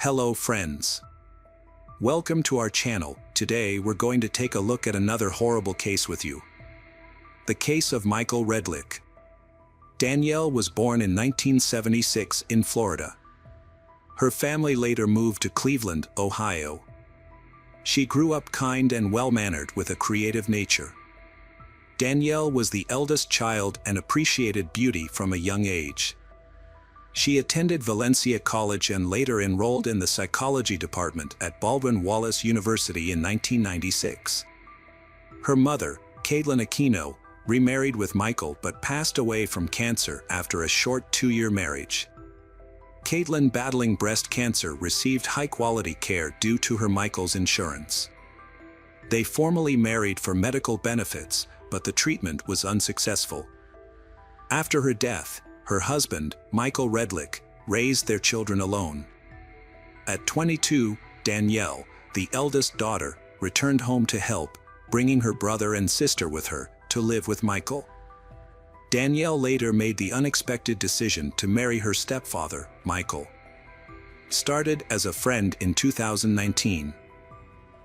Hello friends. Welcome to our channel. Today we're going to take a look at another horrible case with you. The case of Michael Redlick. Danielle was born in 1976 in Florida. Her family later moved to Cleveland, Ohio. She grew up kind and well-mannered with a creative nature. Danielle was the eldest child and appreciated beauty from a young age. She attended Valencia College and later enrolled in the psychology department at Baldwin Wallace University in 1996. Her mother, Caitlin Aquino, remarried with Michael but passed away from cancer after a short 2-year marriage. Caitlin, battling breast cancer, received high-quality care due to her Michael's insurance. They formally married for medical benefits, but the treatment was unsuccessful. After her death, her husband, Michael Redlick, raised their children alone. At 22, Danielle, the eldest daughter, returned home to help, bringing her brother and sister with her to live with Michael. Danielle later made the unexpected decision to marry her stepfather, Michael. Started as a friend in 2019.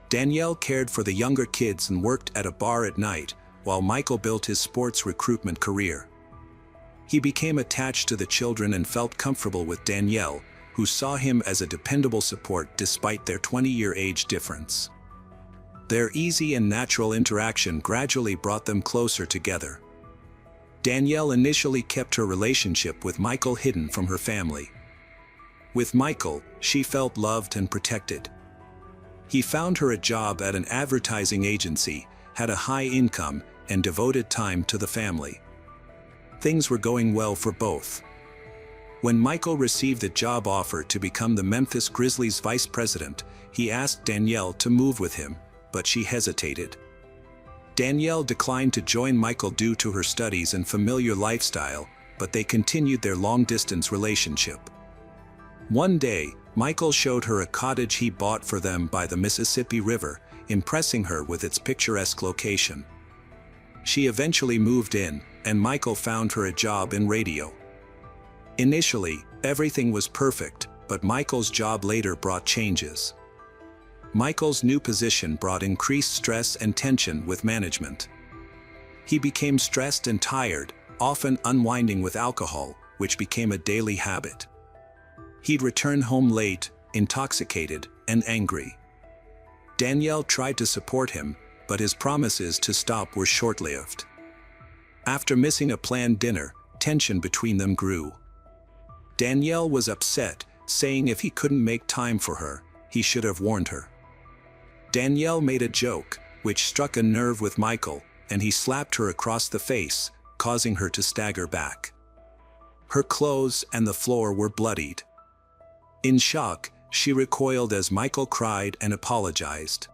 Danielle cared for the younger kids and worked at a bar at night, while Michael built his sports recruitment career. He became attached to the children and felt comfortable with Danielle, who saw him as a dependable support despite their 20-year age difference. Their easy and natural interaction gradually brought them closer together. Danielle initially kept her relationship with Michael hidden from her family. With Michael, she felt loved and protected. He found her a job at an advertising agency, had a high income, and devoted time to the family. Things were going well for both. When Michael received a job offer to become the Memphis Grizzlies vice president, he asked Danielle to move with him, but she hesitated. Danielle declined to join Michael due to her studies and familiar lifestyle, but they continued their long-distance relationship. One day, Michael showed her a cottage he bought for them by the Mississippi River, impressing her with its picturesque location. She eventually moved in, and Michael found her a job in radio. Initially, everything was perfect, but Michael's job later brought changes. Michael's new position brought increased stress and tension with management. He became stressed and tired, often unwinding with alcohol, which became a daily habit. He'd return home late, intoxicated, and angry. Danielle tried to support him, but his promises to stop were short-lived. After missing a planned dinner, tension between them grew. Danielle was upset, saying if he couldn't make time for her, he should have warned her. Danielle made a joke, which struck a nerve with Michael, and he slapped her across the face, causing her to stagger back. Her clothes and the floor were bloodied. In shock, she recoiled as Michael cried and apologized.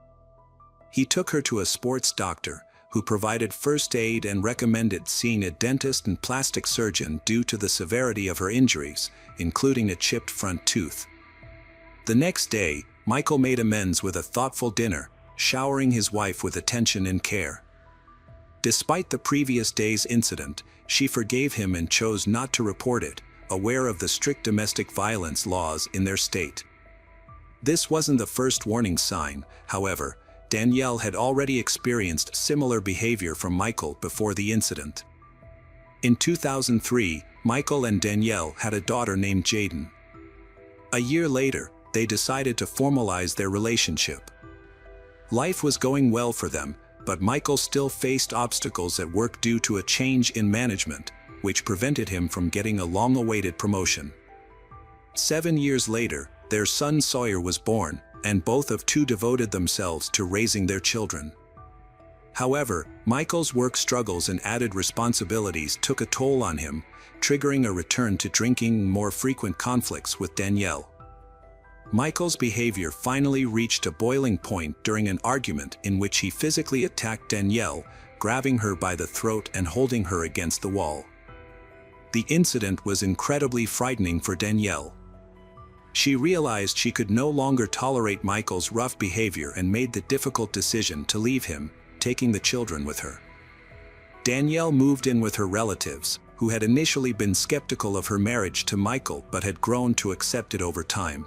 He took her to a sports doctor, who provided first aid and recommended seeing a dentist and plastic surgeon due to the severity of her injuries, including a chipped front tooth. The next day, Michael made amends with a thoughtful dinner, showering his wife with attention and care. Despite the previous day's incident, she forgave him and chose not to report it, aware of the strict domestic violence laws in their state. This wasn't the first warning sign, however. Danielle had already experienced similar behavior from Michael before the incident. In 2003, Michael and Danielle had a daughter named Jaden. A year later, they decided to formalize their relationship. Life was going well for them, but Michael still faced obstacles at work due to a change in management, which prevented him from getting a long-awaited promotion. 7 years later, their son Sawyer was born, and both of two devoted themselves to raising their children. However, Michael's work struggles and added responsibilities took a toll on him, triggering a return to drinking and more frequent conflicts with Danielle. Michael's behavior finally reached a boiling point during an argument in which he physically attacked Danielle, grabbing her by the throat and holding her against the wall. The incident was incredibly frightening for Danielle. She realized she could no longer tolerate Michael's rough behavior and made the difficult decision to leave him, taking the children with her. Danielle moved in with her relatives, who had initially been skeptical of her marriage to Michael but had grown to accept it over time.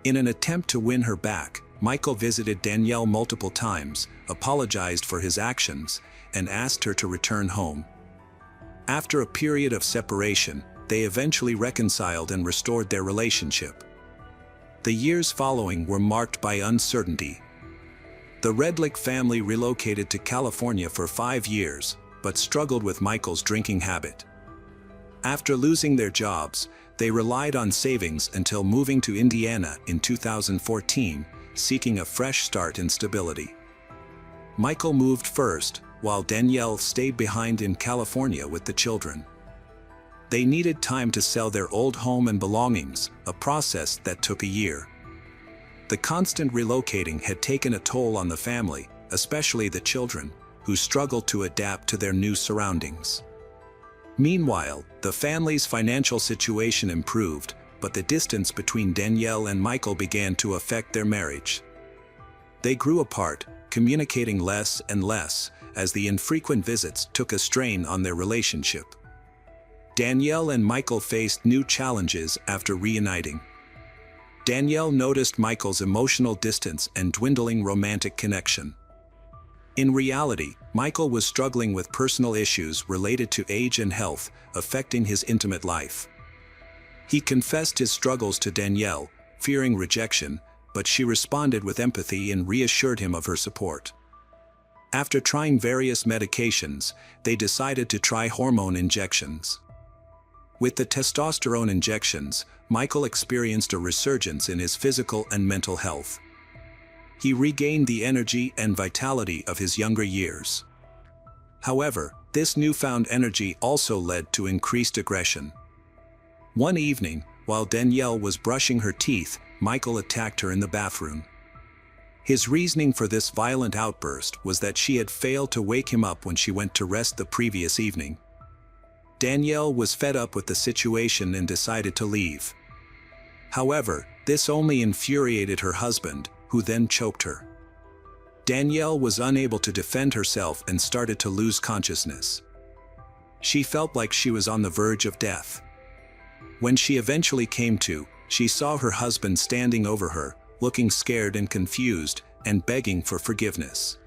In an attempt to win her back, Michael visited Danielle multiple times, apologized for his actions, and asked her to return home. After a period of separation, they eventually reconciled and restored their relationship. The years following were marked by uncertainty. The Redlick family relocated to California for 5 years, but struggled with Michael's drinking habit. After losing their jobs, they relied on savings until moving to Indiana in 2014, seeking a fresh start and stability. Michael moved first, while Danielle stayed behind in California with the children. They needed time to sell their old home and belongings, a process that took a year. The constant relocating had taken a toll on the family, especially the children, who struggled to adapt to their new surroundings. Meanwhile, the family's financial situation improved, but the distance between Danielle and Michael began to affect their marriage. They grew apart, communicating less and less, as the infrequent visits took a strain on their relationship. Danielle and Michael faced new challenges after reuniting. Danielle noticed Michael's emotional distance and dwindling romantic connection. In reality, Michael was struggling with personal issues related to age and health, affecting his intimate life. He confessed his struggles to Danielle, fearing rejection, but she responded with empathy and reassured him of her support. After trying various medications, they decided to try hormone injections. With the testosterone injections, Michael experienced a resurgence in his physical and mental health. He regained the energy and vitality of his younger years. However, this newfound energy also led to increased aggression. One evening, while Danielle was brushing her teeth, Michael attacked her in the bathroom. His reasoning for this violent outburst was that she had failed to wake him up when she went to rest the previous evening. Danielle was fed up with the situation and decided to leave. However, this only infuriated her husband, who then choked her. Danielle was unable to defend herself and started to lose consciousness. She felt like she was on the verge of death. When she eventually came to, she saw her husband standing over her, looking scared and confused, and begging for forgiveness.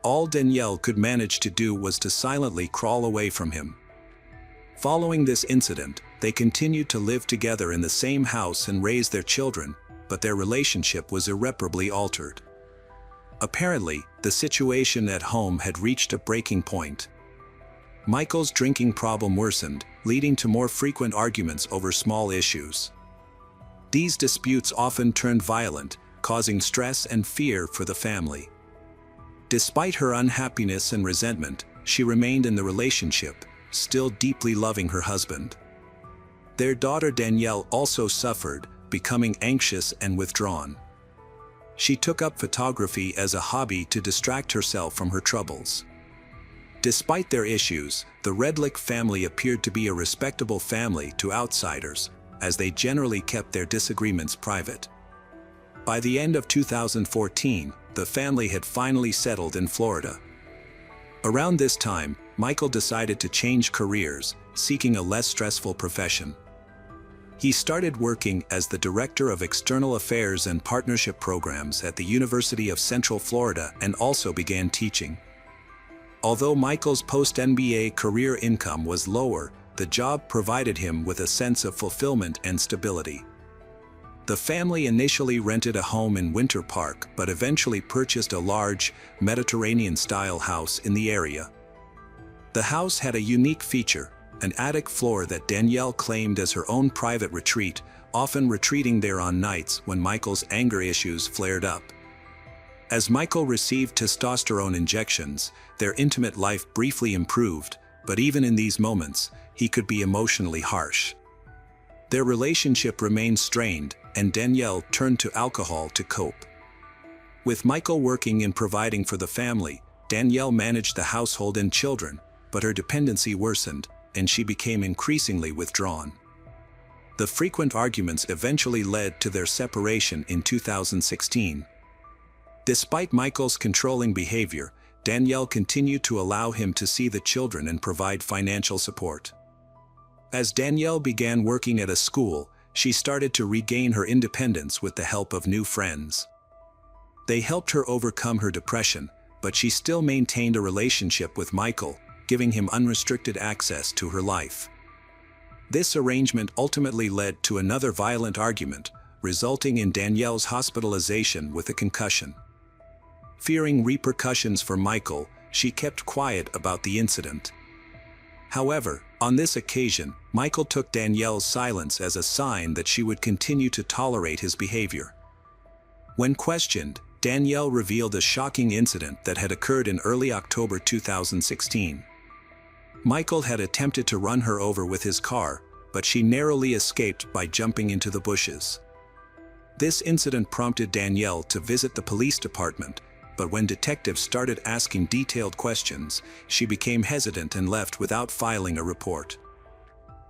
All Danielle could manage to do was to silently crawl away from him. Following this incident, they continued to live together in the same house and raise their children, but their relationship was irreparably altered. Apparently, the situation at home had reached a breaking point. Michael's drinking problem worsened, leading to more frequent arguments over small issues. These disputes often turned violent, causing stress and fear for the family. Despite her unhappiness and resentment, she remained in the relationship, still deeply loving her husband. Their daughter Danielle also suffered, becoming anxious and withdrawn. She took up photography as a hobby to distract herself from her troubles. Despite their issues, the Redlick family appeared to be a respectable family to outsiders, as they generally kept their disagreements private. By the end of 2014, the family had finally settled in Florida. Around this time, Michael decided to change careers, seeking a less stressful profession. He started working as the Director of External Affairs and Partnership Programs at the University of Central Florida and also began teaching. Although Michael's post-MBA career income was lower, the job provided him with a sense of fulfillment and stability. The family initially rented a home in Winter Park but eventually purchased a large, Mediterranean-style house in the area. The house had a unique feature: an attic floor that Danielle claimed as her own private retreat, often retreating there on nights when Michael's anger issues flared up. As Michael received testosterone injections, their intimate life briefly improved, but even in these moments, he could be emotionally harsh. Their relationship remained strained, and Danielle turned to alcohol to cope. With Michael working and providing for the family, Danielle managed the household and children, but her dependency worsened, and she became increasingly withdrawn. The frequent arguments eventually led to their separation in 2016. Despite Michael's controlling behavior, Danielle continued to allow him to see the children and provide financial support. As Danielle began working at a school, she started to regain her independence with the help of new friends. They helped her overcome her depression, but she still maintained a relationship with Michael, giving him unrestricted access to her life. This arrangement ultimately led to another violent argument, resulting in Danielle's hospitalization with a concussion. Fearing repercussions for Michael, she kept quiet about the incident. However, on this occasion, Michael took Danielle's silence as a sign that she would continue to tolerate his behavior. When questioned, Danielle revealed a shocking incident that had occurred in early October 2016. Michael had attempted to run her over with his car, but she narrowly escaped by jumping into the bushes. This incident prompted Danielle to visit the police department, but when detectives started asking detailed questions, she became hesitant and left without filing a report.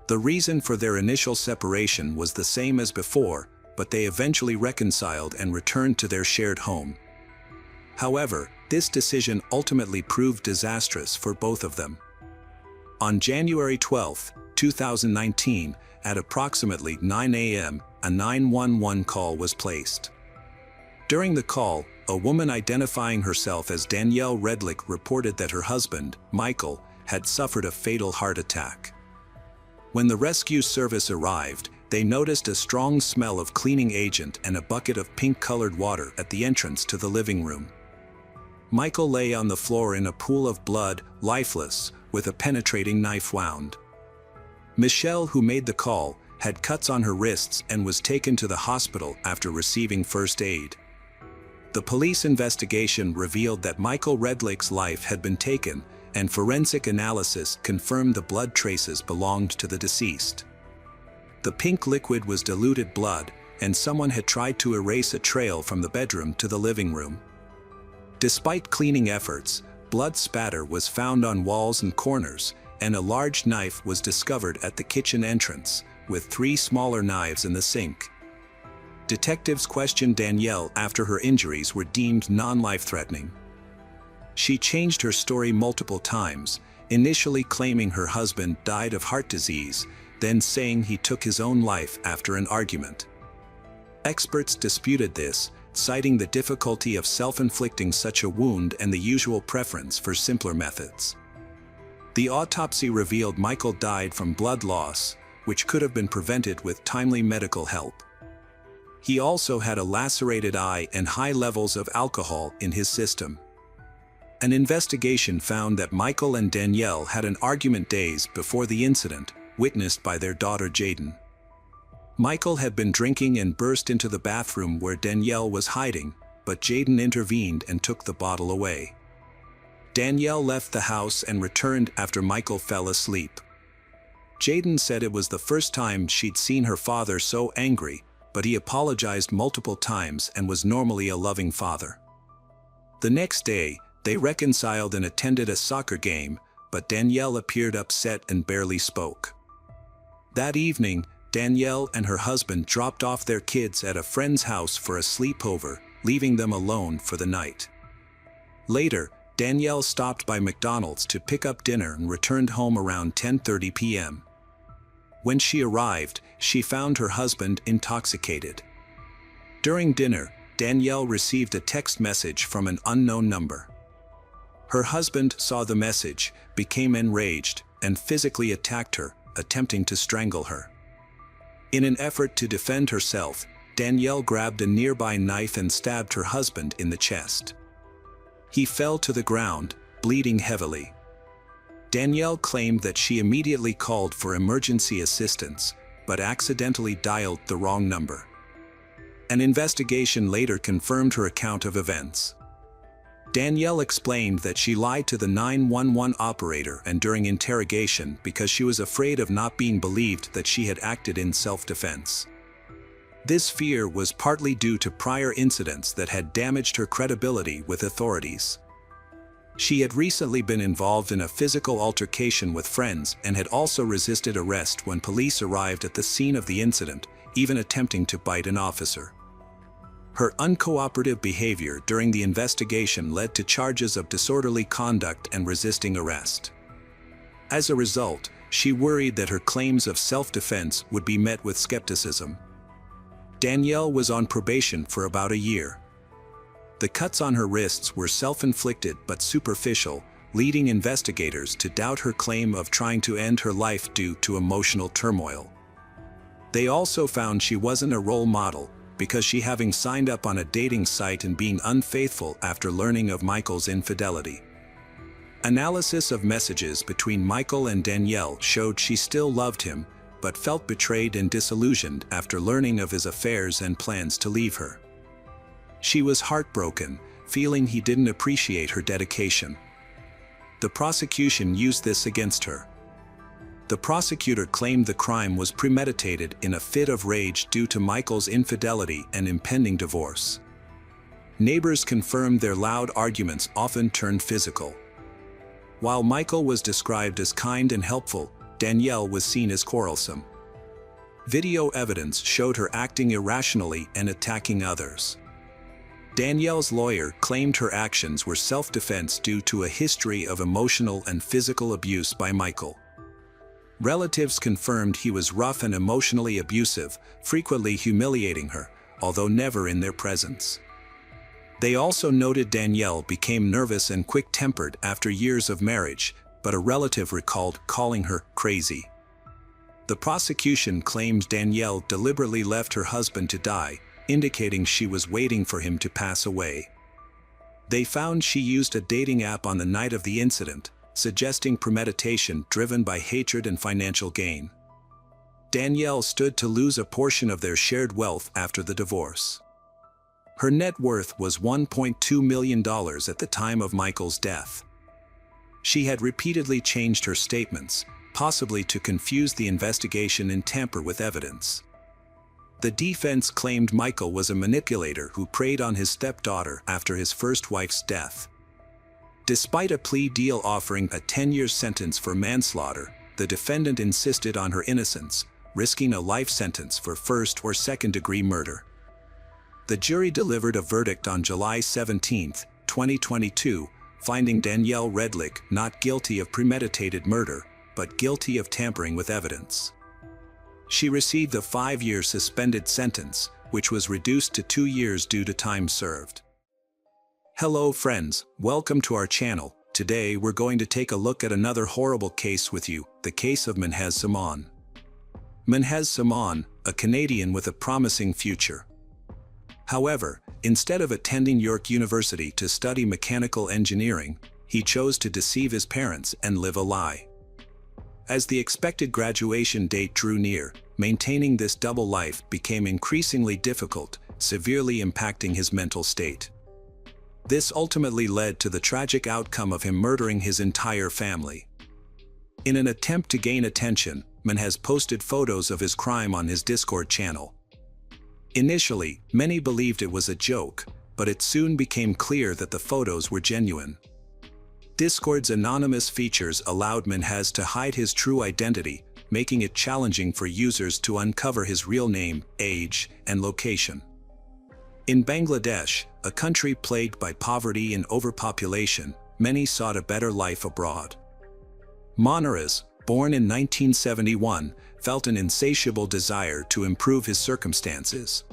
The reason for their initial separation was the same as before, but they eventually reconciled and returned to their shared home. However, this decision ultimately proved disastrous for both of them. On January 12, 2019, at approximately 9 a.m., a 911 call was placed. During the call, a woman identifying herself as Danielle Redlick reported that her husband, Michael, had suffered a fatal heart attack. When the rescue service arrived, they noticed a strong smell of cleaning agent and a bucket of pink-colored water at the entrance to the living room. Michael lay on the floor in a pool of blood, lifeless, with a penetrating knife wound. Michelle, who made the call, had cuts on her wrists and was taken to the hospital after receiving first aid. The police investigation revealed that Michael Redlick's life had been taken, and forensic analysis confirmed the blood traces belonged to the deceased. The pink liquid was diluted blood, and someone had tried to erase a trail from the bedroom to the living room. Despite cleaning efforts, blood spatter was found on walls and corners, and a large knife was discovered at the kitchen entrance, with 3 smaller knives in the sink. Detectives questioned Danielle after her injuries were deemed non-life-threatening. She changed her story multiple times, initially claiming her husband died of heart disease, then saying he took his own life after an argument. Experts disputed this, citing the difficulty of self-inflicting such a wound and the usual preference for simpler methods. The autopsy revealed Michael died from blood loss, which could have been prevented with timely medical help. He also had a lacerated eye and high levels of alcohol in his system. An investigation found that Michael and Danielle had an argument days before the incident, witnessed by their daughter Jaden. Michael had been drinking and burst into the bathroom where Danielle was hiding, but Jaden intervened and took the bottle away. Danielle left the house and returned after Michael fell asleep. Jaden said it was the first time she'd seen her father so angry, but he apologized multiple times and was normally a loving father. The next day, they reconciled and attended a soccer game, but Danielle appeared upset and barely spoke. That evening, Danielle and her husband dropped off their kids at a friend's house for a sleepover, leaving them alone for the night. Later, Danielle stopped by McDonald's to pick up dinner and returned home around 10:30 p.m. When she arrived, she found her husband intoxicated. During dinner, Danielle received a text message from an unknown number. Her husband saw the message, became enraged, and physically attacked her, attempting to strangle her. In an effort to defend herself, Danielle grabbed a nearby knife and stabbed her husband in the chest. He fell to the ground, bleeding heavily. Danielle claimed that she immediately called for emergency assistance, but accidentally dialed the wrong number. An investigation later confirmed her account of events. Danielle explained that she lied to the 911 operator and during interrogation because she was afraid of not being believed that she had acted in self-defense. This fear was partly due to prior incidents that had damaged her credibility with authorities. She had recently been involved in a physical altercation with friends and had also resisted arrest when police arrived at the scene of the incident, even attempting to bite an officer. Her uncooperative behavior during the investigation led to charges of disorderly conduct and resisting arrest. As a result, she worried that her claims of self-defense would be met with skepticism. Danielle was on probation for about a year. The cuts on her wrists were self-inflicted but superficial, leading investigators to doubt her claim of trying to end her life due to emotional turmoil. They also found she wasn't a role model, because she having signed up on a dating site and being unfaithful after learning of Michael's infidelity. Analysis of messages between Michael and Danielle showed she still loved him, but felt betrayed and disillusioned after learning of his affairs and plans to leave her. She was heartbroken, feeling he didn't appreciate her dedication. The prosecution used this against her. The prosecutor claimed the crime was premeditated in a fit of rage due to Michael's infidelity and impending divorce. Neighbors confirmed their loud arguments often turned physical. While Michael was described as kind and helpful, Danielle was seen as quarrelsome. Video evidence showed her acting irrationally and attacking others. Danielle's lawyer claimed her actions were self-defense due to a history of emotional and physical abuse by Michael. Relatives confirmed he was rough and emotionally abusive, frequently humiliating her, although never in their presence. They also noted Danielle became nervous and quick-tempered after years of marriage, but a relative recalled calling her crazy. The prosecution claimed Danielle deliberately left her husband to die, indicating she was waiting for him to pass away. They found she used a dating app on the night of the incident, suggesting premeditation driven by hatred and financial gain. Danielle stood to lose a portion of their shared wealth after the divorce. Her net worth was $1.2 million at the time of Michael's death. She had repeatedly changed her statements, possibly to confuse the investigation and tamper with evidence. The defense claimed Michael was a manipulator who preyed on his stepdaughter after his first wife's death. Despite a plea deal offering a 10-year sentence for manslaughter, the defendant insisted on her innocence, risking a life sentence for first- or second-degree murder. The jury delivered a verdict on July 17, 2022, finding Danielle Redlick not guilty of premeditated murder, but guilty of tampering with evidence. She received a 5-year suspended sentence, which was reduced to 2 years due to time served. Hello friends, welcome to our channel. Today we're going to take a look at another horrible case with you, the case of Minhaz Samaan. Minhaz Samaan, a Canadian with a promising future. However, instead of attending York University to study mechanical engineering, he chose to deceive his parents and live a lie. As the expected graduation date drew near, maintaining this double life became increasingly difficult, severely impacting his mental state. This ultimately led to the tragic outcome of him murdering his entire family. In an attempt to gain attention, Minhaz posted photos of his crime on his Discord channel. Initially, many believed it was a joke, but it soon became clear that the photos were genuine. Discord's anonymous features allowed Minhaz to hide his true identity, making it challenging for users to uncover his real name, age, and location. In Bangladesh, a country plagued by poverty and overpopulation, many sought a better life abroad. Monarez, born in 1971, felt an insatiable desire to improve his circumstances.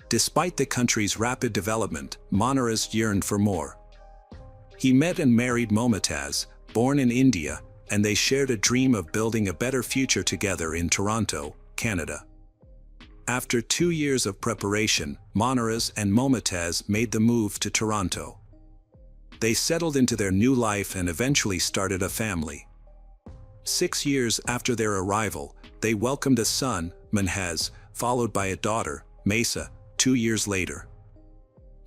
Despite the country's rapid development, Monarez yearned for more. He met and married Momtaz, born in India, and they shared a dream of building a better future together in Toronto, Canada. After 2 years of preparation, Monarez and Momtaz made the move to Toronto. They settled into their new life and eventually started a family. 6 years after their arrival, they welcomed a son, Minhaz, followed by a daughter, Mesa, 2 years later.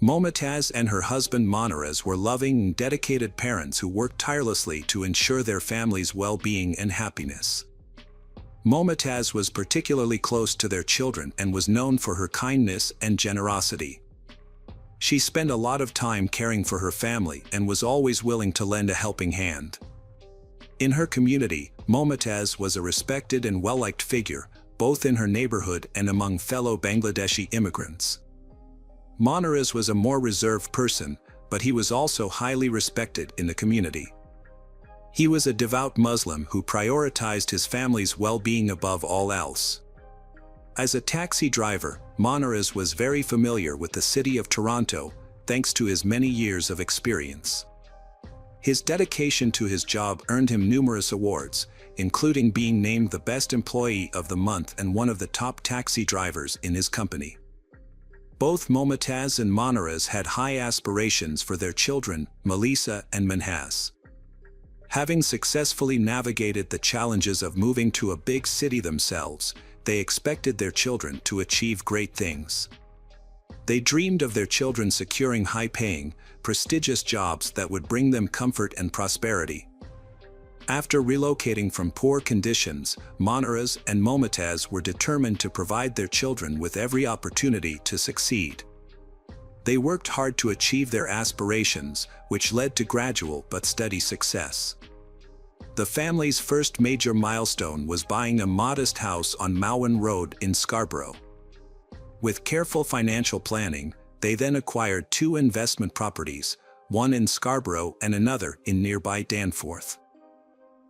Momtaz and her husband Monarez were loving and dedicated parents who worked tirelessly to ensure their family's well-being and happiness. Momtaz was particularly close to their children and was known for her kindness and generosity. She spent a lot of time caring for her family and was always willing to lend a helping hand. In her community, Momtaz was a respected and well-liked figure, both in her neighborhood and among fellow Bangladeshi immigrants. Monarez was a more reserved person, but he was also highly respected in the community. He was a devout Muslim who prioritized his family's well-being above all else. As a taxi driver, Monarez was very familiar with the city of Toronto, thanks to his many years of experience. His dedication to his job earned him numerous awards, including being named the Best Employee of the Month and one of the top taxi drivers in his company. Both Momtaz and Monarez had high aspirations for their children, Melissa and Minhas. Having successfully navigated the challenges of moving to a big city themselves, they expected their children to achieve great things. They dreamed of their children securing high-paying, prestigious jobs that would bring them comfort and prosperity. After relocating from poor conditions, Monarez and Momtaz were determined to provide their children with every opportunity to succeed. They worked hard to achieve their aspirations, which led to gradual but steady success. The family's first major milestone was buying a modest house on Mowan Road in Scarborough. With careful financial planning, they then acquired 2 investment properties, one in Scarborough and another in nearby Danforth.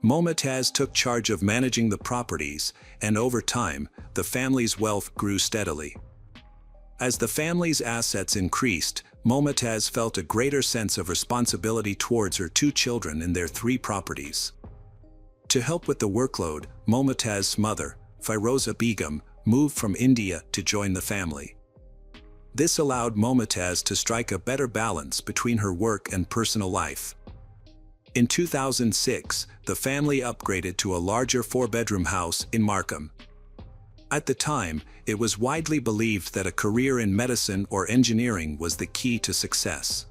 Momtaz took charge of managing the properties, and over time, the family's wealth grew steadily. As the family's assets increased, Momtaz felt a greater sense of responsibility towards her 2 children and their 3 properties. To help with the workload, Momtaz's mother, Firoza Begum, moved from India to join the family. This allowed Momtaz to strike a better balance between her work and personal life. In 2006, the family upgraded to a larger 4-bedroom house in Markham. At the time, it was widely believed that a career in medicine or engineering was the key to success.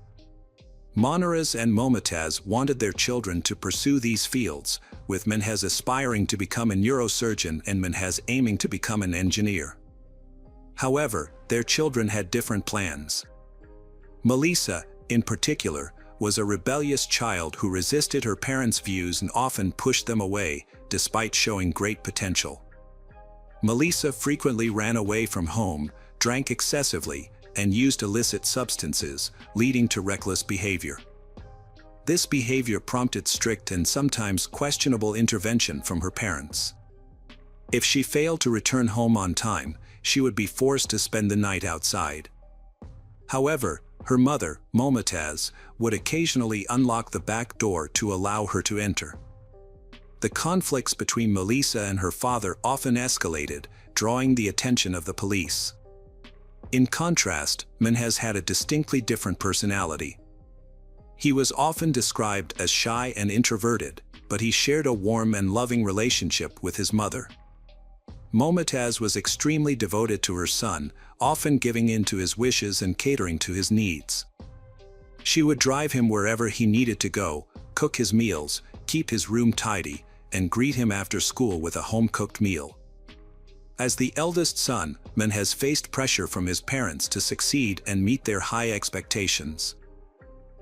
Monarez and Momtaz wanted their children to pursue these fields, with Minhas aspiring to become a neurosurgeon and Minhas aiming to become an engineer. However, their children had different plans. Melissa, in particular, was a rebellious child who resisted her parents' views and often pushed them away, despite showing great potential. Melissa frequently ran away from home, drank excessively, and used illicit substances, leading to reckless behavior. This behavior prompted strict and sometimes questionable intervention from her parents. If she failed to return home on time, she would be forced to spend the night outside. However, her mother, Momtaz, would occasionally unlock the back door to allow her to enter. The conflicts between Melissa and her father often escalated, drawing the attention of the police. In contrast, Minhas had a distinctly different personality. He was often described as shy and introverted, but he shared a warm and loving relationship with his mother. Momtaz was extremely devoted to her son, often giving in to his wishes and catering to his needs. She would drive him wherever he needed to go, cook his meals, keep his room tidy, and greet him after school with a home-cooked meal. As the eldest son, Minhas faced pressure from his parents to succeed and meet their high expectations.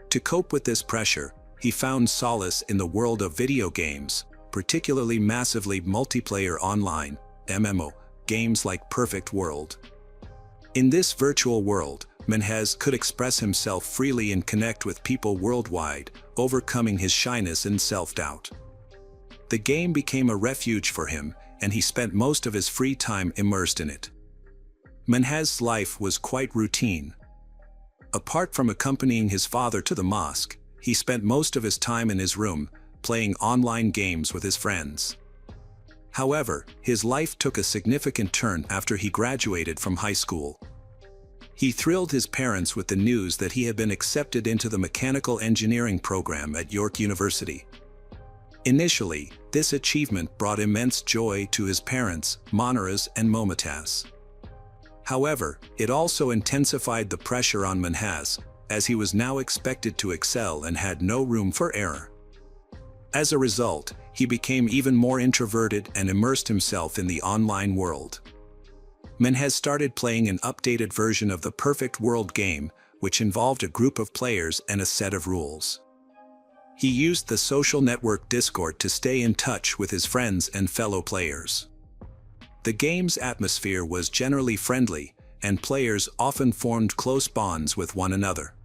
To cope with this pressure, he found solace in the world of video games, particularly massively multiplayer online (MMO) games like Perfect World. In this virtual world, Minhas could express himself freely and connect with people worldwide, overcoming his shyness and self-doubt. The game became a refuge for him, and he spent most of his free time immersed in it. Minhas's life was quite routine. Apart from accompanying his father to the mosque, he spent most of his time in his room, playing online games with his friends. However, his life took a significant turn after he graduated from high school. He thrilled his parents with the news that he had been accepted into the mechanical engineering program at York University. Initially, this achievement brought immense joy to his parents, Monarez and Momtaz. However, it also intensified the pressure on Minhas, as he was now expected to excel and had no room for error. As a result, he became even more introverted and immersed himself in the online world. Minhas started playing an updated version of the Perfect World game, which involved a group of players and a set of rules. He used the social network Discord to stay in touch with his friends and fellow players. The game's atmosphere was generally friendly, and players often formed close bonds with one another.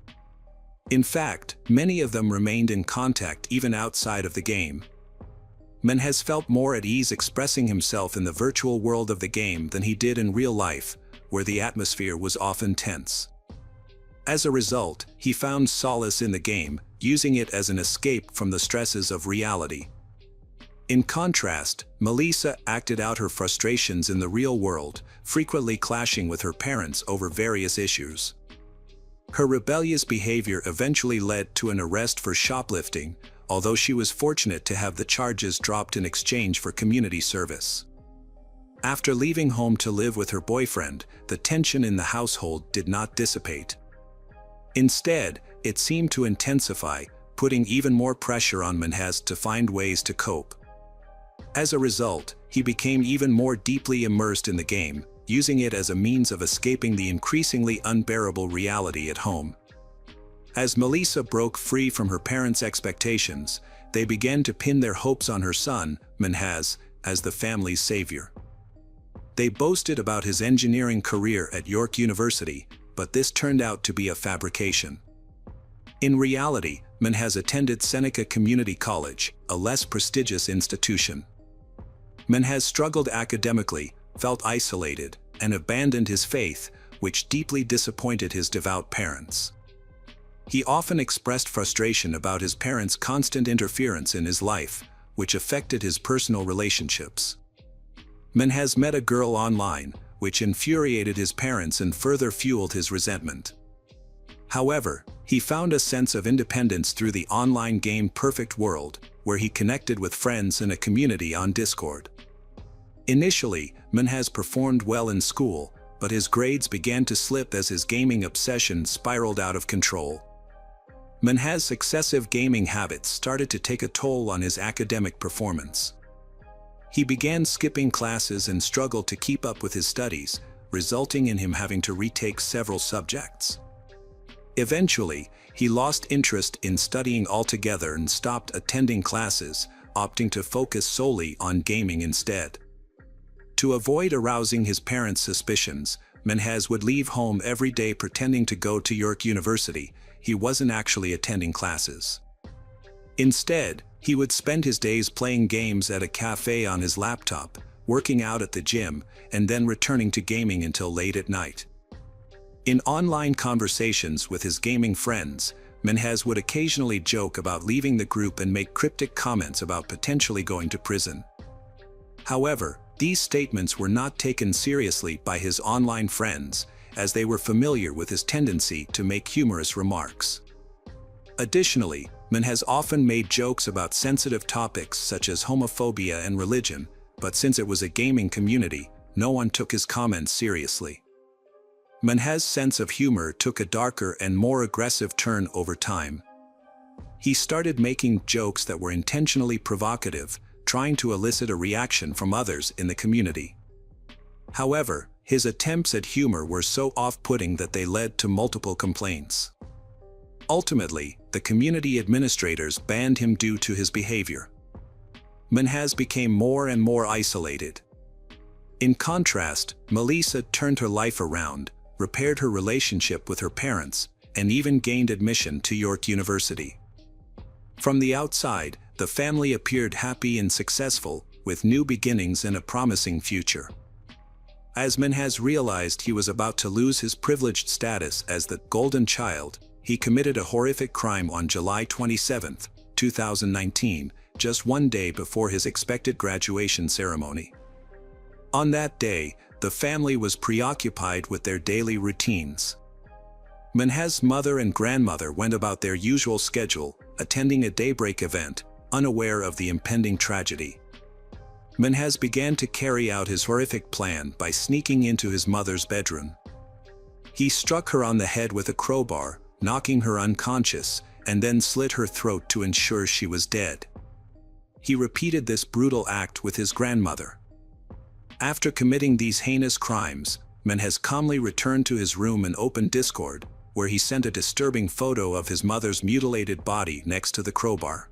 In fact, many of them remained in contact even outside of the game. Menhez felt more at ease expressing himself in the virtual world of the game than he did in real life, where the atmosphere was often tense. As a result, he found solace in the game, using it as an escape from the stresses of reality. In contrast, Melissa acted out her frustrations in the real world, frequently clashing with her parents over various issues. Her rebellious behavior eventually led to an arrest for shoplifting, although she was fortunate to have the charges dropped in exchange for community service. After leaving home to live with her boyfriend, the tension in the household did not dissipate. Instead, it seemed to intensify, putting even more pressure on Menhez to find ways to cope. As a result, he became even more deeply immersed in the game, using it as a means of escaping the increasingly unbearable reality at home. As Melissa broke free from her parents' expectations, they began to pin their hopes on her son, Menhez, as the family's savior. They boasted about his engineering career at York University, but this turned out to be a fabrication. In reality, Menhez attended Seneca Community College, a less prestigious institution. Menhez struggled academically, felt isolated, and abandoned his faith, which deeply disappointed his devout parents. He often expressed frustration about his parents' constant interference in his life, which affected his personal relationships. Menhez met a girl online, which infuriated his parents and further fueled his resentment. However, he found a sense of independence through the online game Perfect World, where he connected with friends in a community on Discord. Initially, Menhez performed well in school, but his grades began to slip as his gaming obsession spiraled out of control. Menhez's excessive gaming habits started to take a toll on his academic performance. He began skipping classes and struggled to keep up with his studies, resulting in him having to retake several subjects. Eventually, he lost interest in studying altogether and stopped attending classes, opting to focus solely on gaming instead. To avoid arousing his parents' suspicions, Menhez would leave home every day pretending to go to York University. He wasn't actually attending classes. Instead, he would spend his days playing games at a cafe on his laptop, working out at the gym, and then returning to gaming until late at night. In online conversations with his gaming friends, Menhez would occasionally joke about leaving the group and make cryptic comments about potentially going to prison. However, these statements were not taken seriously by his online friends, as they were familiar with his tendency to make humorous remarks. Additionally, Menhez often made jokes about sensitive topics such as homophobia and religion, but since it was a gaming community, no one took his comments seriously. Menhez's sense of humor took a darker and more aggressive turn over time. He started making jokes that were intentionally provocative, trying to elicit a reaction from others in the community. However, his attempts at humor were so off-putting that they led to multiple complaints. Ultimately, the community administrators banned him due to his behavior. Menhez became more and more isolated. In contrast, Melissa turned her life around, repaired her relationship with her parents, and even gained admission to York University. From the outside, the family appeared happy and successful, with new beginnings and a promising future. As Menhez realized he was about to lose his privileged status as the golden child, he committed a horrific crime on July 27, 2019, just one day before his expected graduation ceremony. On that day, the family was preoccupied with their daily routines. Menhez's mother and grandmother went about their usual schedule, attending a daybreak event, unaware of the impending tragedy. Menhez began to carry out his horrific plan by sneaking into his mother's bedroom. He struck her on the head with a crowbar, knocking her unconscious, and then slit her throat to ensure she was dead. He repeated this brutal act with his grandmother. After committing these heinous crimes, Menhez calmly returned to his room and opened Discord, where he sent a disturbing photo of his mother's mutilated body next to the crowbar.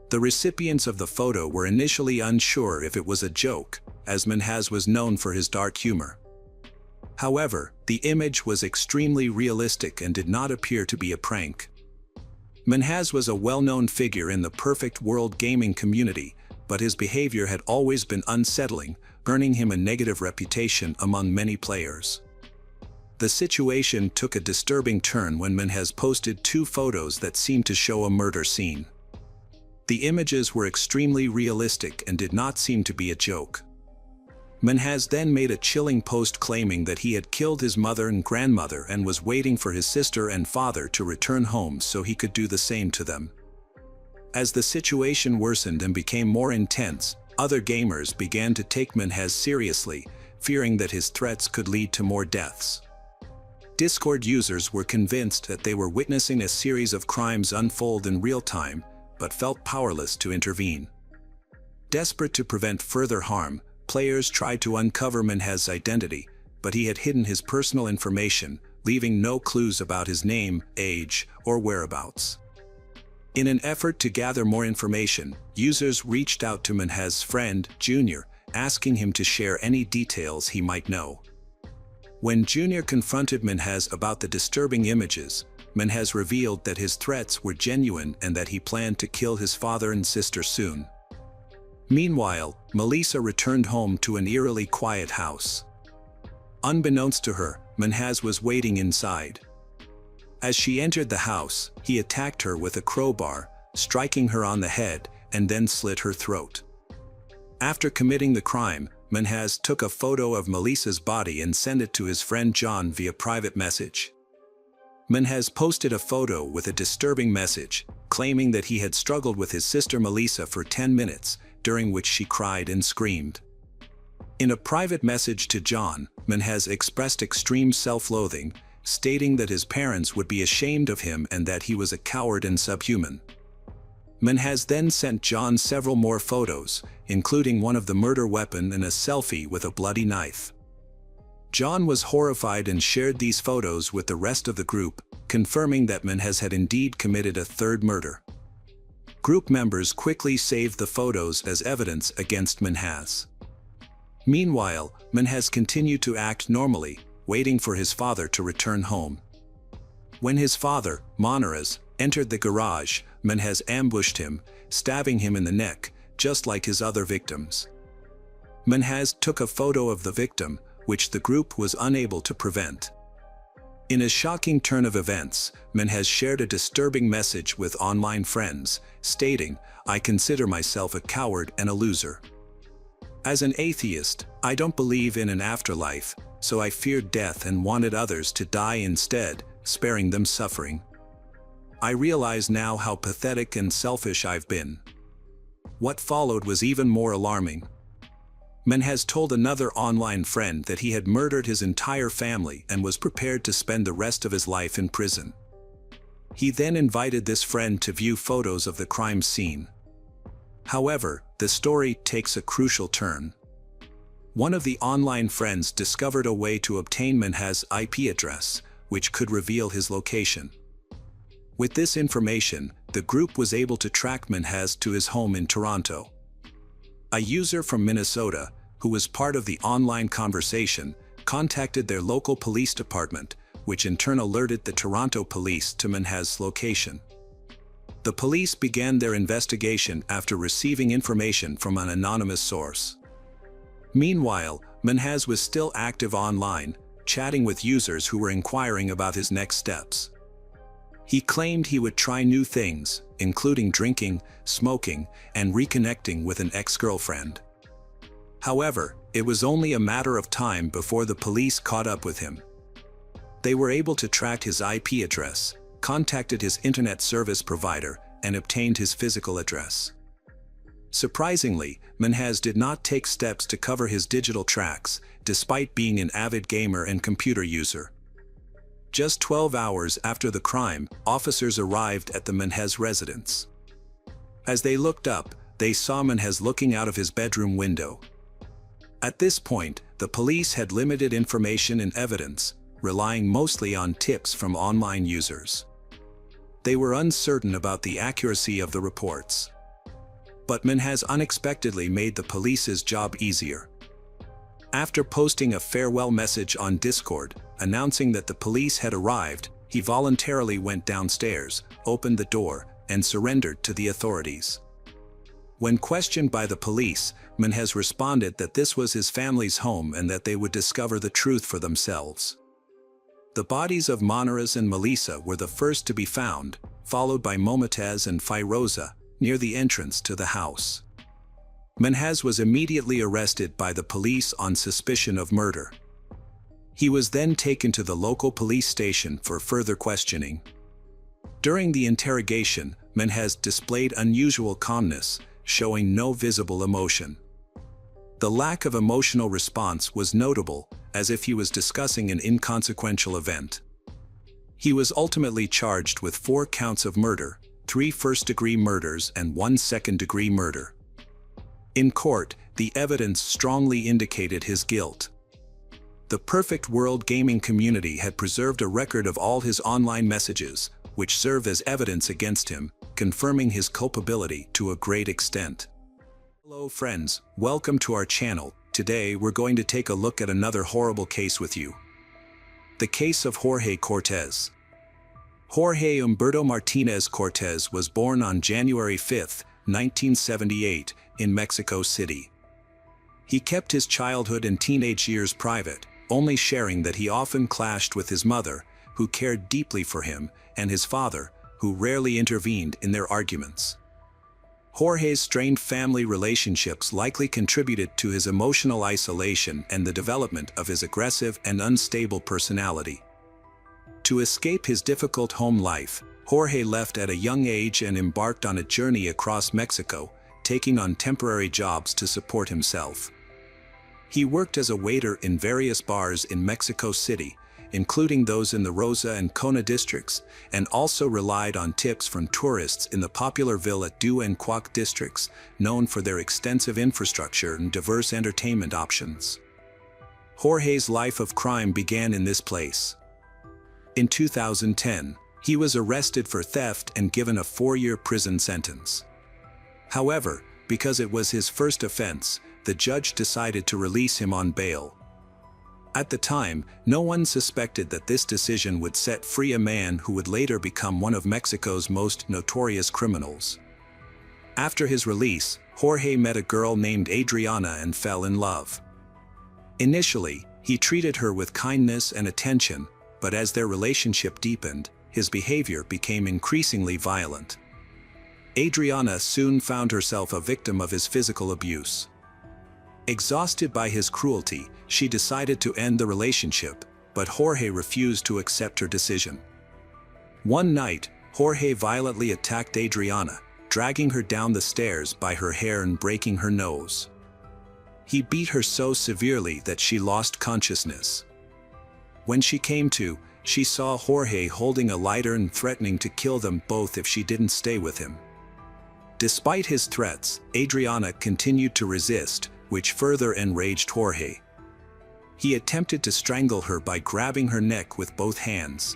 The recipients of the photo were initially unsure if it was a joke, as Menhez was known for his dark humor. However, the image was extremely realistic and did not appear to be a prank. Minhas was a well-known figure in the perfect world gaming community, but his behavior had always been unsettling, earning him a negative reputation among many players. The situation took a disturbing turn when Minhas posted 2 photos that seemed to show a murder scene. The images were extremely realistic and did not seem to be a joke. Minhas then made a chilling post claiming that he had killed his mother and grandmother and was waiting for his sister and father to return home so he could do the same to them. As the situation worsened and became more intense, other gamers began to take Minhas seriously, fearing that his threats could lead to more deaths. Discord users were convinced that they were witnessing a series of crimes unfold in real time, but felt powerless to intervene. Desperate to prevent further harm, players tried to uncover Minhas' identity, but he had hidden his personal information, leaving no clues about his name, age, or whereabouts. In an effort to gather more information, users reached out to Minhas' friend, Junior, asking him to share any details he might know. When Junior confronted Minhas about the disturbing images, Minhas revealed that his threats were genuine and that he planned to kill his father and sister soon. Meanwhile, Melissa returned home to an eerily quiet house. Unbeknownst to her, Minhas was waiting inside. As she entered the house, he attacked her with a crowbar, striking her on the head, and then slit her throat. After committing the crime, Minhas took a photo of Melissa's body and sent it to his friend John via private message. Minhas posted a photo with a disturbing message, claiming that he had struggled with his sister Melissa for 10 minutes, during which she cried and screamed. In a private message to John, Minhas expressed extreme self-loathing, stating that his parents would be ashamed of him and that he was a coward and subhuman. Minhas then sent John several more photos, including one of the murder weapon and a selfie with a bloody knife. John was horrified and shared these photos with the rest of the group, confirming that Minhas had indeed committed a third murder. Group members quickly saved the photos as evidence against Minhas. Meanwhile, Minhas continued to act normally, waiting for his father to return home. When his father, Monaras, entered the garage, Minhas ambushed him, stabbing him in the neck, just like his other victims. Minhas took a photo of the victim, which the group was unable to prevent. In a shocking turn of events, Minhas shared a disturbing message with online friends, stating, "I consider myself a coward and a loser. As an atheist, I don't believe in an afterlife, so I feared death and wanted others to die instead, sparing them suffering. I realize now how pathetic and selfish I've been." What followed was even more alarming. Minhas told another online friend that he had murdered his entire family and was prepared to spend the rest of his life in prison. He then invited this friend to view photos of the crime scene. However, the story takes a crucial turn. One of the online friends discovered a way to obtain Minhas' IP address, which could reveal his location. With this information, the group was able to track Minhas to his home in Toronto. A user from Minnesota, who was part of the online conversation, contacted their local police department, which in turn alerted the Toronto police to Minhas' location. The police began their investigation after receiving information from an anonymous source. Meanwhile, Minhas was still active online, chatting with users who were inquiring about his next steps. He claimed he would try new things, including drinking, smoking, and reconnecting with an ex-girlfriend. However, it was only a matter of time before the police caught up with him. They were able to track his IP address, contacted his internet service provider, and obtained his physical address. Surprisingly, Minhas did not take steps to cover his digital tracks, despite being an avid gamer and computer user. Just 12 hours after the crime, officers arrived at the Minhas residence. As they looked up, they saw Minhas looking out of his bedroom window. At this point, the police had limited information and evidence, relying mostly on tips from online users. They were uncertain about the accuracy of the reports. But Minhas unexpectedly made the police's job easier. After posting a farewell message on Discord, announcing that the police had arrived, he voluntarily went downstairs, opened the door, and surrendered to the authorities. When questioned by the police, Menhez responded that this was his family's home and that they would discover the truth for themselves. The bodies of Manaras and Melissa were the first to be found, followed by Momotaz and Firoza, near the entrance to the house. Menhez was immediately arrested by the police on suspicion of murder. He was then taken to the local police station for further questioning. During the interrogation, Menhez displayed unusual calmness, showing no visible emotion. The lack of emotional response was notable, as if he was discussing an inconsequential event. He was ultimately charged with 4 counts of murder, 3 first-degree murders and 1 second-degree murder. In court, the evidence strongly indicated his guilt. The Perfect World gaming community had preserved a record of all his online messages, which serve as evidence against him, confirming his culpability to a great extent. Hello friends, welcome to our channel. Today we're going to take a look at another horrible case with you. The case of Jorge Cortez. Jorge Humberto Martinez Cortez was born on January 5, 1978, in Mexico City. He kept his childhood and teenage years private, only sharing that he often clashed with his mother, who cared deeply for him, and his father, who rarely intervened in their arguments. Jorge's strained family relationships likely contributed to his emotional isolation and the development of his aggressive and unstable personality. To escape his difficult home life, Jorge left at a young age and embarked on a journey across Mexico, taking on temporary jobs to support himself. He worked as a waiter in various bars in Mexico City, including those in the Rosa and Cona districts, and also relied on tips from tourists in the popular Villa Du and Cuac districts, known for their extensive infrastructure and diverse entertainment options. Jorge's life of crime began in this place. In 2010, he was arrested for theft and given a 4-year prison sentence. However, because it was his first offense, the judge decided to release him on bail. At the time, no one suspected that this decision would set free a man who would later become one of Mexico's most notorious criminals. After his release, Jorge met a girl named Adriana and fell in love. Initially, he treated her with kindness and attention, but as their relationship deepened, his behavior became increasingly violent. Adriana soon found herself a victim of his physical abuse. Exhausted by his cruelty, she decided to end the relationship, but Jorge refused to accept her decision. One night, Jorge violently attacked Adriana, dragging her down the stairs by her hair and breaking her nose. He beat her so severely that she lost consciousness. When she came to, she saw Jorge holding a lighter and threatening to kill them both if she didn't stay with him. Despite his threats, Adriana continued to resist, which further enraged Jorge. He attempted to strangle her by grabbing her neck with both hands.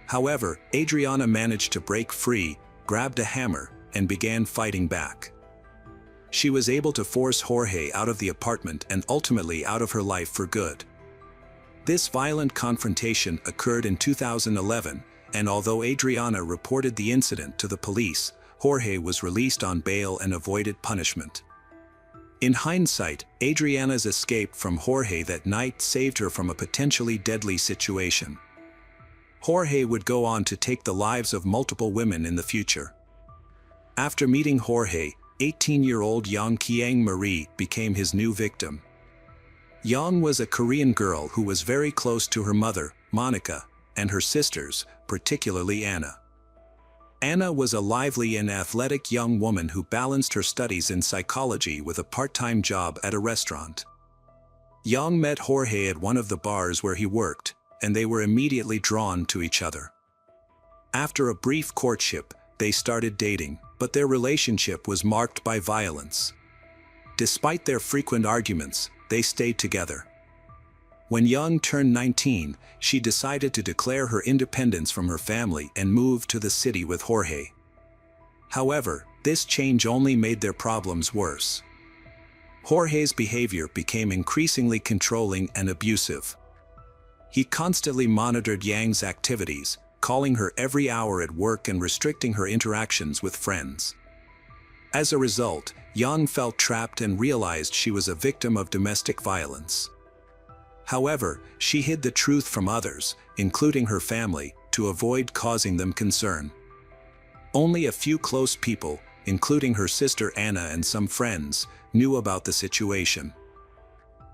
However, Adriana managed to break free, grabbed a hammer, and began fighting back. She was able to force Jorge out of the apartment and ultimately out of her life for good. This violent confrontation occurred in 2011, and although Adriana reported the incident to the police, Jorge was released on bail and avoided punishment. In hindsight, Adriana's escape from Jorge that night saved her from a potentially deadly situation. Jorge would go on to take the lives of multiple women in the future. After meeting Jorge, 18-year-old Yang Kiang Marie became his new victim. Yang was a Korean girl who was very close to her mother, Monica, and her sisters, particularly Anna. Anna was a lively and athletic young woman who balanced her studies in psychology with a part-time job at a restaurant. Yang met Jorge at one of the bars where he worked, and they were immediately drawn to each other. After a brief courtship, they started dating, but their relationship was marked by violence. Despite their frequent arguments, they stayed together. When Young turned 19, she decided to declare her independence from her family and move to the city with Jorge. However, this change only made their problems worse. Jorge's behavior became increasingly controlling and abusive. He constantly monitored Yang's activities, calling her every hour at work and restricting her interactions with friends. As a result, Yang felt trapped and realized she was a victim of domestic violence. However, she hid the truth from others, including her family, to avoid causing them concern. Only a few close people, including her sister Anna and some friends, knew about the situation.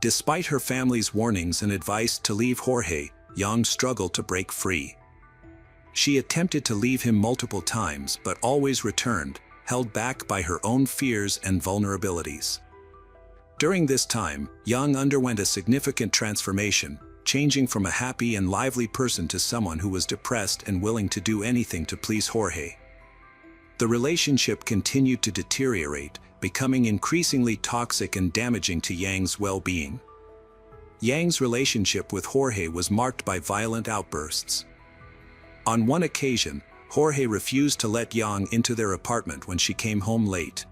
Despite her family's warnings and advice to leave Jorge, Yang struggled to break free. She attempted to leave him multiple times but always returned, held back by her own fears and vulnerabilities. During this time, Yang underwent a significant transformation, changing from a happy and lively person to someone who was depressed and willing to do anything to please Jorge. The relationship continued to deteriorate, becoming increasingly toxic and damaging to Yang's well-being. Yang's relationship with Jorge was marked by violent outbursts. On one occasion, Jorge refused to let Yang into their apartment when she came home late.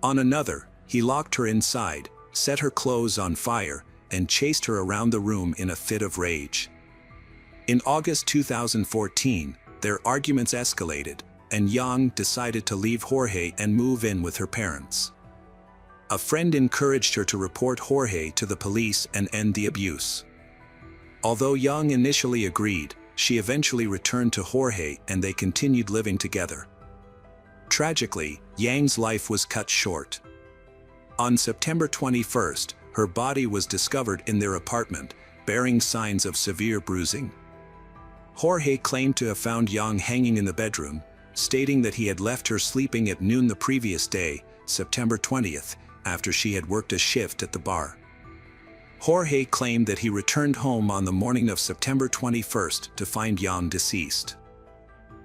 On another, he locked her inside, set her clothes on fire, and chased her around the room in a fit of rage. In August 2014, their arguments escalated, and Yang decided to leave Jorge and move in with her parents. A friend encouraged her to report Jorge to the police and end the abuse. Although Yang initially agreed, she eventually returned to Jorge and they continued living together. Tragically, Yang's life was cut short. On September 21st, her body was discovered in their apartment, bearing signs of severe bruising. Jorge claimed to have found Yang hanging in the bedroom, stating that he had left her sleeping at noon the previous day, September 20th, after she had worked a shift at the bar. Jorge claimed that he returned home on the morning of September 21st to find Yang deceased.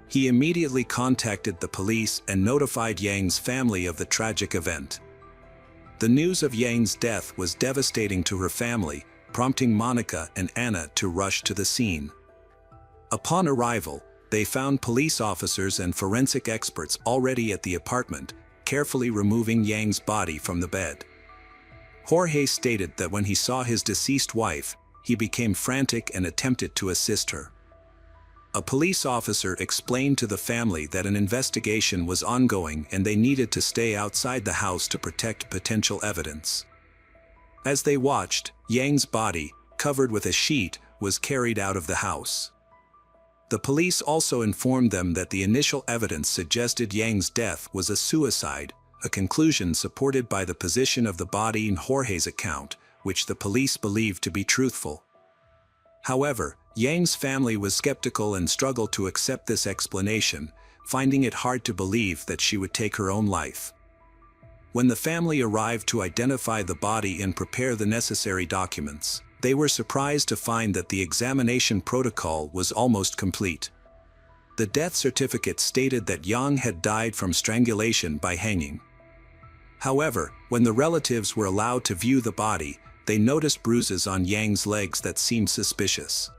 He immediately contacted the police and notified Yang's family of the tragic event. The news of Yang's death was devastating to her family, prompting Monica and Anna to rush to the scene. Upon arrival, they found police officers and forensic experts already at the apartment, carefully removing Yang's body from the bed. Jorge stated that when he saw his deceased wife, he became frantic and attempted to assist her. A police officer explained to the family that an investigation was ongoing and they needed to stay outside the house to protect potential evidence. As they watched, Yang's body, covered with a sheet, was carried out of the house. The police also informed them that the initial evidence suggested Yang's death was a suicide, a conclusion supported by the position of the body in Jorge's account, which the police believed to be truthful. However, Yang's family was skeptical and struggled to accept this explanation, finding it hard to believe that she would take her own life. When the family arrived to identify the body and prepare the necessary documents, they were surprised to find that the examination protocol was almost complete. The death certificate stated that Yang had died from strangulation by hanging. However, when the relatives were allowed to view the body, they noticed bruises on Yang's legs that seemed suspicious.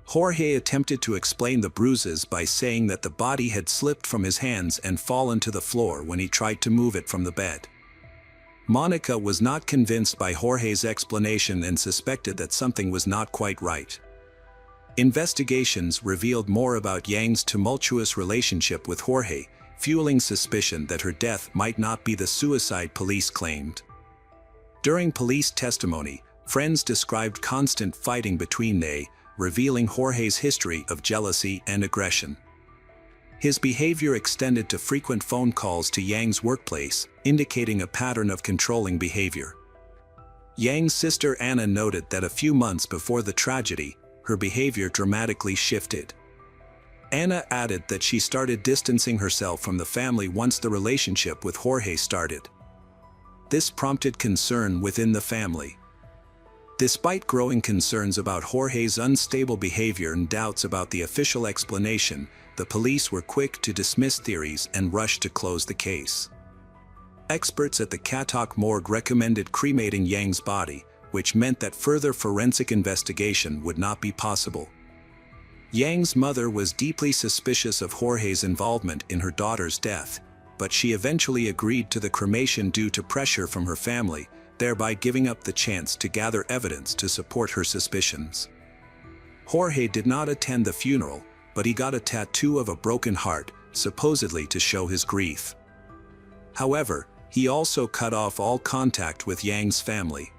Jorge attempted to explain the bruises by saying that the body had slipped from his hands and fallen to the floor when he tried to move it from the bed. Monica was not convinced by Jorge's explanation and suspected that something was not quite right. Investigations revealed more about Yang's tumultuous relationship with Jorge, fueling suspicion that her death might not be the suicide police claimed. During police testimony, friends described constant fighting between they, revealing Jorge's history of jealousy and aggression. His behavior extended to frequent phone calls to Yang's workplace, indicating a pattern of controlling behavior. Yang's sister Anna noted that a few months before the tragedy, her behavior dramatically shifted. Anna added that she started distancing herself from the family once the relationship with Jorge started. This prompted concern within the family. Despite growing concerns about Jorge's unstable behavior and doubts about the official explanation, the police were quick to dismiss theories and rushed to close the case. Experts at the Katok morgue recommended cremating Yang's body, which meant that further forensic investigation would not be possible. Yang's mother was deeply suspicious of Jorge's involvement in her daughter's death, but she eventually agreed to the cremation due to pressure from her family, thereby giving up the chance to gather evidence to support her suspicions. Jorge did not attend the funeral, but he got a tattoo of a broken heart, supposedly to show his grief. However, he also cut off all contact with Yang's family.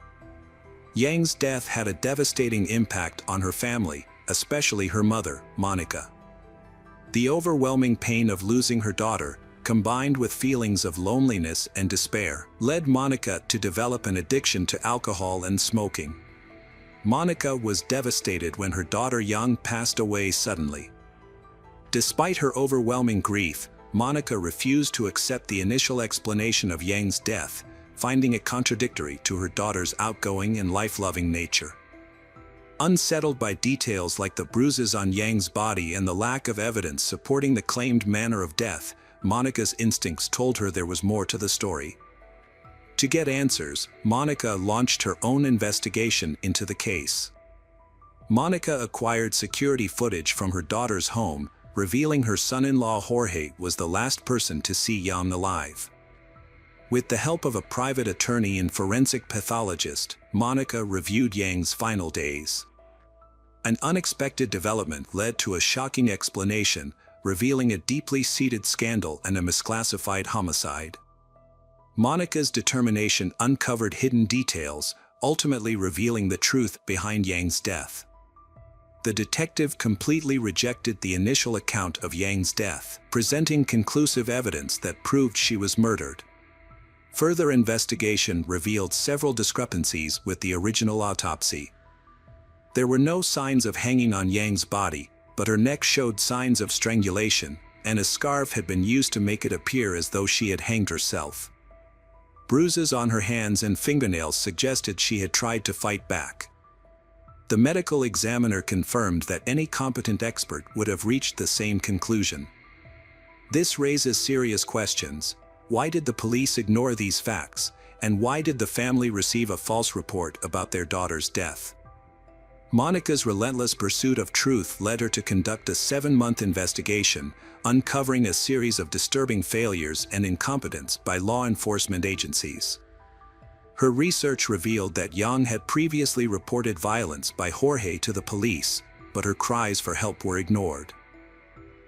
Yang's death had a devastating impact on her family, especially her mother, Monica. The overwhelming pain of losing her daughter, combined with feelings of loneliness and despair, led Monica to develop an addiction to alcohol and smoking. Monica was devastated when her daughter Yang passed away suddenly. Despite her overwhelming grief, Monica refused to accept the initial explanation of Yang's death, finding it contradictory to her daughter's outgoing and life-loving nature. Unsettled by details like the bruises on Yang's body and the lack of evidence supporting the claimed manner of death, Monica's instincts told her there was more to the story. To get answers, Monica launched her own investigation into the case. Monica acquired security footage from her daughter's home, revealing her son-in-law Jorge was the last person to see Yang alive. With the help of a private attorney and forensic pathologist, Monica reviewed Yang's final days. An unexpected development led to a shocking explanation, revealing a deeply seated scandal and a misclassified homicide. Monica's determination uncovered hidden details, ultimately revealing the truth behind Yang's death. The detective completely rejected the initial account of Yang's death, presenting conclusive evidence that proved she was murdered. Further investigation revealed several discrepancies with the original autopsy. There were no signs of hanging on Yang's body, but her neck showed signs of strangulation, and a scarf had been used to make it appear as though she had hanged herself. Bruises on her hands and fingernails suggested she had tried to fight back. The medical examiner confirmed that any competent expert would have reached the same conclusion. This raises serious questions. Why did the police ignore these facts, and why did the family receive a false report about their daughter's death? Monica's relentless pursuit of truth led her to conduct a 7-month investigation, uncovering a series of disturbing failures and incompetence by law enforcement agencies. Her research revealed that Yang had previously reported violence by Jorge to the police, but her cries for help were ignored.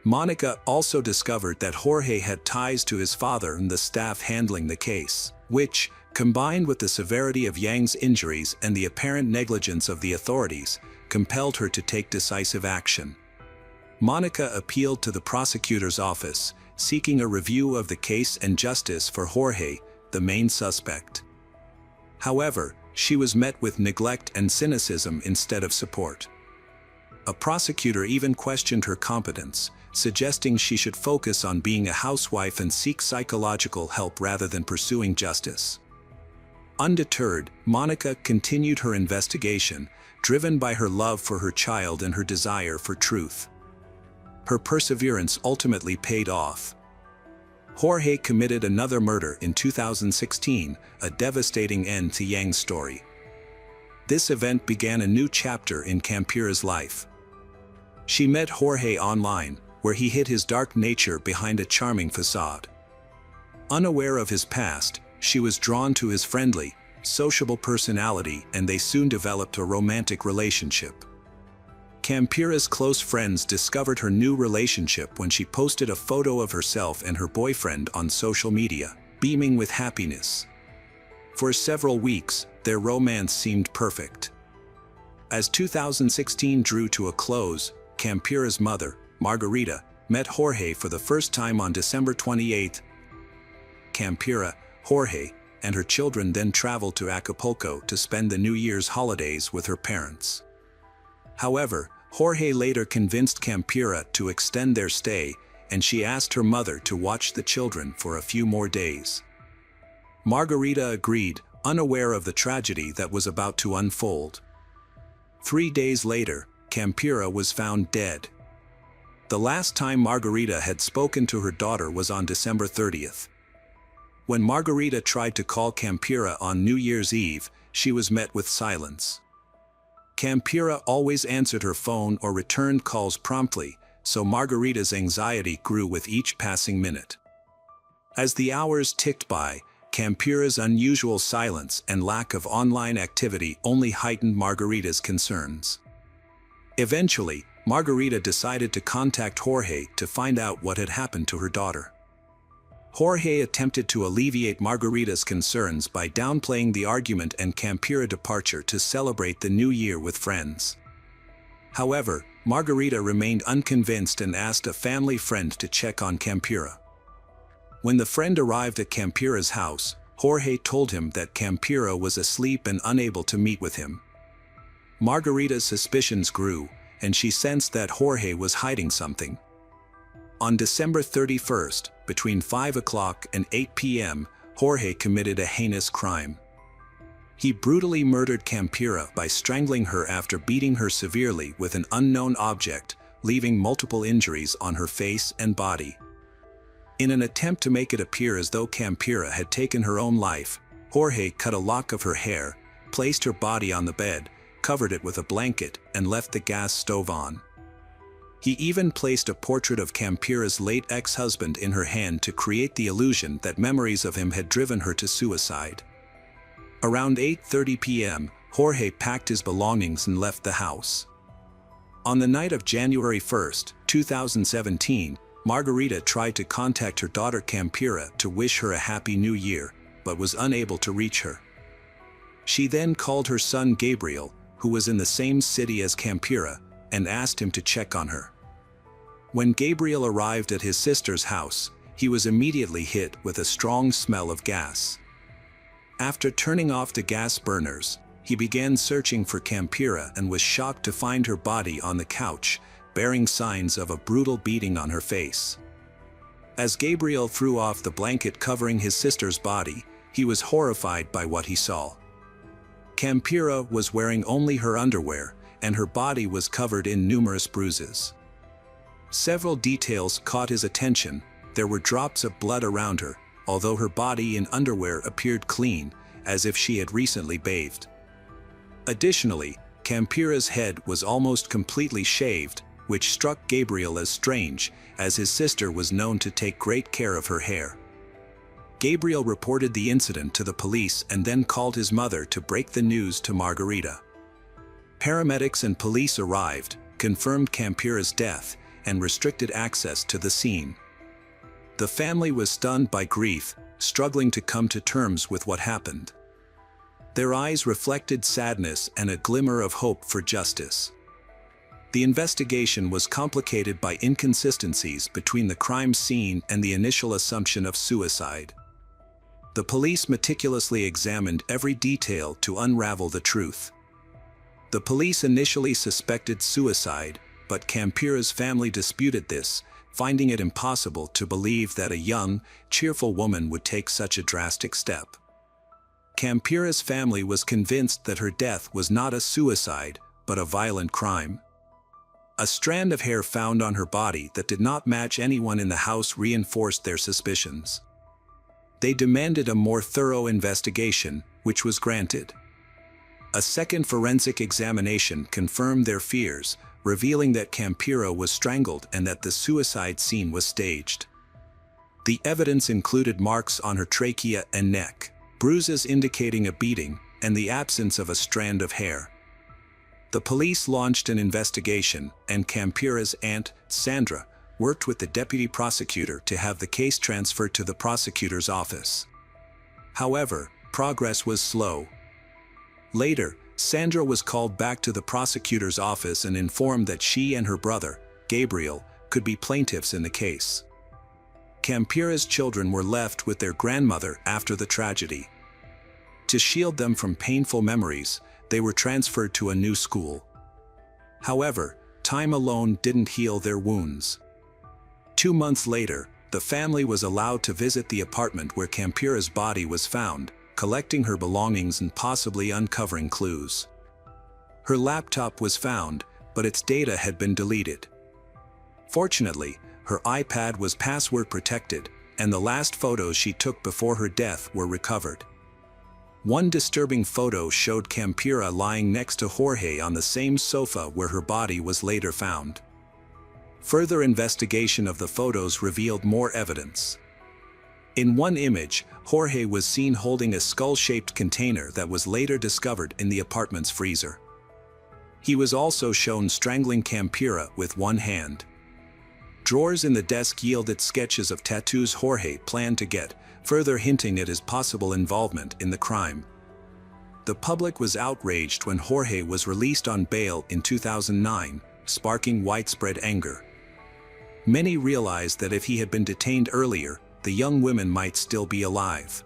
Monica also discovered that Jorge had ties to his father and the staff handling the case, which, combined with the severity of Yang's injuries and the apparent negligence of the authorities, compelled her to take decisive action. Monica appealed to the prosecutor's office, seeking a review of the case and justice for Jorge, the main suspect. However, she was met with neglect and cynicism instead of support. A prosecutor even questioned her competence, suggesting she should focus on being a housewife and seek psychological help rather than pursuing justice. Undeterred, Monica continued her investigation, driven by her love for her child and her desire for truth. Her perseverance ultimately paid off. Jorge committed another murder in 2016, a devastating end to Yang's story. This event began a new chapter in Campira's life. She met Jorge online, where he hid his dark nature behind a charming facade. Unaware of his past, she was drawn to his friendly, sociable personality, and they soon developed a romantic relationship. Campira's close friends discovered her new relationship when she posted a photo of herself and her boyfriend on social media, beaming with happiness. For several weeks, their romance seemed perfect. As 2016 drew to a close, Campira's mother, Margarita, met Jorge for the first time on December 28. Campira, Jorge, and her children then traveled to Acapulco to spend the New Year's holidays with her parents. However, Jorge later convinced Campira to extend their stay, and she asked her mother to watch the children for a few more days. Margarita agreed, unaware of the tragedy that was about to unfold. 3 days later, Campira was found dead. The last time Margarita had spoken to her daughter was on December 30th. When Margarita tried to call Campira on New Year's Eve, she was met with silence. Campira always answered her phone or returned calls promptly, so Margarita's anxiety grew with each passing minute. As the hours ticked by, Campira's unusual silence and lack of online activity only heightened Margarita's concerns. Eventually, Margarita decided to contact Jorge to find out what had happened to her daughter. Jorge attempted to alleviate Margarita's concerns by downplaying the argument and Campira departure to celebrate the new year with friends. However, Margarita remained unconvinced and asked a family friend to check on Campira. When the friend arrived at Campira's house, Jorge told him that Campira was asleep and unable to meet with him. Margarita's suspicions grew, and she sensed that Jorge was hiding something. On December 31st, between 5 o'clock and 8 p.m., Jorge committed a heinous crime. He brutally murdered Campira by strangling her after beating her severely with an unknown object, leaving multiple injuries on her face and body. In an attempt to make it appear as though Campira had taken her own life, Jorge cut a lock of her hair, placed her body on the bed, covered it with a blanket, and left the gas stove on. He even placed a portrait of Campira's late ex-husband in her hand to create the illusion that memories of him had driven her to suicide. Around 8:30 p.m., Jorge packed his belongings and left the house. On the night of January 1, 2017, Margarita tried to contact her daughter Campira to wish her a happy new year, but was unable to reach her. She then called her son Gabriel, who was in the same city as Campira, and asked him to check on her. When Gabriel arrived at his sister's house, he was immediately hit with a strong smell of gas. After turning off the gas burners, he began searching for Campira and was shocked to find her body on the couch, bearing signs of a brutal beating on her face. As Gabriel threw off the blanket covering his sister's body, he was horrified by what he saw. Campira was wearing only her underwear, and her body was covered in numerous bruises. Several details caught his attention. There were drops of blood around her, although her body in underwear appeared clean, as if she had recently bathed. Additionally, Campira's head was almost completely shaved, which struck Gabriel as strange, as his sister was known to take great care of her hair. Gabriel reported the incident to the police and then called his mother to break the news to Margarita. Paramedics and police arrived, confirmed Campira's death, and restricted access to the scene. The family was stunned by grief, struggling to come to terms with what happened. Their eyes reflected sadness and a glimmer of hope for justice. The investigation was complicated by inconsistencies between the crime scene and the initial assumption of suicide. The police meticulously examined every detail to unravel the truth. The police initially suspected suicide, but Campira's family disputed this, finding it impossible to believe that a young, cheerful woman would take such a drastic step. Campira's family was convinced that her death was not a suicide, but a violent crime. A strand of hair found on her body that did not match anyone in the house reinforced their suspicions. They demanded a more thorough investigation, which was granted. A second forensic examination confirmed their fears, revealing that Campira was strangled and that the suicide scene was staged. The evidence included marks on her trachea and neck, bruises indicating a beating, and the absence of a strand of hair. The police launched an investigation, and Campira's aunt, Sandra, worked with the deputy prosecutor to have the case transferred to the prosecutor's office. However, progress was slow. Later, Sandra was called back to the prosecutor's office and informed that she and her brother, Gabriel, could be plaintiffs in the case. Campira's children were left with their grandmother after the tragedy. To shield them from painful memories, they were transferred to a new school. However, time alone didn't heal their wounds. 2 months later, the family was allowed to visit the apartment where Campira's body was found, collecting her belongings and possibly uncovering clues. Her laptop was found, but its data had been deleted. Fortunately, her iPad was password protected, and the last photos she took before her death were recovered. One disturbing photo showed Campira lying next to Jorge on the same sofa where her body was later found. Further investigation of the photos revealed more evidence. In one image, Jorge was seen holding a skull-shaped container that was later discovered in the apartment's freezer. He was also shown strangling Campira with one hand. Drawers in the desk yielded sketches of tattoos Jorge planned to get, further hinting at his possible involvement in the crime. The public was outraged when Jorge was released on bail in 2009, sparking widespread anger. Many realized that if he had been detained earlier, the young women might still be alive.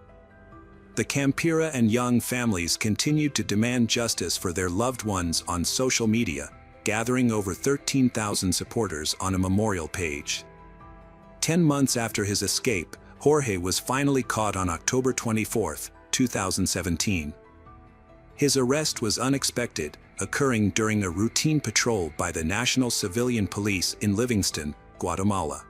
The Campira and Young families continued to demand justice for their loved ones on social media, gathering over 13,000 supporters on a memorial page. 10 months after his escape, Jorge was finally caught on October 24, 2017. His arrest was unexpected, occurring during a routine patrol by the National Civilian Police in Livingston, Guatemala.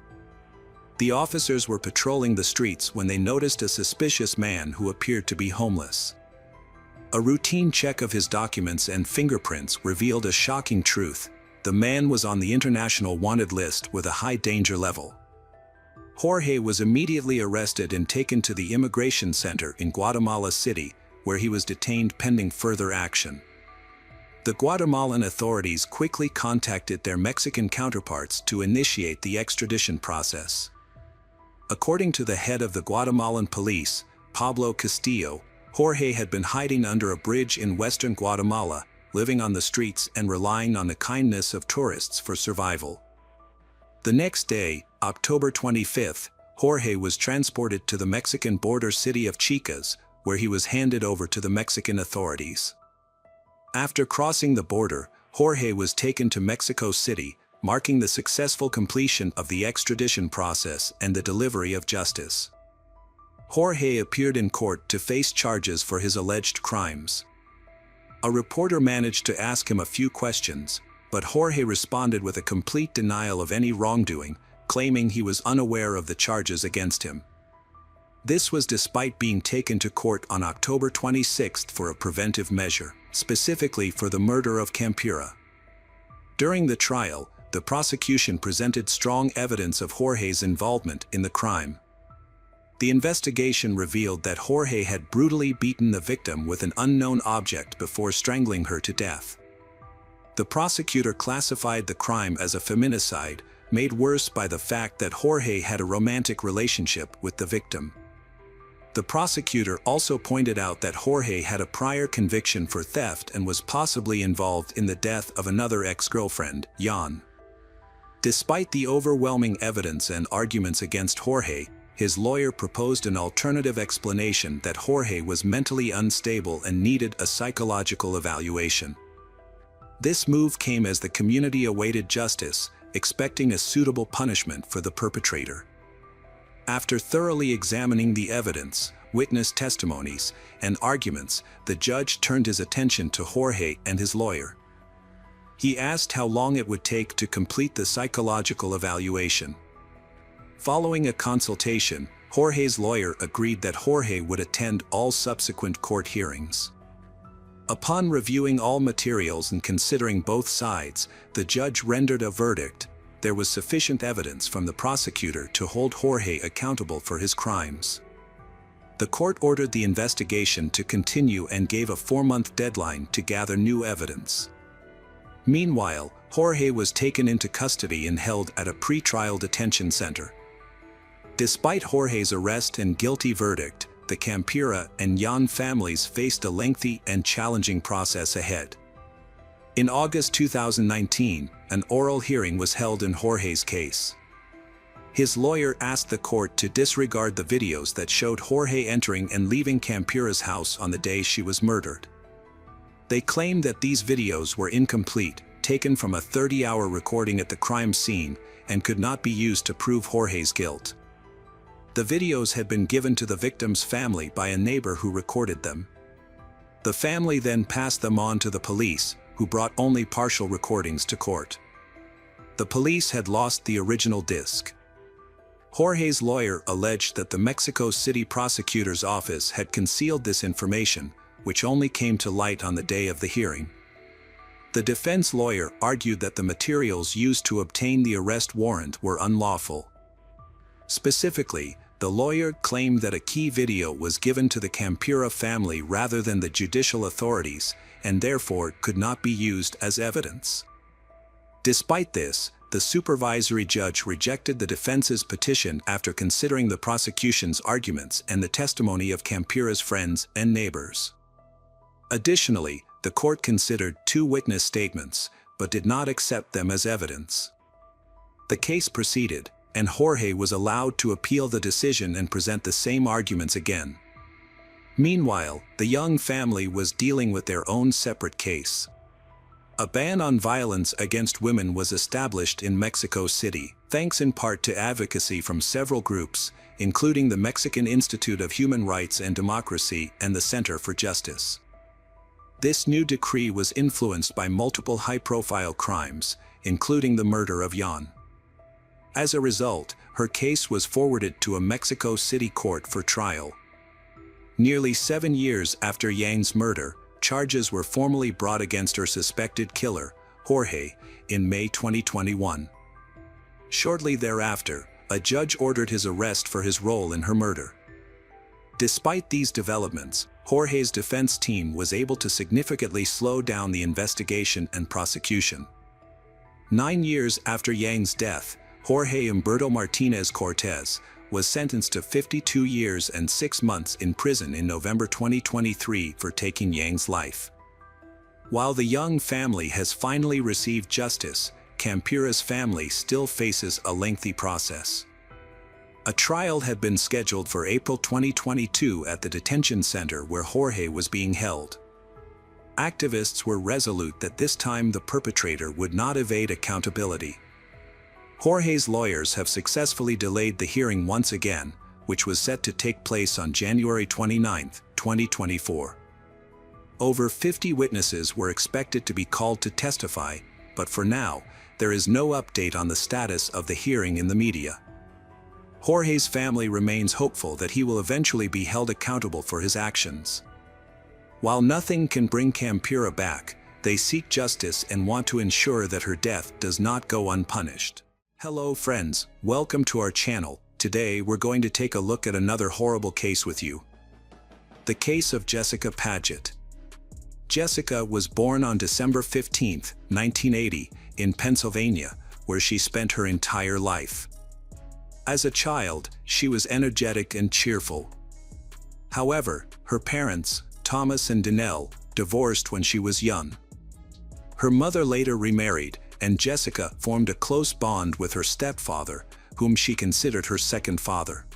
The officers were patrolling the streets when they noticed a suspicious man who appeared to be homeless. A routine check of his documents and fingerprints revealed a shocking truth: the man was on the international wanted list with a high danger level. Jorge was immediately arrested and taken to the immigration center in Guatemala City, where he was detained pending further action. The Guatemalan authorities quickly contacted their Mexican counterparts to initiate the extradition process. According to the head of the Guatemalan police, Pablo Castillo, Jorge had been hiding under a bridge in western Guatemala, living on the streets and relying on the kindness of tourists for survival. The next day, October 25, Jorge was transported to the Mexican border city of Chicas, where he was handed over to the Mexican authorities. After crossing the border, Jorge was taken to Mexico City, marking the successful completion of the extradition process and the delivery of justice. Jorge appeared in court to face charges for his alleged crimes. A reporter managed to ask him a few questions, but Jorge responded with a complete denial of any wrongdoing, claiming he was unaware of the charges against him. This was despite being taken to court on October 26 for a preventive measure, specifically for the murder of Campira. During the trial, the prosecution presented strong evidence of Jorge's involvement in the crime. The investigation revealed that Jorge had brutally beaten the victim with an unknown object before strangling her to death. The prosecutor classified the crime as a feminicide, made worse by the fact that Jorge had a romantic relationship with the victim. The prosecutor also pointed out that Jorge had a prior conviction for theft and was possibly involved in the death of another ex-girlfriend, Jan. Despite the overwhelming evidence and arguments against Jorge, his lawyer proposed an alternative explanation that Jorge was mentally unstable and needed a psychological evaluation. This move came as the community awaited justice, expecting a suitable punishment for the perpetrator. After thoroughly examining the evidence, witness testimonies, and arguments, the judge turned his attention to Jorge and his lawyer. He asked how long it would take to complete the psychological evaluation. Following a consultation, Jorge's lawyer agreed that Jorge would attend all subsequent court hearings. Upon reviewing all materials and considering both sides, the judge rendered a verdict: there was sufficient evidence from the prosecutor to hold Jorge accountable for his crimes. The court ordered the investigation to continue and gave a 4-month deadline to gather new evidence. Meanwhile, Jorge was taken into custody and held at a pre-trial detention center. Despite Jorge's arrest and guilty verdict, the Campira and Jan families faced a lengthy and challenging process ahead. In August 2019, an oral hearing was held in Jorge's case. His lawyer asked the court to disregard the videos that showed Jorge entering and leaving Campira's house on the day she was murdered. They claimed that these videos were incomplete, taken from a 30-hour recording at the crime scene, and could not be used to prove Jorge's guilt. The videos had been given to the victim's family by a neighbor who recorded them. The family then passed them on to the police, who brought only partial recordings to court. The police had lost the original disc. Jorge's lawyer alleged that the Mexico City prosecutor's office had concealed this information, which only came to light on the day of the hearing. The defense lawyer argued that the materials used to obtain the arrest warrant were unlawful. Specifically, The lawyer claimed that a key video was given to the Campura family rather than the judicial authorities, and therefore could not be used as evidence. Despite this, the supervisory judge rejected the defense's petition after considering the prosecution's arguments and the testimony of Campura's friends and neighbors. Additionally, the court considered 2 witness statements, but did not accept them as evidence. The case proceeded, and Jorge was allowed to appeal the decision and present the same arguments again. Meanwhile, the young family was dealing with their own separate case. A ban on violence against women was established in Mexico City, thanks in part to advocacy from several groups, including the Mexican Institute of Human Rights and Democracy and the Center for Justice. This new decree was influenced by multiple high-profile crimes, including the murder of Jan. As a result, her case was forwarded to a Mexico City court for trial. Nearly 7 years after Yang's murder, charges were formally brought against her suspected killer, Jorge, in May 2021. Shortly thereafter, a judge ordered his arrest for his role in her murder. Despite these developments, Jorge's defense team was able to significantly slow down the investigation and prosecution. 9 years after Yang's death, Jorge Humberto Martinez Cortez was sentenced to 52 years and 6 months in prison in November 2023 for taking Yang's life. While the young family has finally received justice, Campura's family still faces a lengthy process. A trial had been scheduled for April 2022 at the detention center where Jorge was being held. Activists were resolute that this time the perpetrator would not evade accountability. Jorge's lawyers have successfully delayed the hearing once again, which was set to take place on January 29, 2024. Over 50 witnesses were expected to be called to testify, but for now, there is no update on the status of the hearing in the media. Jorge's family remains hopeful that he will eventually be held accountable for his actions. While nothing can bring Campura back, they seek justice and want to ensure that her death does not go unpunished. Hello friends, welcome to our channel. Today we're going to take a look at another horrible case with you. The case of Jessica Paget. Jessica was born on December 15, 1980, in Pennsylvania, where she spent her entire life. As a child, she was energetic and cheerful. However, her parents, Thomas and Danelle, divorced when she was young. Her mother later remarried, and Jessica formed a close bond with her stepfather, whom she considered her second father.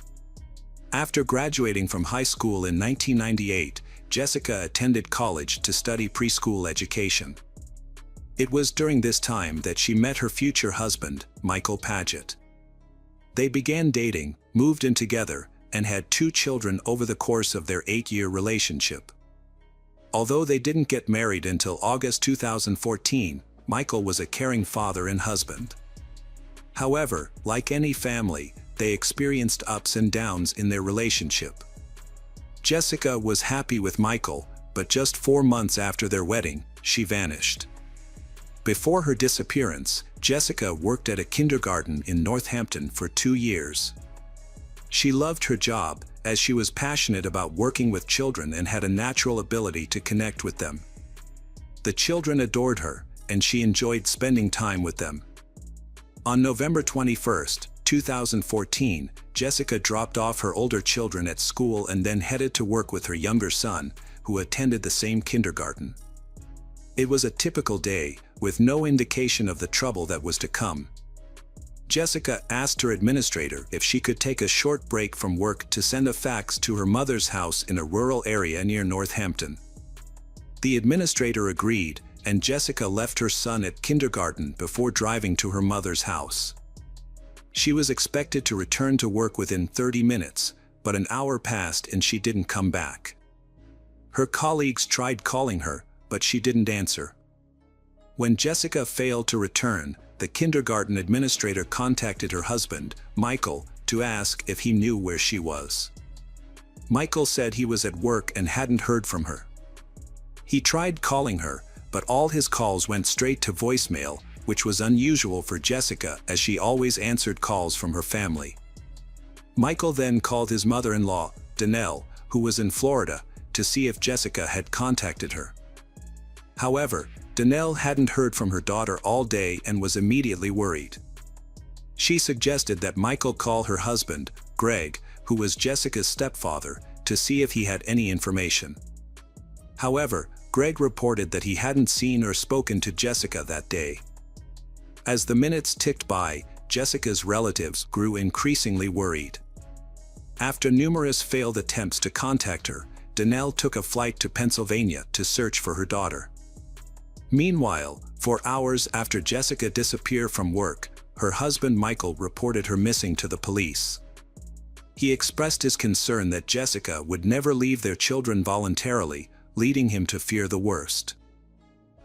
After graduating from high school in 1998, Jessica attended college to study preschool education. It was during this time that she met her future husband, Michael Paget. They began dating, moved in together, and had 2 children over the course of their 8-year relationship. Although they didn't get married until August 2014, Michael was a caring father and husband. However, like any family, they experienced ups and downs in their relationship. Jessica was happy with Michael, but just 4 months after their wedding, she vanished. Before her disappearance, Jessica worked at a kindergarten in Northampton for 2 years. She loved her job, as she was passionate about working with children and had a natural ability to connect with them. The children adored her, and she enjoyed spending time with them. On November 21, 2014, Jessica dropped off her older children at school and then headed to work with her younger son, who attended the same kindergarten. It was a typical day, with no indication of the trouble that was to come. Jessica asked her administrator if she could take a short break from work to send a fax to her mother's house in a rural area near Northampton. The administrator agreed, and Jessica left her son at kindergarten before driving to her mother's house. She was expected to return to work within 30 minutes, but an hour passed and she didn't come back. Her colleagues tried calling her, but she didn't answer. When Jessica failed to return, the kindergarten administrator contacted her husband, Michael, to ask if he knew where she was. Michael said he was at work and hadn't heard from her. He tried calling her, but all his calls went straight to voicemail, which was unusual for Jessica as she always answered calls from her family. Michael then called his mother-in-law, Danelle, who was in Florida, to see if Jessica had contacted her. However, Danelle hadn't heard from her daughter all day and was immediately worried. She suggested that Michael call her husband, Greg, who was Jessica's stepfather, to see if he had any information. However, Greg reported that he hadn't seen or spoken to Jessica that day. As the minutes ticked by, Jessica's relatives grew increasingly worried. After numerous failed attempts to contact her, Danelle took a flight to Pennsylvania to search for her daughter. Meanwhile, for hours after Jessica disappeared from work, her husband Michael reported her missing to the police. He expressed his concern that Jessica would never leave their children voluntarily, leading him to fear the worst.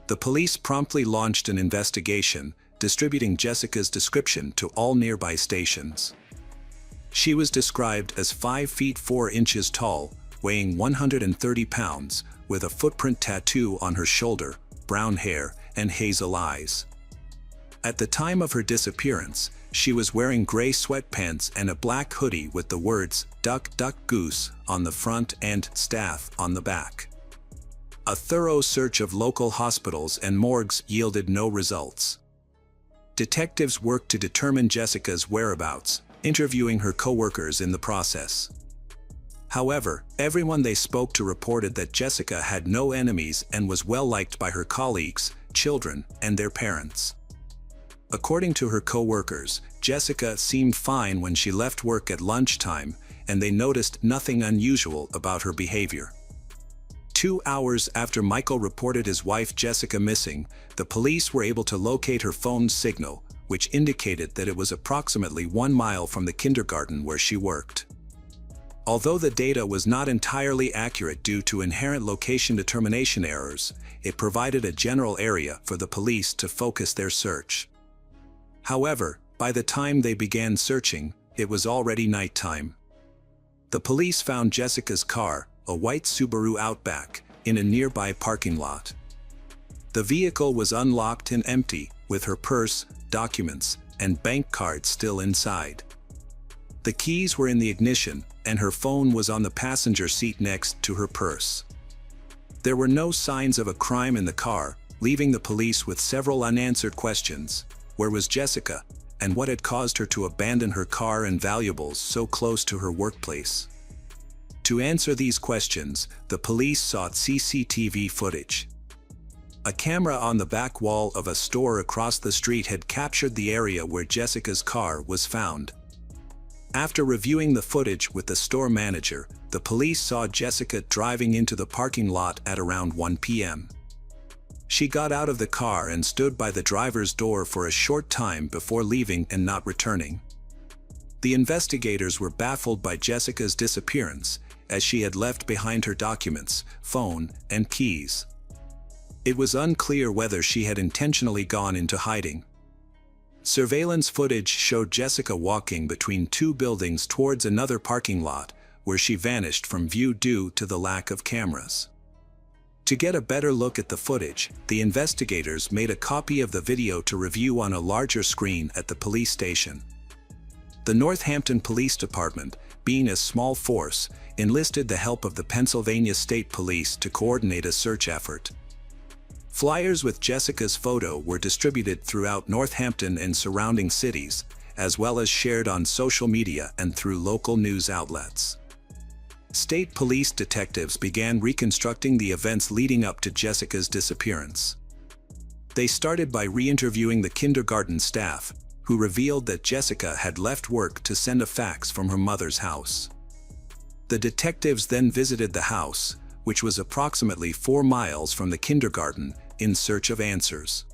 The police promptly launched an investigation, distributing Jessica's description to all nearby stations. She was described as 5 feet 4 inches tall, weighing 130 pounds, with a footprint tattoo on her shoulder, brown hair, and hazel eyes. At the time of her disappearance, she was wearing gray sweatpants and a black hoodie with the words "Duck, Duck, Goose" on the front and "Staff" on the back. A thorough search of local hospitals and morgues yielded no results. Detectives worked to determine Jessica's whereabouts, interviewing her co-workers in the process. However, everyone they spoke to reported that Jessica had no enemies and was well liked by her colleagues, children, and their parents. According to her co-workers, Jessica seemed fine when she left work at lunchtime, and they noticed nothing unusual about her behavior. 2 hours after Michael reported his wife Jessica missing, the police were able to locate her phone's signal, which indicated that it was approximately 1 mile from the kindergarten where she worked. Although the data was not entirely accurate due to inherent location determination errors, it provided a general area for the police to focus their search. However, by the time they began searching, it was already nighttime. The police found Jessica's car, a white Subaru Outback, in a nearby parking lot. The vehicle was unlocked and empty, with her purse, documents, and bank card still inside. The keys were in the ignition, and her phone was on the passenger seat next to her purse. There were no signs of a crime in the car, leaving the police with several unanswered questions. Where was Jessica, and what had caused her to abandon her car and valuables so close to her workplace? To answer these questions, the police sought CCTV footage. A camera on the back wall of a store across the street had captured the area where Jessica's car was found. After reviewing the footage with the store manager, the police saw Jessica driving into the parking lot at around 1 p.m. She got out of the car and stood by the driver's door for a short time before leaving and not returning. The investigators were baffled by Jessica's disappearance, as she had left behind her documents, phone, and keys. It was unclear whether she had intentionally gone into hiding. Surveillance footage showed Jessica walking between 2 buildings towards another parking lot, where she vanished from view due to the lack of cameras. To get a better look at the footage, the investigators made a copy of the video to review on a larger screen at the police station. The Northampton Police Department, being a small force, enlisted the help of the Pennsylvania State Police to coordinate a search effort. Flyers with Jessica's photo were distributed throughout Northampton and surrounding cities, as well as shared on social media and through local news outlets. State police detectives began reconstructing the events leading up to Jessica's disappearance. They started by re-interviewing the kindergarten staff, who revealed that Jessica had left work to send a fax from her mother's house. The detectives then visited the house, which was approximately 4 miles from the kindergarten, in search of answers.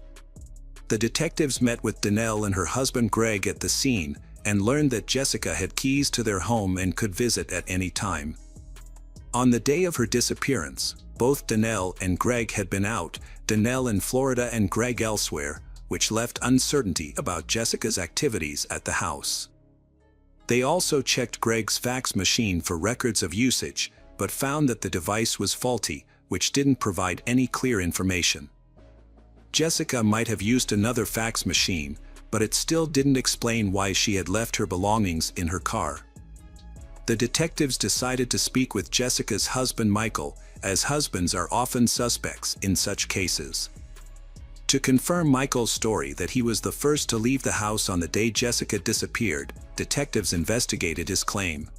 The detectives met with Danelle and her husband Greg at the scene and learned that Jessica had keys to their home and could visit at any time. On the day of her disappearance, both Danelle and Greg had been out, Danelle in Florida and Greg elsewhere, which left uncertainty about Jessica's activities at the house. They also checked Greg's fax machine for records of usage, but found that the device was faulty, which didn't provide any clear information. Jessica might have used another fax machine, but it still didn't explain why she had left her belongings in her car. The detectives decided to speak with Jessica's husband Michael, as husbands are often suspects in such cases. To confirm Michael's story that he was the first to leave the house on the day Jessica disappeared, detectives investigated his claim.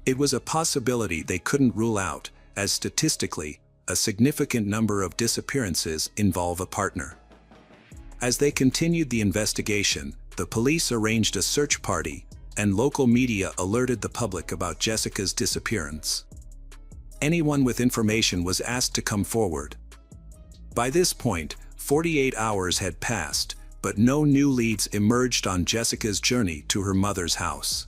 It was a possibility they couldn't rule out, as statistically, a significant number of disappearances involve a partner. As they continued the investigation, the police arranged a search party, and local media alerted the public about Jessica's disappearance. Anyone with information was asked to come forward. By this point, 48 hours had passed, but no new leads emerged on Jessica's journey to her mother's house.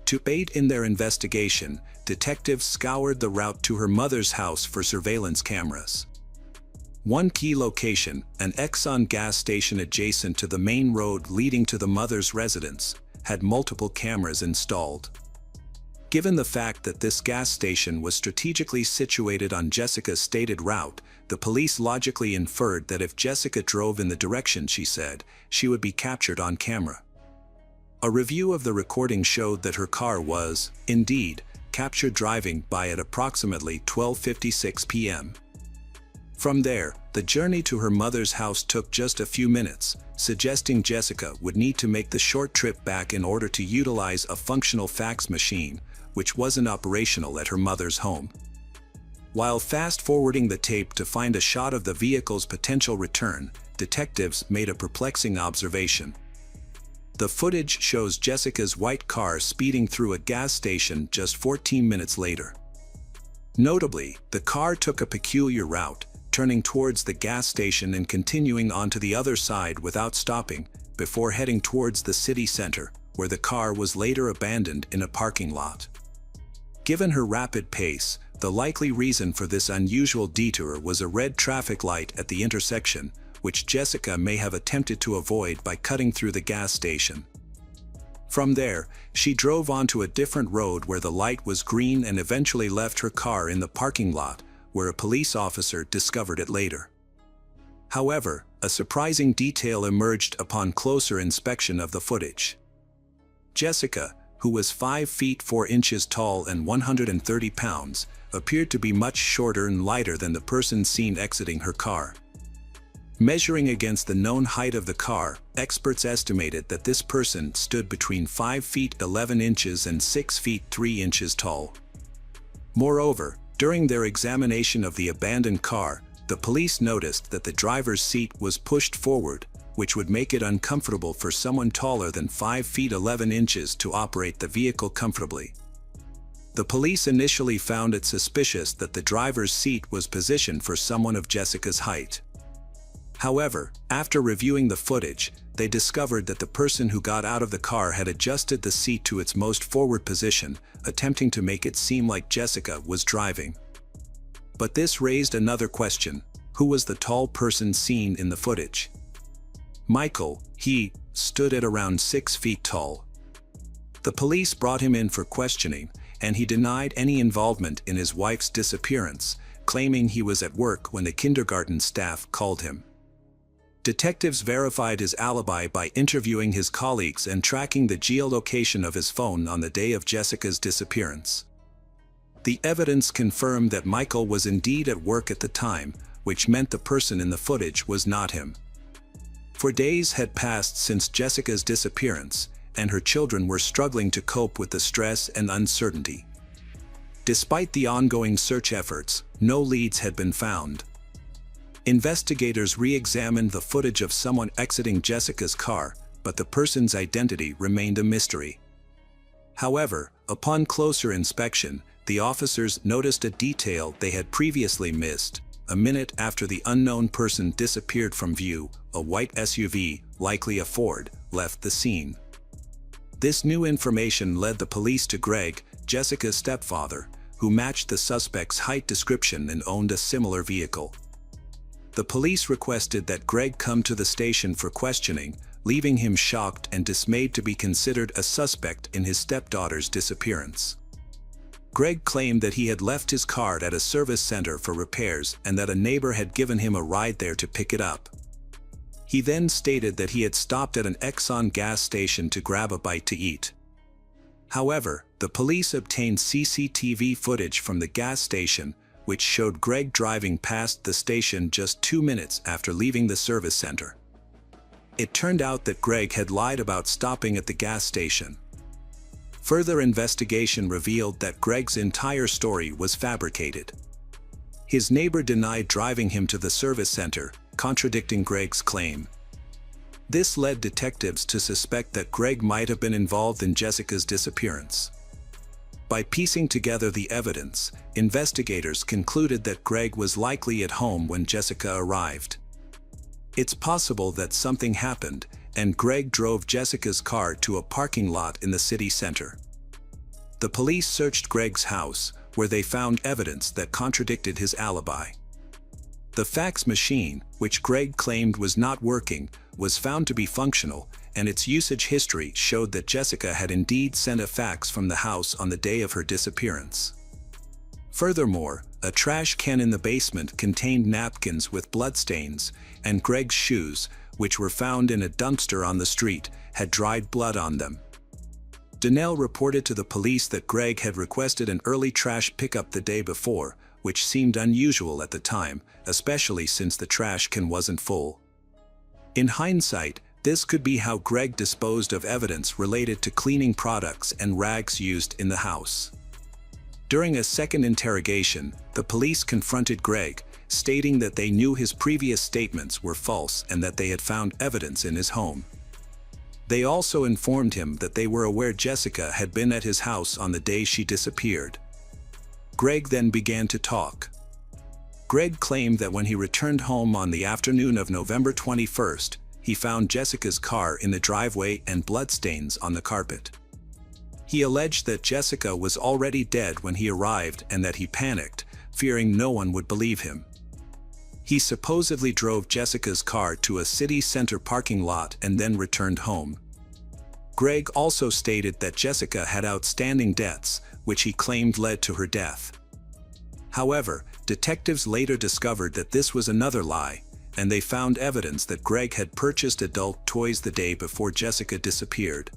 To aid in their investigation, detectives scoured the route to her mother's house for surveillance cameras. One key location, an Exxon gas station adjacent to the main road leading to the mother's residence, had multiple cameras installed. Given the fact that this gas station was strategically situated on Jessica's stated route, the police logically inferred that if Jessica drove in the direction she said, she would be captured on camera. A review of the recording showed that her car was, indeed, captured driving by at approximately 12:56 p.m. From there, the journey to her mother's house took just a few minutes, suggesting Jessica would need to make the short trip back in order to utilize a functional fax machine, which wasn't operational at her mother's home. While fast-forwarding the tape to find a shot of the vehicle's potential return, detectives made a perplexing observation. The footage shows Jessica's white car speeding through a gas station just 14 minutes later. Notably, the car took a peculiar route, turning towards the gas station and continuing onto the other side without stopping, before heading towards the city center, where the car was later abandoned in a parking lot. Given her rapid pace, the likely reason for this unusual detour was a red traffic light at the intersection, which Jessica may have attempted to avoid by cutting through the gas station. From there, she drove onto a different road where the light was green and eventually left her car in the parking lot, where a police officer discovered it later. However, a surprising detail emerged upon closer inspection of the footage. Jessica, who was 5 feet 4 inches tall and 130 pounds, appeared to be much shorter and lighter than the person seen exiting her car. Measuring against the known height of the car, experts estimated that this person stood between 5 feet 11 inches and 6 feet 3 inches tall. Moreover, during their examination of the abandoned car, the police noticed that the driver's seat was pushed forward, which would make it uncomfortable for someone taller than 5 feet 11 inches to operate the vehicle comfortably. The police initially found it suspicious that the driver's seat was positioned for someone of Jessica's height. However, after reviewing the footage, they discovered that the person who got out of the car had adjusted the seat to its most forward position, attempting to make it seem like Jessica was driving. But this raised another question: who was the tall person seen in the footage? Michael, he, stood at around 6 feet tall. The police brought him in for questioning, and he denied any involvement in his wife's disappearance, claiming he was at work when the kindergarten staff called him. Detectives verified his alibi by interviewing his colleagues and tracking the geolocation of his phone on the day of Jessica's disappearance. The evidence confirmed that Michael was indeed at work at the time, which meant the person in the footage was not him. For days had passed since Jessica's disappearance, and her children were struggling to cope with the stress and uncertainty. Despite the ongoing search efforts, no leads had been found. Investigators re-examined the footage of someone exiting Jessica's car, but the person's identity remained a mystery. However, upon closer inspection, the officers noticed a detail they had previously missed. A minute after the unknown person disappeared from view, a white SUV, likely a Ford, left the scene. This new information led the police to Greg, Jessica's stepfather, who matched the suspect's height description and owned a similar vehicle. The police requested that Greg come to the station for questioning, leaving him shocked and dismayed to be considered a suspect in his stepdaughter's disappearance. Greg claimed that he had left his car at a service center for repairs and that a neighbor had given him a ride there to pick it up. He then stated that he had stopped at an Exxon gas station to grab a bite to eat. However, the police obtained CCTV footage from the gas station, which showed Greg driving past the station just 2 minutes after leaving the service center. It turned out that Greg had lied about stopping at the gas station. Further investigation revealed that Greg's entire story was fabricated. His neighbor denied driving him to the service center, contradicting Greg's claim. This led detectives to suspect that Greg might have been involved in Jessica's disappearance. By piecing together the evidence, investigators concluded that Greg was likely at home when Jessica arrived. It's possible that something happened, and Greg drove Jessica's car to a parking lot in the city center. The police searched Greg's house, where they found evidence that contradicted his alibi. The fax machine, which Greg claimed was not working, was found to be functional, and its usage history showed that Jessica had indeed sent a fax from the house on the day of her disappearance. Furthermore, a trash can in the basement contained napkins with bloodstains, and Greg's shoes, which were found in a dumpster on the street, had dried blood on them. Donnell reported to the police that Greg had requested an early trash pickup the day before, which seemed unusual at the time, especially since the trash can wasn't full. In hindsight, this could be how Greg disposed of evidence related to cleaning products and rags used in the house. During a second interrogation, the police confronted Greg, stating that they knew his previous statements were false and that they had found evidence in his home. They also informed him that they were aware Jessica had been at his house on the day she disappeared. Greg then began to talk. Greg claimed that when he returned home on the afternoon of November 21st, he found Jessica's car in the driveway and bloodstains on the carpet. He alleged that Jessica was already dead when he arrived and that he panicked, fearing no one would believe him. He supposedly drove Jessica's car to a city center parking lot and then returned home. Greg also stated that Jessica had outstanding debts, which he claimed led to her death. However, detectives later discovered that this was another lie, and they found evidence that Greg had purchased adult toys the day before Jessica disappeared.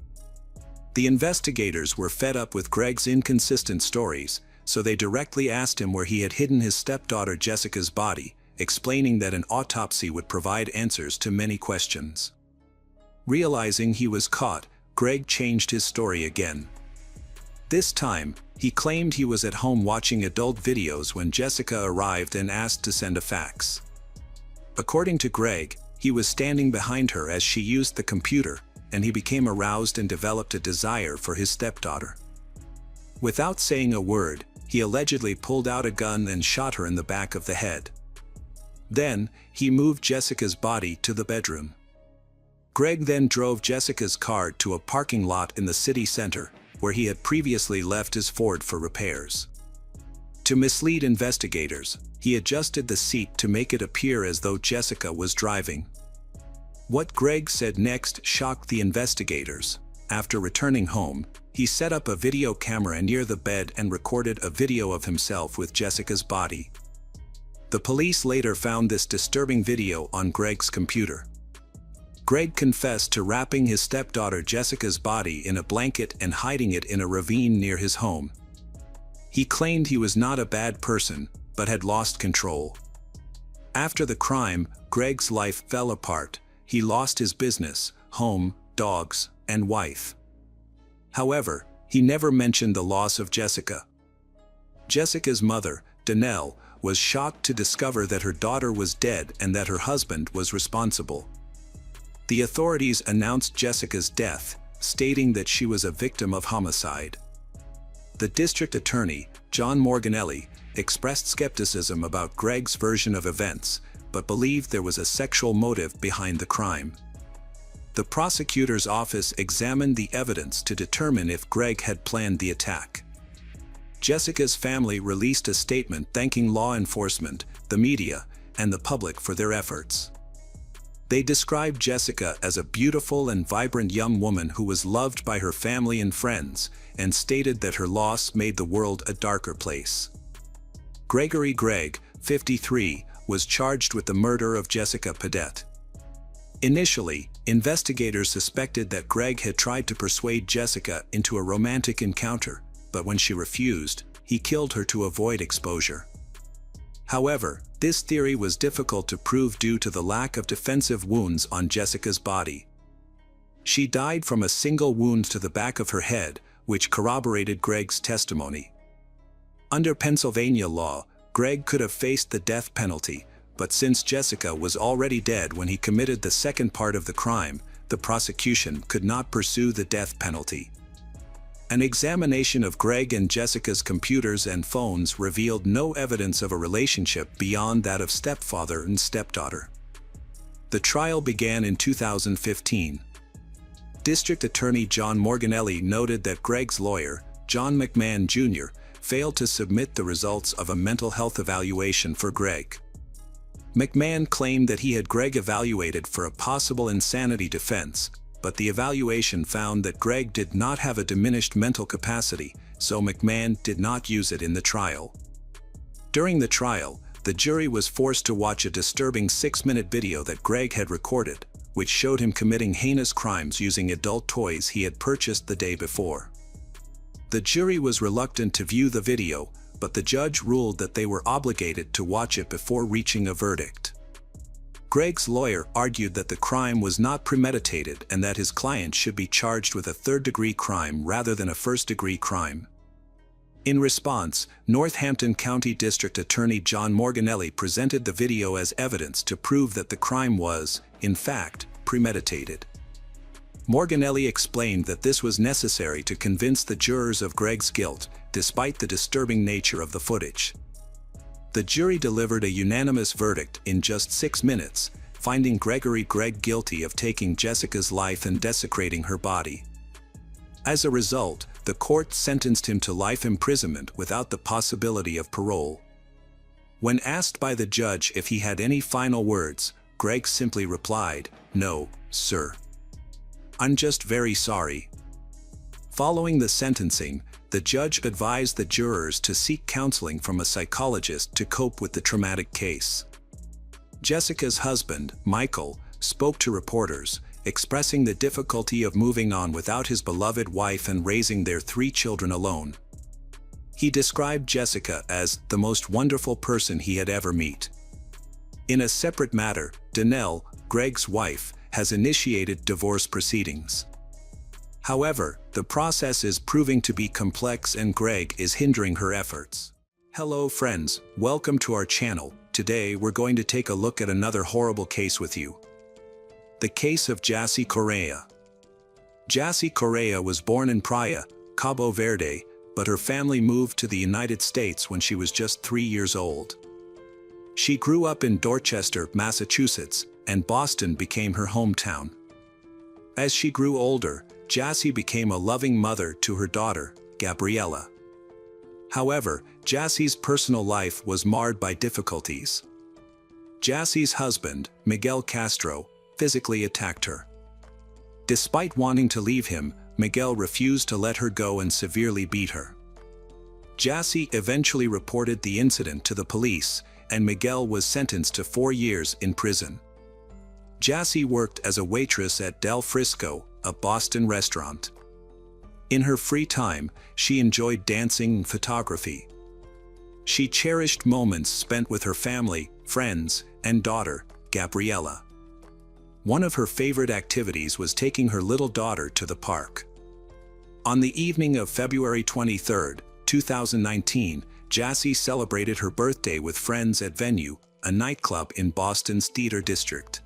The investigators were fed up with Greg's inconsistent stories, so they directly asked him where he had hidden his stepdaughter Jessica's body, explaining that an autopsy would provide answers to many questions. Realizing he was caught, Greg changed his story again. This time, he claimed he was at home watching adult videos when Jessica arrived and asked to send a fax. According to Greg, he was standing behind her as she used the computer, and he became aroused and developed a desire for his stepdaughter. Without saying a word, he allegedly pulled out a gun and shot her in the back of the head. Then, he moved Jessica's body to the bedroom. Greg then drove Jessica's car to a parking lot in the city center, where he had previously left his Ford for repairs. To mislead investigators, he adjusted the seat to make it appear as though Jessica was driving. What Greg said next shocked the investigators. After returning home, he set up a video camera near the bed and recorded a video of himself with Jessica's body. The police later found this disturbing video on Greg's computer. Greg confessed to wrapping his stepdaughter Jessica's body in a blanket and hiding it in a ravine near his home. He claimed he was not a bad person, but had lost control. After the crime, Greg's life fell apart. He lost his business, home, dogs, and wife. However, he never mentioned the loss of Jessica. Jessica's mother, Donnell, was shocked to discover that her daughter was dead and that her husband was responsible. The authorities announced Jessica's death, stating that she was a victim of homicide. The district attorney, John Morganelli, expressed skepticism about Greg's version of events, but believed there was a sexual motive behind the crime. The prosecutor's office examined the evidence to determine if Greg had planned the attack. Jessica's family released a statement thanking law enforcement, the media, and the public for their efforts. They described Jessica as a beautiful and vibrant young woman who was loved by her family and friends, and stated that her loss made the world a darker place. Gregory Gregg, 53, was charged with the murder of Jessica Padette. Initially, Investigators suspected that Greg had tried to persuade Jessica into a romantic encounter, but when she refused, he killed her to avoid exposure. However, this theory was difficult to prove due to the lack of defensive wounds on Jessica's body. She died from a single wound to the back of her head, which corroborated Greg's testimony. Under Pennsylvania law, Greg could have faced the death penalty, but since Jessica was already dead when he committed the second part of the crime, the prosecution could not pursue the death penalty. An examination of Greg and Jessica's computers and phones revealed no evidence of a relationship beyond that of stepfather and stepdaughter. The trial began in 2015. District Attorney John Morganelli noted that Greg's lawyer, John McMahon Jr., failed to submit the results of a mental health evaluation for Greg. McMahon claimed that he had Greg evaluated for a possible insanity defense, but the evaluation found that Greg did not have a diminished mental capacity, so McMahon did not use it in the trial. During the trial, the jury was forced to watch a disturbing 6-minute video that Greg had recorded, which showed him committing heinous crimes using adult toys he had purchased the day before. The jury was reluctant to view the video, but the judge ruled that they were obligated to watch it before reaching a verdict. Greg's lawyer argued that the crime was not premeditated and that his client should be charged with a third-degree crime rather than a first-degree crime. In response, Northampton County District Attorney John Morganelli presented the video as evidence to prove that the crime was, in fact, premeditated. Morganelli explained that this was necessary to convince the jurors of Greg's guilt, despite the disturbing nature of the footage. The jury delivered a unanimous verdict in just 6 minutes, finding Greg guilty of taking Jessica's life and desecrating her body. As a result, the court sentenced him to life imprisonment without the possibility of parole. When asked by the judge if he had any final words, Greg simply replied, "No, sir. I'm just very sorry." Following the sentencing, the judge advised the jurors to seek counseling from a psychologist to cope with the traumatic case. Jessica's husband, Michael, spoke to reporters, expressing the difficulty of moving on without his beloved wife and raising their 3 children alone. He described Jessica as the most wonderful person he had ever met. In a separate matter, Danelle, Greg's wife, has initiated divorce proceedings. However, the process is proving to be complex and Greg is hindering her efforts. Hello friends, welcome to our channel. Today we're going to take a look at another horrible case with you. The case of Jassy Correa. Jassy Correa was born in Praia, Cabo Verde, but her family moved to the United States when she was just 3 years old. She grew up in Dorchester, Massachusetts, and Boston became her hometown. As she grew older, Jassy became a loving mother to her daughter, Gabriella. However, Jassy's personal life was marred by difficulties. Jassy's husband, Miguel Castro, physically attacked her. Despite wanting to leave him, Miguel refused to let her go and severely beat her. Jassy eventually reported the incident to the police, and Miguel was sentenced to 4 years in prison. Jassy worked as a waitress at Del Frisco, a Boston restaurant. In her free time, she enjoyed dancing and photography. She cherished moments spent with her family, friends, and daughter, Gabriella. One of her favorite activities was taking her little daughter to the park. On the evening of February 23, 2019, Jassy celebrated her birthday with friends at Venue, a nightclub in Boston's Theater District.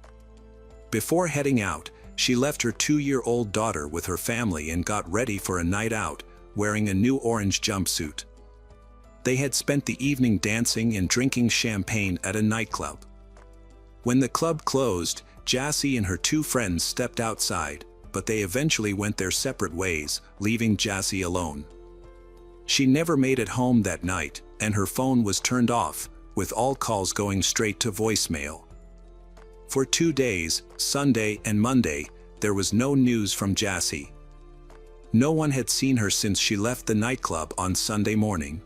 Before heading out, she left her 2-year-old daughter with her family and got ready for a night out, wearing a new orange jumpsuit. They had spent the evening dancing and drinking champagne at a nightclub. When the club closed, Jassy and her 2 friends stepped outside, but they eventually went their separate ways, leaving Jassy alone. She never made it home that night, and her phone was turned off, with all calls going straight to voicemail. For 2 days, Sunday and Monday, there was no news from Jassy. No one had seen her since she left the nightclub on Sunday morning.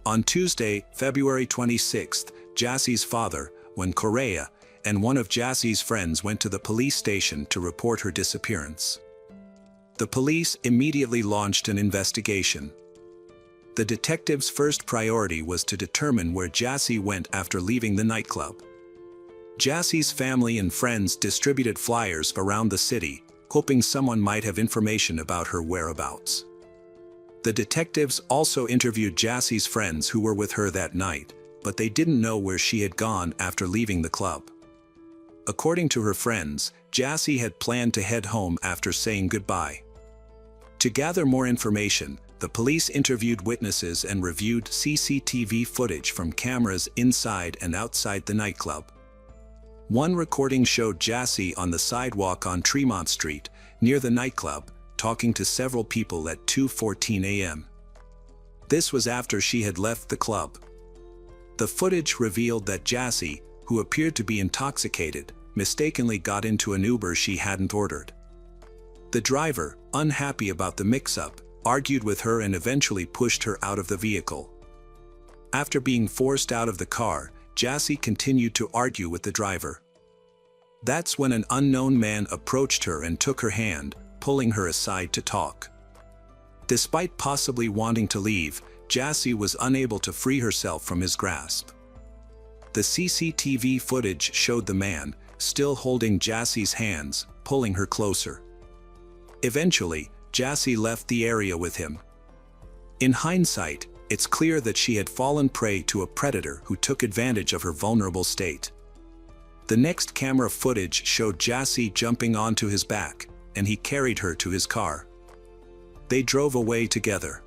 On Tuesday, February 26th, Jassy's father, Juan Correa, and one of Jassie's friends went to the police station to report her disappearance. The police immediately launched an investigation. The detectives' first priority was to determine where Jassie went after leaving the nightclub. Jassie's family and friends distributed flyers around the city, hoping someone might have information about her whereabouts. The detectives also interviewed Jassie's friends who were with her that night, but they didn't know where she had gone after leaving the club. According to her friends, Jassie had planned to head home after saying goodbye. To gather more information, the police interviewed witnesses and reviewed CCTV footage from cameras inside and outside the nightclub. One recording showed Jassie on the sidewalk on Tremont Street, near the nightclub, talking to several people at 2:14 a.m. This was after she had left the club. The footage revealed that Jassie, who appeared to be intoxicated, mistakenly got into an Uber she hadn't ordered. The driver, unhappy about the mix-up, argued with her and eventually pushed her out of the vehicle. After being forced out of the car, Jassie continued to argue with the driver. That's when an unknown man approached her and took her hand, pulling her aside to talk. Despite possibly wanting to leave, Jassie was unable to free herself from his grasp. The CCTV footage showed the man, still holding Jassie's hands, pulling her closer. Eventually, Jassie left the area with him. In hindsight, it's clear that she had fallen prey to a predator who took advantage of her vulnerable state. The next camera footage showed Jassie jumping onto his back, and he carried her to his car. They drove away together.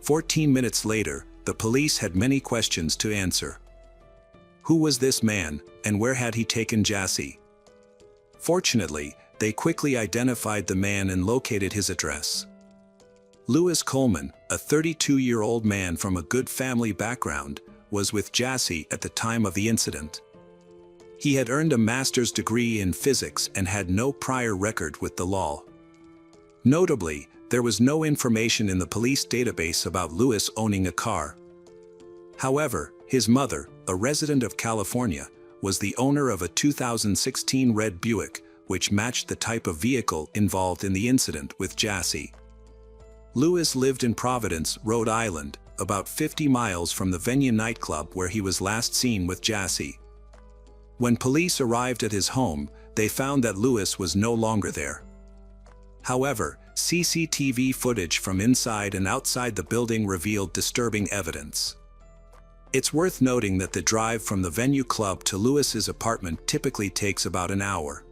14 minutes later, the police had many questions to answer. Who was this man, and where had he taken Jassie? Fortunately, they quickly identified the man and located his address. Louis Coleman, a 32-year-old man from a good family background, was with Jassie at the time of the incident. He had earned a master's degree in physics and had no prior record with the law. Notably, there was no information in the police database about Louis owning a car. However, his mother, a resident of California, was the owner of a 2016 red Buick, which matched the type of vehicle involved in the incident with Jassie. Louis lived in Providence, Rhode Island, about 50 miles from the venue nightclub where he was last seen with Jassie. When police arrived at his home, they found that Louis was no longer there. However, CCTV footage from inside and outside the building revealed disturbing evidence. It's worth noting that the drive from the venue club to Louis's apartment typically takes about an hour.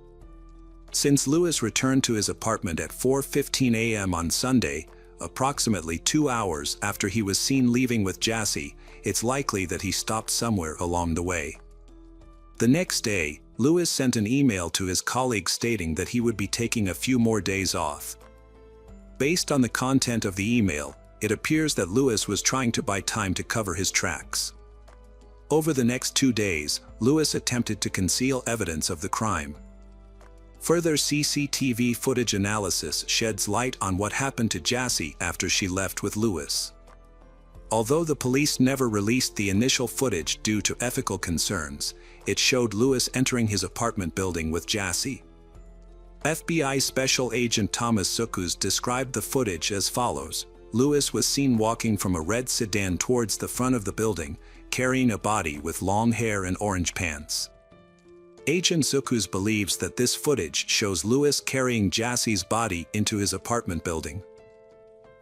Since Louis returned to his apartment at 4:15 a.m. on Sunday, approximately 2 hours after he was seen leaving with Jassie, it's likely that he stopped somewhere along the way. The next day, Louis sent an email to his colleagues stating that he would be taking a few more days off. Based on the content of the email, it appears that Louis was trying to buy time to cover his tracks. Over the next 2 days, Louis attempted to conceal evidence of the crime. Further CCTV footage analysis sheds light on what happened to Jassie after she left with Louis. Although the police never released the initial footage due to ethical concerns, it showed Louis entering his apartment building with Jassie. FBI Special Agent Thomas Sukus described the footage as follows. Louis was seen walking from a red sedan towards the front of the building, carrying a body with long hair and orange pants. Agent Sukus believes that this footage shows Louis carrying Jassie's body into his apartment building.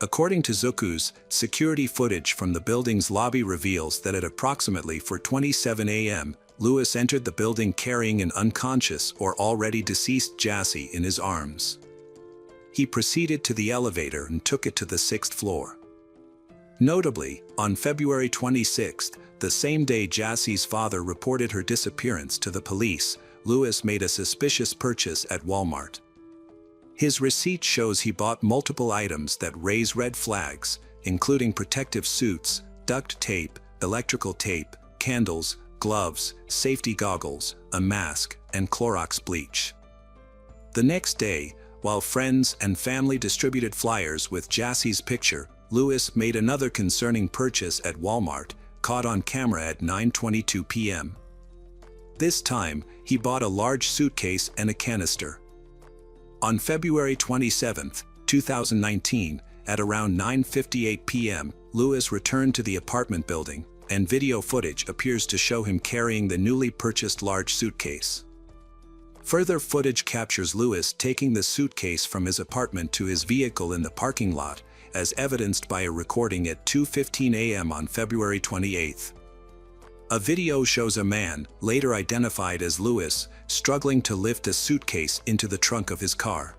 According to Sukus, security footage from the building's lobby reveals that at approximately 4:27 a.m., Louis entered the building carrying an unconscious or already deceased Jassie in his arms. He proceeded to the elevator and took it to the 6th floor. Notably, on February 26, the same day Jassie's father reported her disappearance to the police, Louis made a suspicious purchase at Walmart. His receipt shows he bought multiple items that raise red flags, including protective suits, duct tape, electrical tape, candles, gloves, safety goggles, a mask, and Clorox bleach. The next day, while friends and family distributed flyers with Jassie's picture, Louis made another concerning purchase at Walmart, caught on camera at 9:22 p.m. This time, he bought a large suitcase and a canister. On February 27, 2019, at around 9:58 p.m., Lewis returned to the apartment building, and video footage appears to show him carrying the newly purchased large suitcase. Further footage captures Lewis taking the suitcase from his apartment to his vehicle in the parking lot, as evidenced by a recording at 2:15 a.m. on February 28. A video shows a man, later identified as Lewis, struggling to lift a suitcase into the trunk of his car.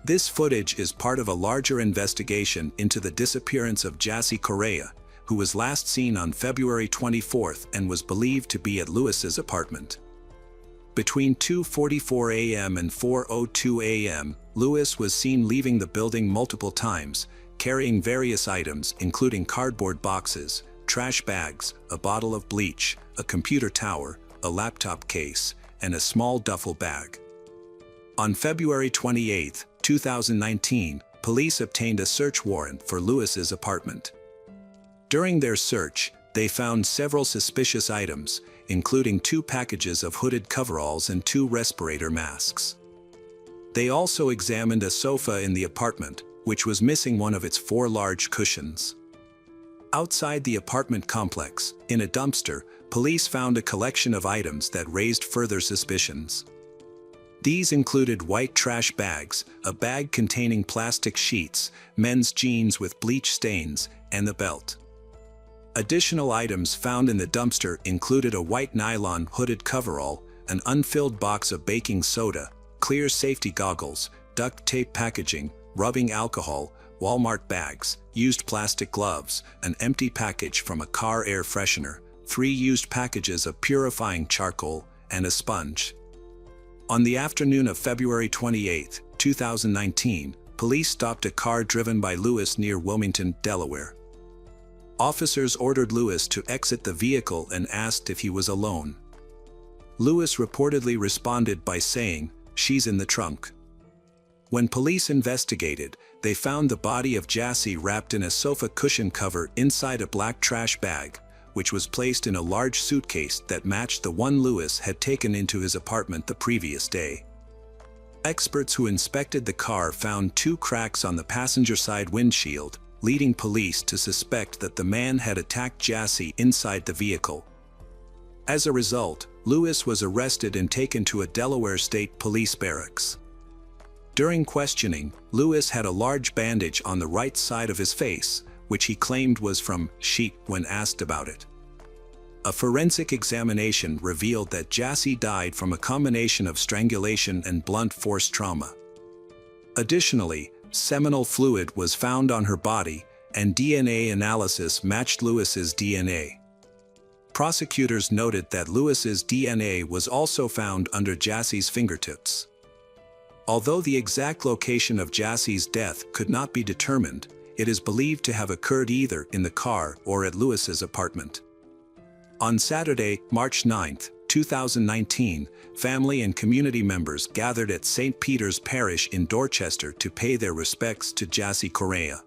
This footage is part of a larger investigation into the disappearance of Jassy Correa, who was last seen on February 24 and was believed to be at Lewis's apartment. Between 2:44 a.m. and 4:02 a.m., Lewis was seen leaving the building multiple times, carrying various items including cardboard boxes, trash bags, a bottle of bleach, a computer tower, a laptop case, and a small duffel bag. On February 28, 2019, police obtained a search warrant for Lewis's apartment. During their search, they found several suspicious items, including 2 packages of hooded coveralls and 2 respirator masks. They also examined a sofa in the apartment, which was missing one of its 4 large cushions. Outside the apartment complex, in a dumpster, police found a collection of items that raised further suspicions. These included white trash bags, a bag containing plastic sheets, men's jeans with bleach stains, and the belt. Additional items found in the dumpster included a white nylon hooded coverall, an unfilled box of baking soda, clear safety goggles, duct tape packaging, rubbing alcohol, Walmart bags, used plastic gloves, an empty package from a car air freshener, 3 used packages of purifying charcoal, and a sponge. On the afternoon of February 28, 2019, police stopped a car driven by Lewis near Wilmington, Delaware. Officers ordered Lewis to exit the vehicle and asked if he was alone. Lewis reportedly responded by saying, "She's in the trunk." When police investigated, they found the body of Jassy wrapped in a sofa cushion cover inside a black trash bag, which was placed in a large suitcase that matched the one Lewis had taken into his apartment the previous day. Experts who inspected the car found 2 cracks on the passenger side windshield, leading police to suspect that the man had attacked Jassy inside the vehicle. As a result, Lewis was arrested and taken to a Delaware State Police barracks. During questioning, Lewis had a large bandage on the right side of his face, which he claimed was from sheep when asked about it. A forensic examination revealed that Jassy died from a combination of strangulation and blunt force trauma. Additionally, seminal fluid was found on her body, and DNA analysis matched Lewis's DNA. Prosecutors noted that Lewis's DNA was also found under Jassy's fingertips. Although the exact location of Jassy's death could not be determined, it is believed to have occurred either in the car or at Lewis's apartment. On Saturday, March 9, 2019, family and community members gathered at St. Peter's Parish in Dorchester to pay their respects to Jassy Correa.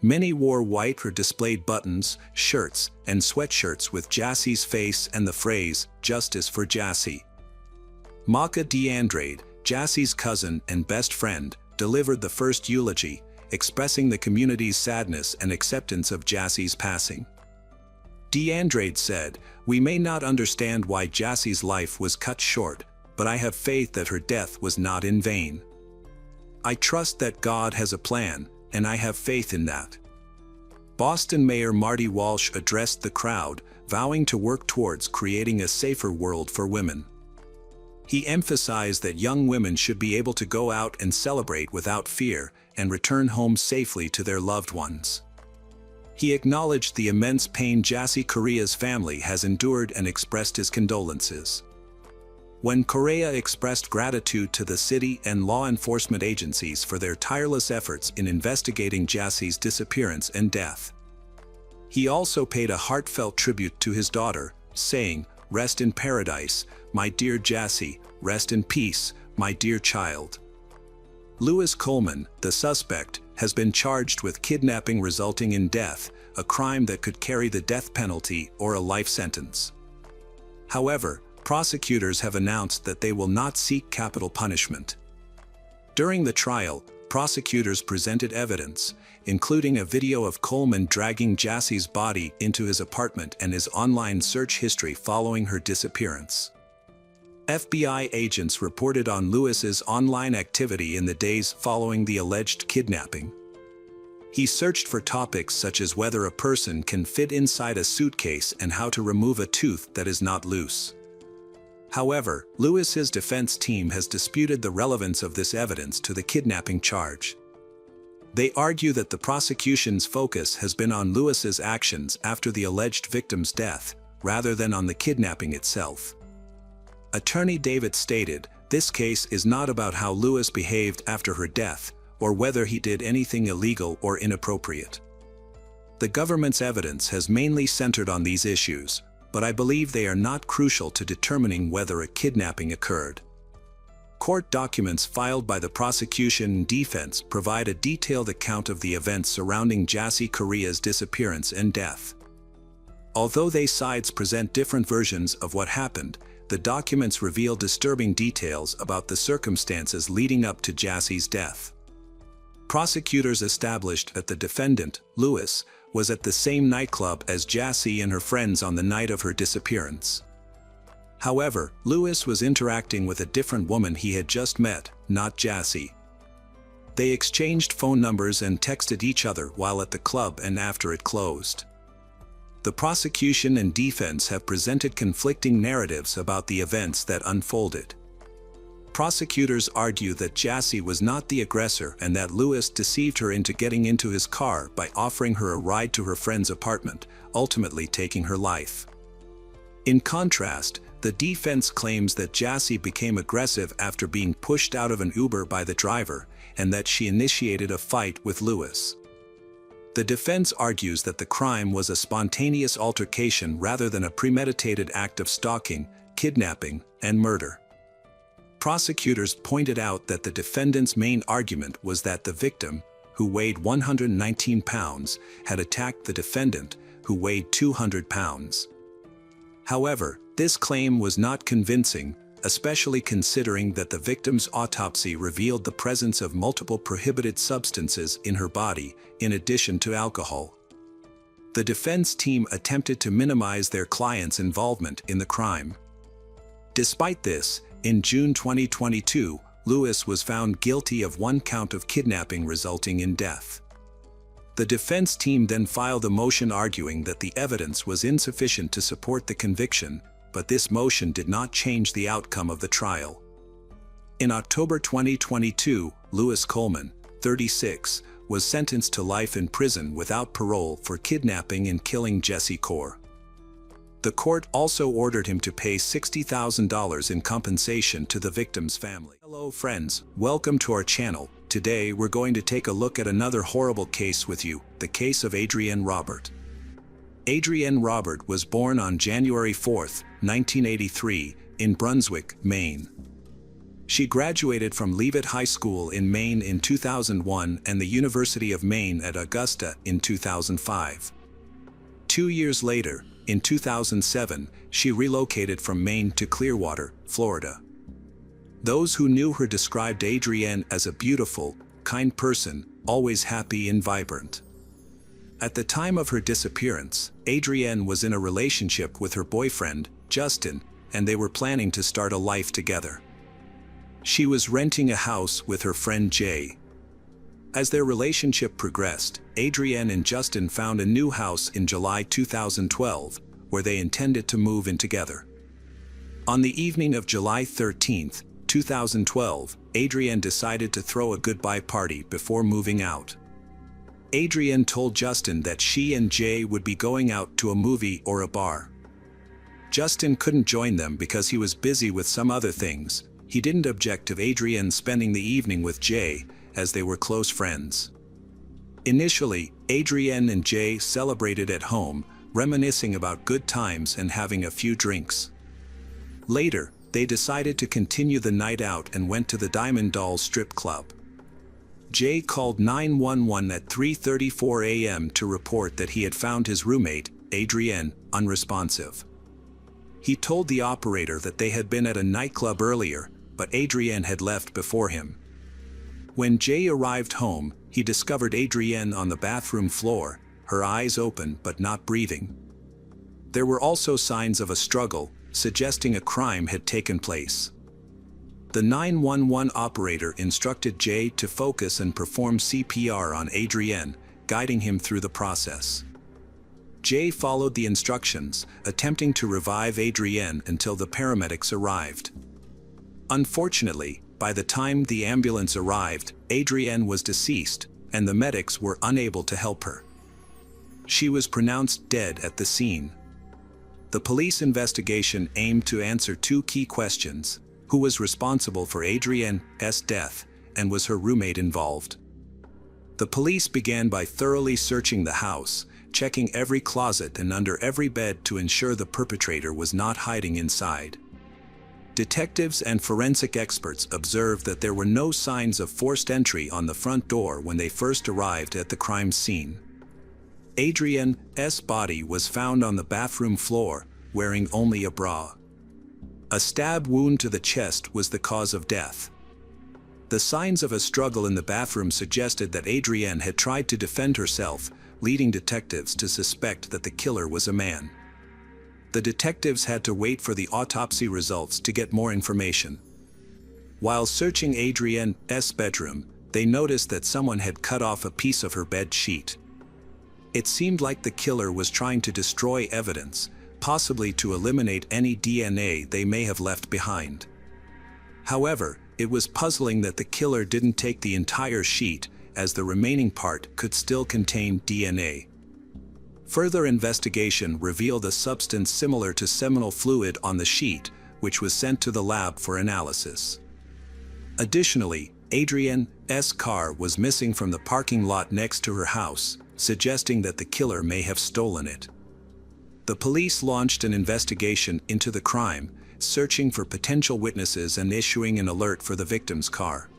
Many wore white or displayed buttons, shirts, and sweatshirts with Jassy's face and the phrase, "Justice for Jassy." Maka DeAndrade, Jassy's cousin and best friend, delivered the first eulogy, expressing the community's sadness and acceptance of Jassy's passing. DeAndrade said, "We may not understand why Jassy's life was cut short, but I have faith that her death was not in vain. I trust that God has a plan, and I have faith in that." Boston Mayor Marty Walsh addressed the crowd, vowing to work towards creating a safer world for women. He emphasized that young women should be able to go out and celebrate without fear and return home safely to their loved ones. He acknowledged the immense pain Jassy Correa's family has endured and expressed his condolences. When Correa expressed gratitude to the city and law enforcement agencies for their tireless efforts in investigating Jassy's disappearance and death. He also paid a heartfelt tribute to his daughter, saying, "Rest in paradise, my dear Jassy, rest in peace, my dear child." Lewis Coleman, the suspect, has been charged with kidnapping resulting in death, a crime that could carry the death penalty or a life sentence. However, prosecutors have announced that they will not seek capital punishment. During the trial, prosecutors presented evidence, including a video of Coleman dragging Jassie's body into his apartment and his online search history following her disappearance. FBI agents reported on Lewis's online activity in the days following the alleged kidnapping. He searched for topics such as whether a person can fit inside a suitcase and how to remove a tooth that is not loose. However, Lewis's defense team has disputed the relevance of this evidence to the kidnapping charge. They argue that the prosecution's focus has been on Lewis's actions after the alleged victim's death, rather than on the kidnapping itself. Attorney David stated, "This case is not about how Lewis behaved after her death, or whether he did anything illegal or inappropriate. The government's evidence has mainly centered on these issues, but I believe they are not crucial to determining whether a kidnapping occurred." Court documents filed by the prosecution and defense provide a detailed account of the events surrounding Jassie Correia's disappearance and death. Although they sides present different versions of what happened, the documents reveal disturbing details about the circumstances leading up to Jassie's death. Prosecutors established that the defendant, Lewis, was at the same nightclub as Jassie and her friends on the night of her disappearance. However, Lewis was interacting with a different woman he had just met, not Jassie. They exchanged phone numbers and texted each other while at the club and after it closed. The prosecution and defense have presented conflicting narratives about the events that unfolded. Prosecutors argue that Jassie was not the aggressor and that Lewis deceived her into getting into his car by offering her a ride to her friend's apartment, ultimately taking her life. In contrast, the defense claims that Jassie became aggressive after being pushed out of an Uber by the driver, and that she initiated a fight with Lewis. The defense argues that the crime was a spontaneous altercation rather than a premeditated act of stalking, kidnapping, and murder. Prosecutors pointed out that the defendant's main argument was that the victim, who weighed 119 pounds, had attacked the defendant, who weighed 200 pounds. However, this claim was not convincing, especially considering that the victim's autopsy revealed the presence of multiple prohibited substances in her body, in addition to alcohol. The defense team attempted to minimize their client's involvement in the crime. Despite this, in June 2022, Lewis was found guilty of one count of kidnapping resulting in death. The defense team then filed a motion arguing that the evidence was insufficient to support the conviction, but this motion did not change the outcome of the trial. In October 2022, Lewis Coleman, 36, was sentenced to life in prison without parole for kidnapping and killing Jassie Correia. The court also ordered him to pay $60,000 in compensation to the victim's family. Hello friends, welcome to our channel. Today we're going to take a look at another horrible case with you, the case of Adrienne Robert. Adrienne Robert was born on January 4, 1983, in Brunswick, Maine. She graduated from Leavitt High School in Maine in 2001 and the University of Maine at Augusta in 2005. 2 years later, in 2007, she relocated from Maine to Clearwater, Florida. Those who knew her described Adrienne as a beautiful, kind person, always happy and vibrant. At the time of her disappearance, Adrienne was in a relationship with her boyfriend, Justin, and they were planning to start a life together. She was renting a house with her friend Jay. As their relationship progressed, Adrienne and Justin found a new house in July 2012, where they intended to move in together. On the evening of July 13, 2012, Adrienne decided to throw a goodbye party before moving out. Adrienne told Justin that she and Jay would be going out to a movie or a bar. Justin couldn't join them because he was busy with some other things. He didn't object to Adrienne spending the evening with Jay, as they were close friends. Initially, Adrienne and Jay celebrated at home, reminiscing about good times and having a few drinks. Later, they decided to continue the night out and went to the Diamond Doll strip club. Jay called 911 at 3:34 a.m. to report that he had found his roommate, Adrienne, unresponsive. He told the operator that they had been at a nightclub earlier, but Adrienne had left before him. When Jay arrived home, he discovered Adrienne on the bathroom floor, her eyes open but not breathing. There were also signs of a struggle, suggesting a crime had taken place. The 911 operator instructed Jay to focus and perform CPR on Adrienne, guiding him through the process. Jay followed the instructions, attempting to revive Adrienne until the paramedics arrived. Unfortunately, by the time the ambulance arrived, Adrienne was deceased, and the medics were unable to help her. She was pronounced dead at the scene. The police investigation aimed to answer two key questions: who was responsible for Adrienne's death, and was her roommate involved? The police began by thoroughly searching the house, checking every closet and under every bed to ensure the perpetrator was not hiding inside. Detectives and forensic experts observed that there were no signs of forced entry on the front door when they first arrived at the crime scene. Adrienne's body was found on the bathroom floor, wearing only a bra. A stab wound to the chest was the cause of death. The signs of a struggle in the bathroom suggested that Adrienne had tried to defend herself, leading detectives to suspect that the killer was a man. The detectives had to wait for the autopsy results to get more information. While searching Adrienne's bedroom, they noticed that someone had cut off a piece of her bed sheet. It seemed like the killer was trying to destroy evidence, possibly to eliminate any DNA they may have left behind. However, it was puzzling that the killer didn't take the entire sheet, as the remaining part could still contain DNA. Further investigation revealed a substance similar to seminal fluid on the sheet, which was sent to the lab for analysis. Additionally, Adrienne's car was missing from the parking lot next to her house, suggesting that the killer may have stolen it. The police launched an investigation into the crime, searching for potential witnesses and issuing an alert for the victim's car.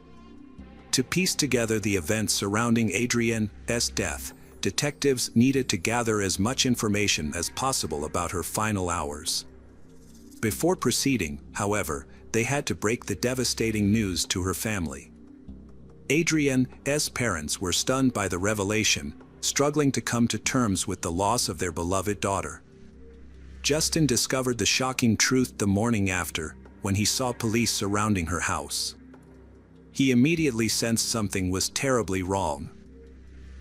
To piece together the events surrounding Adrienne's death, detectives needed to gather as much information as possible about her final hours. Before proceeding, however, they had to break the devastating news to her family. Adrienne's parents were stunned by the revelation, struggling to come to terms with the loss of their beloved daughter. Justin discovered the shocking truth the morning after, when he saw police surrounding her house. He immediately sensed something was terribly wrong.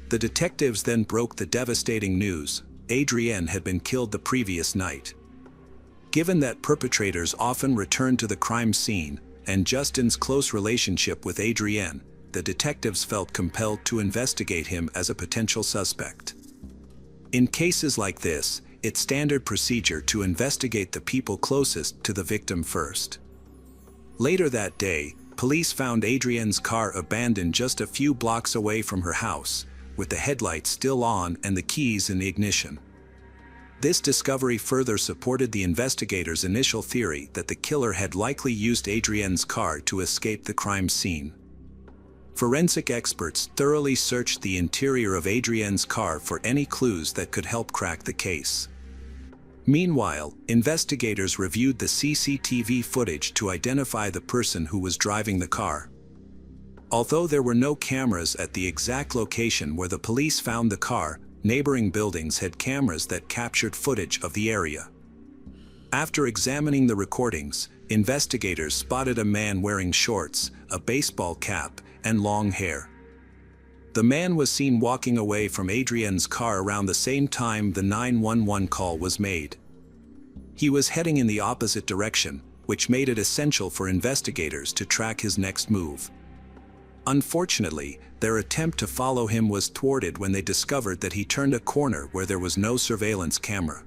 The detectives then broke the devastating news: Adrienne had been killed the previous night. Given that perpetrators often return to the crime scene, and Justin's close relationship with Adrienne, the detectives felt compelled to investigate him as a potential suspect. In cases like this, it's standard procedure to investigate the people closest to the victim first. Later that day, police found Adrienne's car abandoned just a few blocks away from her house, with the headlights still on and the keys in the ignition. This discovery further supported the investigators' initial theory that the killer had likely used Adrienne's car to escape the crime scene. Forensic experts thoroughly searched the interior of Adrienne's car for any clues that could help crack the case. Meanwhile, investigators reviewed the CCTV footage to identify the person who was driving the car. Although there were no cameras at the exact location where the police found the car, neighboring buildings had cameras that captured footage of the area. After examining the recordings, investigators spotted a man wearing shorts, a baseball cap, and long hair. The man was seen walking away from Adrienne's car around the same time the 911 call was made. He was heading in the opposite direction, which made it essential for investigators to track his next move. Unfortunately, their attempt to follow him was thwarted when they discovered that he turned a corner where there was no surveillance camera.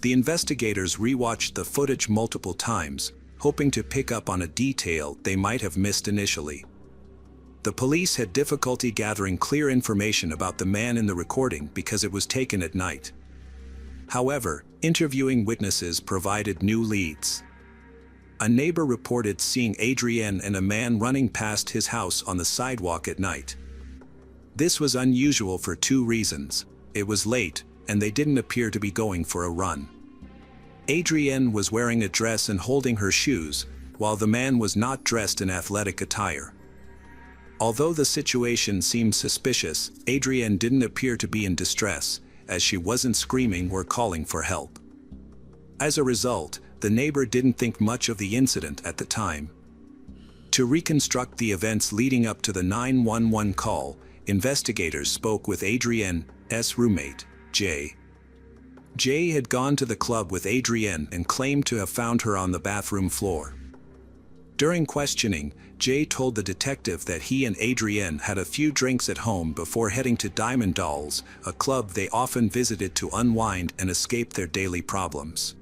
The investigators rewatched the footage multiple times, hoping to pick up on a detail they might have missed initially. The police had difficulty gathering clear information about the man in the recording because it was taken at night. However, interviewing witnesses provided new leads. A neighbor reported seeing Adrienne and a man running past his house on the sidewalk at night. This was unusual for two reasons: it was late, and they didn't appear to be going for a run. Adrienne was wearing a dress and holding her shoes, while the man was not dressed in athletic attire. Although the situation seemed suspicious, Adrienne didn't appear to be in distress, as she wasn't screaming or calling for help. As a result, the neighbor didn't think much of the incident at the time. To reconstruct the events leading up to the 911 call, investigators spoke with Adrienne's roommate, Jay. Jay had gone to the club with Adrienne and claimed to have found her on the bathroom floor. During questioning, Jay told the detective that he and Adrienne had a few drinks at home before heading to Diamond Dolls, a club they often visited to unwind and escape their daily problems.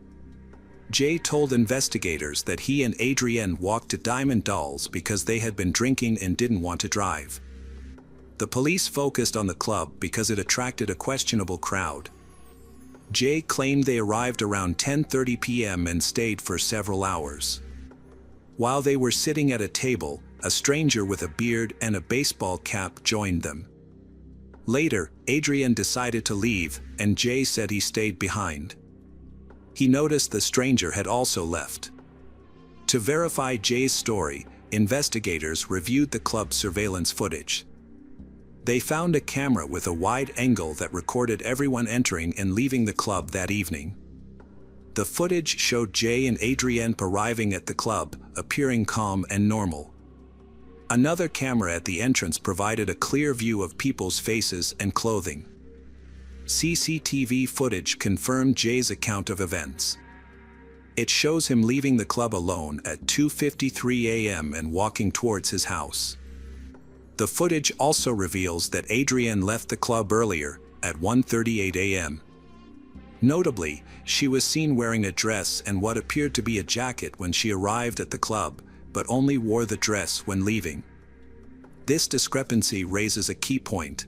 Jay told investigators that he and Adrienne walked to Diamond Dolls because they had been drinking and didn't want to drive. The police focused on the club because it attracted a questionable crowd. Jay claimed they arrived around 10:30 p.m. and stayed for several hours. While they were sitting at a table, a stranger with a beard and a baseball cap joined them. Later, Adrienne decided to leave, and Jay said he stayed behind. He noticed the stranger had also left. To verify Jay's story, investigators reviewed the club's surveillance footage. They found a camera with a wide angle that recorded everyone entering and leaving the club that evening. The footage showed Jay and Adrienne arriving at the club, appearing calm and normal. Another camera at the entrance provided a clear view of people's faces and clothing. CCTV footage confirmed Jay's account of events. It shows him leaving the club alone at 2:53 a.m. and walking towards his house. The footage also reveals that Adrienne left the club earlier, at 1:38 a.m. Notably, she was seen wearing a dress and what appeared to be a jacket when she arrived at the club, but only wore the dress when leaving. This discrepancy raises a key point.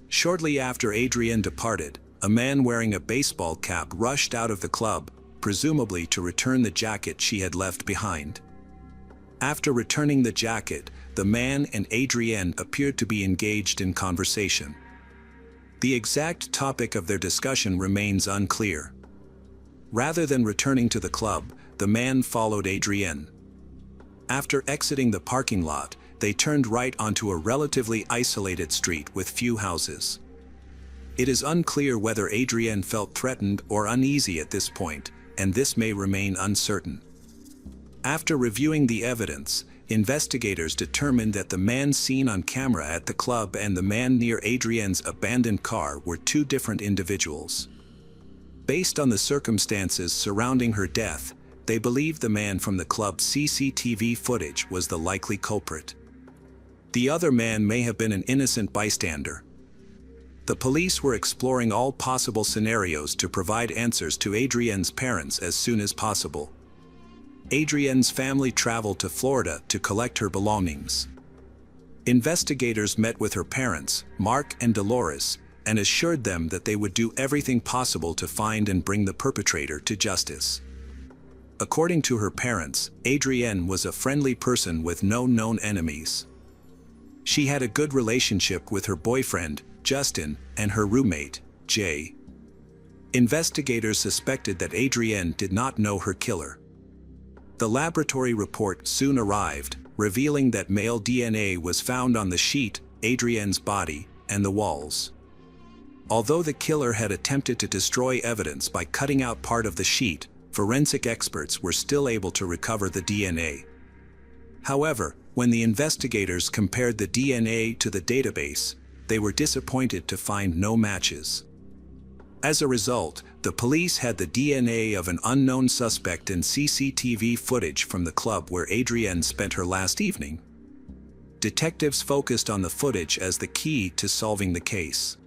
Shortly after Adrienne departed, a man wearing a baseball cap rushed out of the club, presumably to return the jacket she had left behind. After returning the jacket, the man and Adrienne appeared to be engaged in conversation. The exact topic of their discussion remains unclear. Rather than returning to the club, the man followed Adrienne. After exiting the parking lot, they turned right onto a relatively isolated street with few houses. It is unclear whether Adrienne felt threatened or uneasy at this point, and this may remain uncertain. After reviewing the evidence, investigators determined that the man seen on camera at the club and the man near Adrienne's abandoned car were two different individuals. Based on the circumstances surrounding her death, they believed the man from the club's CCTV footage was the likely culprit. The other man may have been an innocent bystander. The police were exploring all possible scenarios to provide answers to Adrienne's parents as soon as possible. Adrienne's family traveled to Florida to collect her belongings. Investigators met with her parents, Mark and Dolores, and assured them that they would do everything possible to find and bring the perpetrator to justice. According to her parents, Adrienne was a friendly person with no known enemies. She had a good relationship with her boyfriend, Justin, and her roommate, Jay. Investigators suspected that Adrienne did not know her killer. The laboratory report soon arrived, revealing that male DNA was found on the sheet, Adrienne's body, and the walls. Although the killer had attempted to destroy evidence by cutting out part of the sheet, forensic experts were still able to recover the DNA. However, when the investigators compared the DNA to the database, they were disappointed to find no matches. As a result, the police had the DNA of an unknown suspect in CCTV footage from the club where Adrienne spent her last evening. Detectives focused on the footage as the key to solving the case.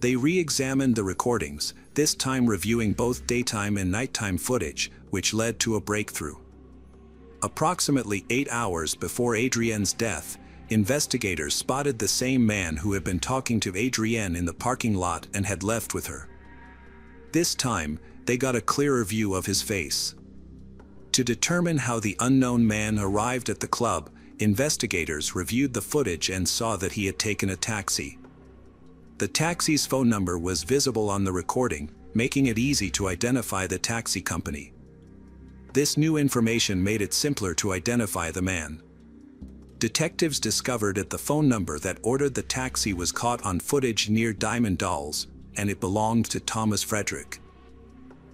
They re-examined the recordings, this time reviewing both daytime and nighttime footage, which led to a breakthrough. Approximately 8 hours before Adrienne's death, investigators spotted the same man who had been talking to Adrienne in the parking lot and had left with her. This time, they got a clearer view of his face. To determine how the unknown man arrived at the club, investigators reviewed the footage and saw that he had taken a taxi. The taxi's phone number was visible on the recording, making it easy to identify the taxi company. This new information made it simpler to identify the man. Detectives discovered that the phone number that ordered the taxi was caught on footage near Diamond Dolls, and it belonged to Thomas Frederick.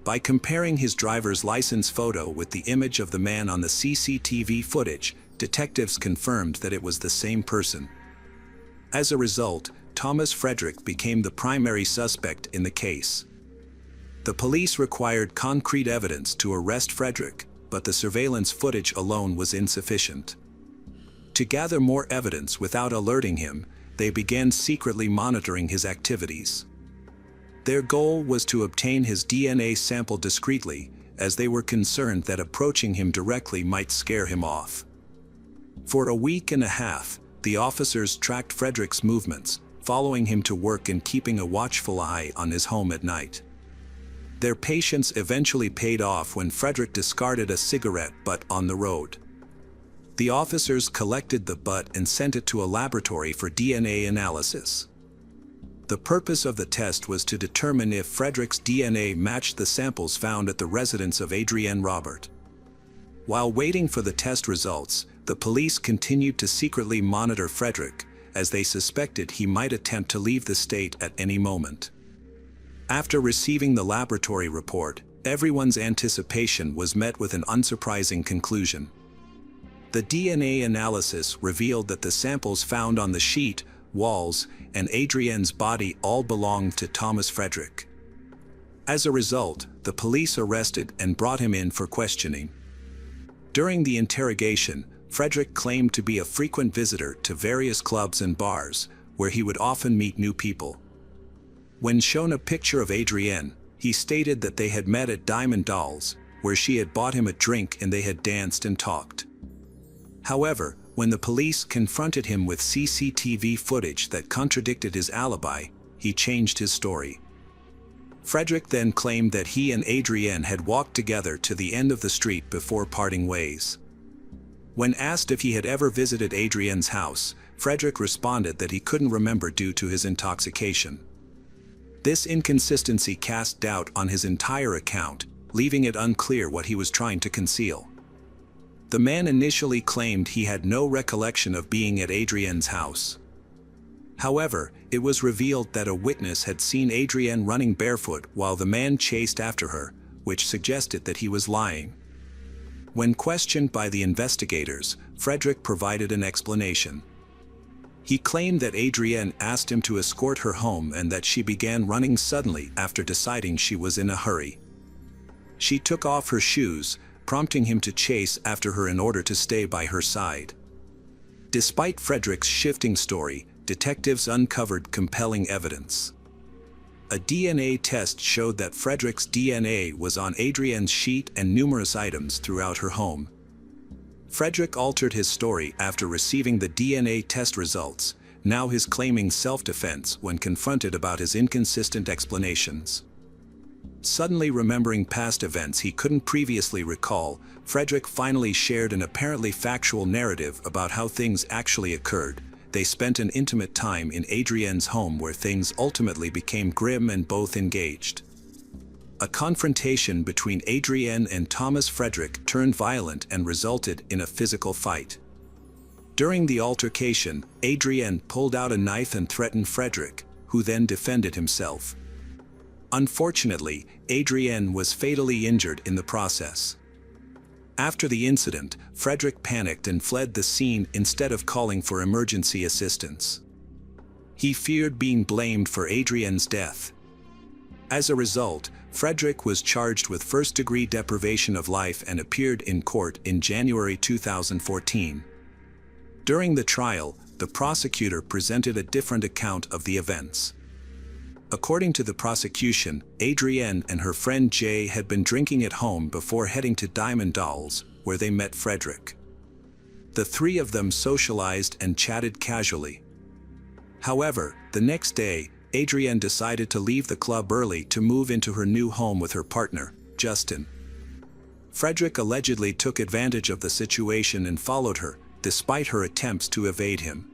By comparing his driver's license photo with the image of the man on the CCTV footage, detectives confirmed that it was the same person. As a result, Thomas Frederick became the primary suspect in the case. The police required concrete evidence to arrest Frederick, but the surveillance footage alone was insufficient. To gather more evidence without alerting him, they began secretly monitoring his activities. Their goal was to obtain his DNA sample discreetly, as they were concerned that approaching him directly might scare him off. For a week and a half, the officers tracked Frederick's movements, following him to work and keeping a watchful eye on his home at night. Their patience eventually paid off when Frederick discarded a cigarette butt on the road. The officers collected the butt and sent it to a laboratory for DNA analysis. The purpose of the test was to determine if Frederick's DNA matched the samples found at the residence of Adrienne Robert. While waiting for the test results, the police continued to secretly monitor Frederick, as they suspected he might attempt to leave the state at any moment. After receiving the laboratory report, everyone's anticipation was met with an unsurprising conclusion. The DNA analysis revealed that the samples found on the sheet, walls, and Adrienne's body all belonged to Thomas Frederick. As a result, the police arrested and brought him in for questioning. During the interrogation, Frederick claimed to be a frequent visitor to various clubs and bars, where he would often meet new people. When shown a picture of Adrienne, he stated that they had met at Diamond Dolls, where she had bought him a drink and they had danced and talked. However, when the police confronted him with CCTV footage that contradicted his alibi, he changed his story. Frederick then claimed that he and Adrienne had walked together to the end of the street before parting ways. When asked if he had ever visited Adrienne's house, Frederick responded that he couldn't remember due to his intoxication. This inconsistency cast doubt on his entire account, leaving it unclear what he was trying to conceal. The man initially claimed he had no recollection of being at Adrienne's house. However, it was revealed that a witness had seen Adrienne running barefoot while the man chased after her, which suggested that he was lying. When questioned by the investigators, Frederick provided an explanation. He claimed that Adrienne asked him to escort her home and that she began running suddenly after deciding she was in a hurry. She took off her shoes, prompting him to chase after her in order to stay by her side. Despite Frederick's shifting story, detectives uncovered compelling evidence. A DNA test showed that Frederick's DNA was on Adrienne's sheet and numerous items throughout her home. Frederick altered his story after receiving the DNA test results, now he's claiming self-defense when confronted about his inconsistent explanations. Suddenly remembering past events he couldn't previously recall, Frederick finally shared an apparently factual narrative about how things actually occurred. They spent an intimate time in Adrienne's home where things ultimately became grim and both engaged. A confrontation between Adrienne and Thomas Frederick turned violent and resulted in a physical fight. During the altercation, Adrienne pulled out a knife and threatened Frederick, who then defended himself. Unfortunately, Adrienne was fatally injured in the process. After the incident, Frederick panicked and fled the scene instead of calling for emergency assistance. He feared being blamed for Adrienne's death. As a result, Frederick was charged with first-degree deprivation of life and appeared in court in January 2014. During the trial, the prosecutor presented a different account of the events. According to the prosecution, Adrienne and her friend Jay had been drinking at home before heading to Diamond Dolls, where they met Frederick. The three of them socialized and chatted casually. However, the next day, Adrienne decided to leave the club early to move into her new home with her partner, Justin. Frederick allegedly took advantage of the situation and followed her, despite her attempts to evade him.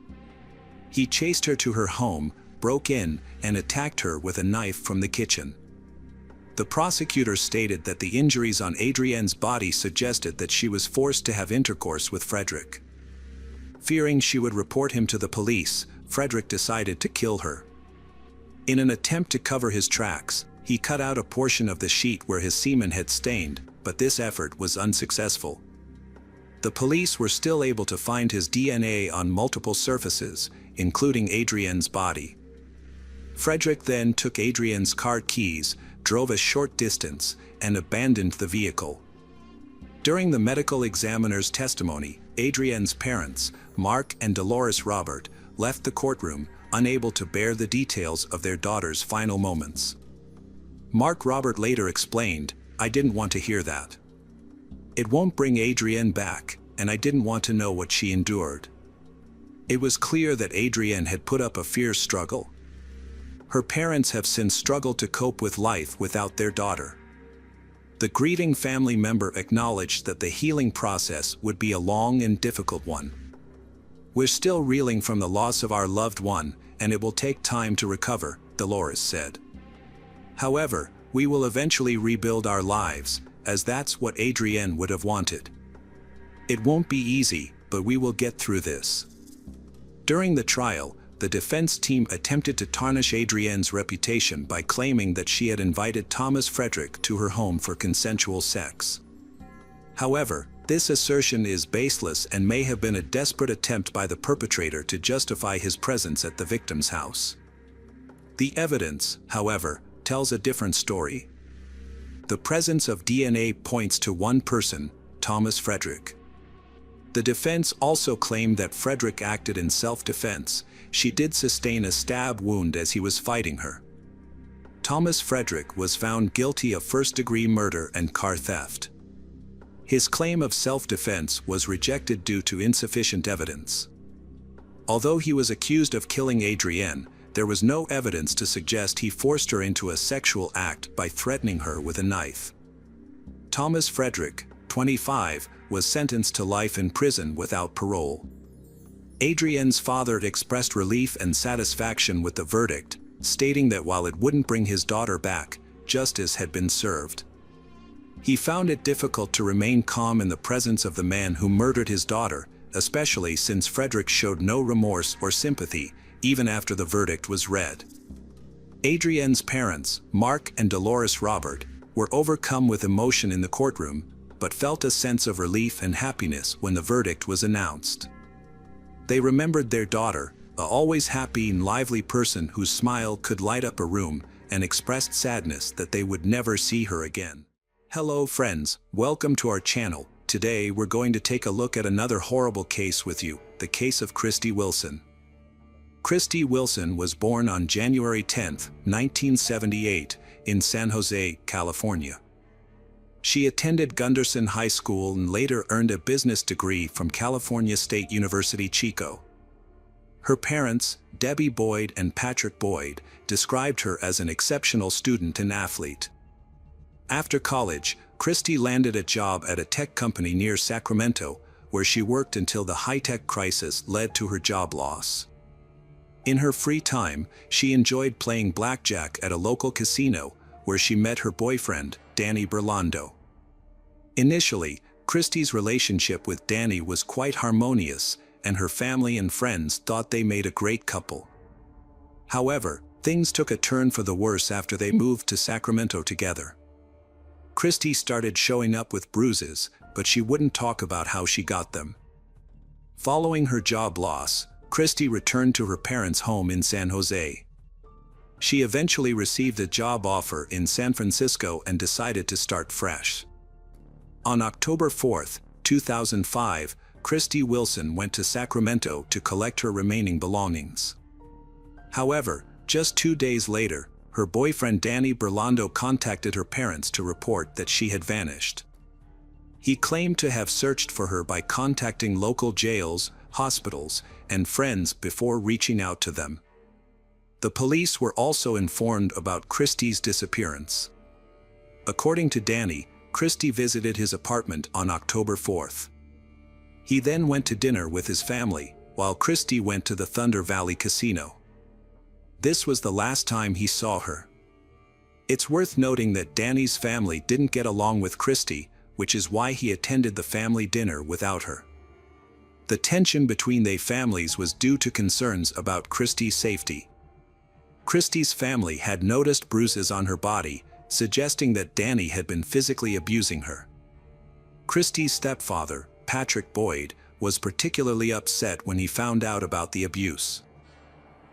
He chased her to her home, broke in, and attacked her with a knife from the kitchen. The prosecutor stated that the injuries on Adrienne's body suggested that she was forced to have intercourse with Frederick. Fearing she would report him to the police, Frederick decided to kill her. In an attempt to cover his tracks, he cut out a portion of the sheet where his semen had stained, but this effort was unsuccessful. The police were still able to find his DNA on multiple surfaces, including Adrienne's body. Frederick then took Adrienne's car keys, drove a short distance, and abandoned the vehicle. During the medical examiner's testimony, Adrienne's parents, Mark and Dolores Robert, left the courtroom, unable to bear the details of their daughter's final moments. Mark Robert later explained, "I didn't want to hear that. It won't bring Adrienne back, and I didn't want to know what she endured." It was clear that Adrienne had put up a fierce struggle. Her parents have since struggled to cope with life without their daughter. The grieving family member acknowledged that the healing process would be a long and difficult one. "We're still reeling from the loss of our loved one, and it will take time to recover," Dolores said. "However, we will eventually rebuild our lives, as that's what Adrienne would have wanted. It won't be easy, but we will get through this." During the trial, the defense team attempted to tarnish Adrienne's reputation by claiming that she had invited Thomas Frederick to her home for consensual sex. However, this assertion is baseless and may have been a desperate attempt by the perpetrator to justify his presence at the victim's house. The evidence, however, tells a different story. The presence of DNA points to one person, Thomas Frederick. The defense also claimed that Frederick acted in self-defense. She did sustain a stab wound as he was fighting her. Thomas Frederick was found guilty of first-degree murder and car theft. His claim of self-defense was rejected due to insufficient evidence. Although he was accused of killing Adrienne, there was no evidence to suggest he forced her into a sexual act by threatening her with a knife. Thomas Frederick, 25, was sentenced to life in prison without parole. Adrienne's father expressed relief and satisfaction with the verdict, stating that while it wouldn't bring his daughter back, justice had been served. He found it difficult to remain calm in the presence of the man who murdered his daughter, especially since Frederick showed no remorse or sympathy, even after the verdict was read. Adrienne's parents, Mark and Dolores Robert, were overcome with emotion in the courtroom, but felt a sense of relief and happiness when the verdict was announced. They remembered their daughter, a always happy and lively person whose smile could light up a room, and expressed sadness that they would never see her again. Hello friends, welcome to our channel. Today we're going to take a look at another horrible case with you, the case of Christy Wilson. Christy Wilson was born on January 10, 1978, in San Jose, California. She attended Gunderson High School and later earned a business degree from California State University, Chico. Her parents, Debbie Boyd and Patrick Boyd, described her as an exceptional student and athlete. After college, Christy landed a job at a tech company near Sacramento, where she worked until the high-tech crisis led to her job loss. In her free time, she enjoyed playing blackjack at a local casino, where she met her boyfriend, Danny Berlando. Initially, Christy's relationship with Danny was quite harmonious, and her family and friends thought they made a great couple. However, things took a turn for the worse after they moved to Sacramento together. Christy started showing up with bruises, but she wouldn't talk about how she got them. Following her job loss, Christy returned to her parents' home in San Jose. She eventually received a job offer in San Francisco and decided to start fresh. On October 4, 2005, Christy Wilson went to Sacramento to collect her remaining belongings. However, just 2 days later, her boyfriend Danny Berlando contacted her parents to report that she had vanished. He claimed to have searched for her by contacting local jails, hospitals, and friends before reaching out to them. The police were also informed about Christy's disappearance. According to Danny, Christy visited his apartment on October 4th. He then went to dinner with his family, while Christy went to the Thunder Valley Casino. This was the last time he saw her. It's worth noting that Danny's family didn't get along with Christy, which is why he attended the family dinner without her. The tension between their families was due to concerns about Christy's safety. Christy's family had noticed bruises on her body, suggesting that Danny had been physically abusing her. Christy's stepfather, Patrick Boyd, was particularly upset when he found out about the abuse.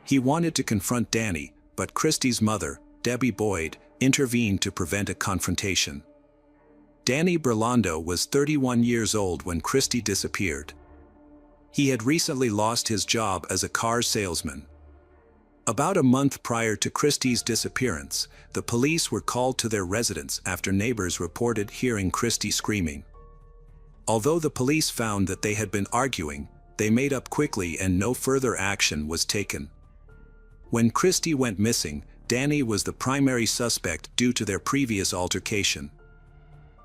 He wanted to confront Danny, but Christy's mother, Debbie Boyd, intervened to prevent a confrontation. Danny Berlando was 31 years old when Christy disappeared. He had recently lost his job as a car salesman. About a month prior to Christy's disappearance, the police were called to their residence after neighbors reported hearing Christy screaming. Although the police found that they had been arguing, they made up quickly and no further action was taken. When Christy went missing, Danny was the primary suspect due to their previous altercation.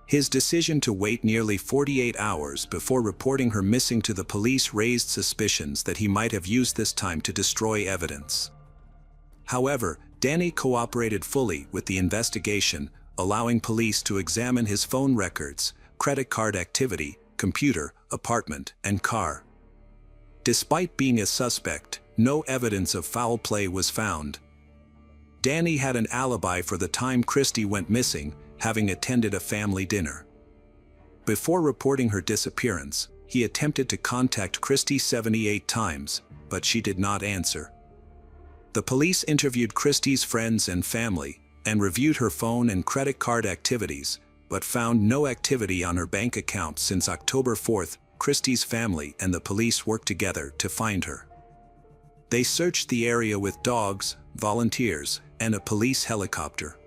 His decision to wait nearly 48 hours before reporting her missing to the police raised suspicions that he might have used this time to destroy evidence. However, Danny cooperated fully with the investigation, allowing police to examine his phone records, credit card activity, computer, apartment, and car. Despite being a suspect, no evidence of foul play was found. Danny had an alibi for the time Christy went missing, having attended a family dinner. Before reporting her disappearance, he attempted to contact Christy 78 times, but she did not answer. The police interviewed Christy's friends and family, and reviewed her phone and credit card activities, but found no activity on her bank account since October 4th. Christy's family and the police worked together to find her. They searched the area with dogs, volunteers, and a police helicopter.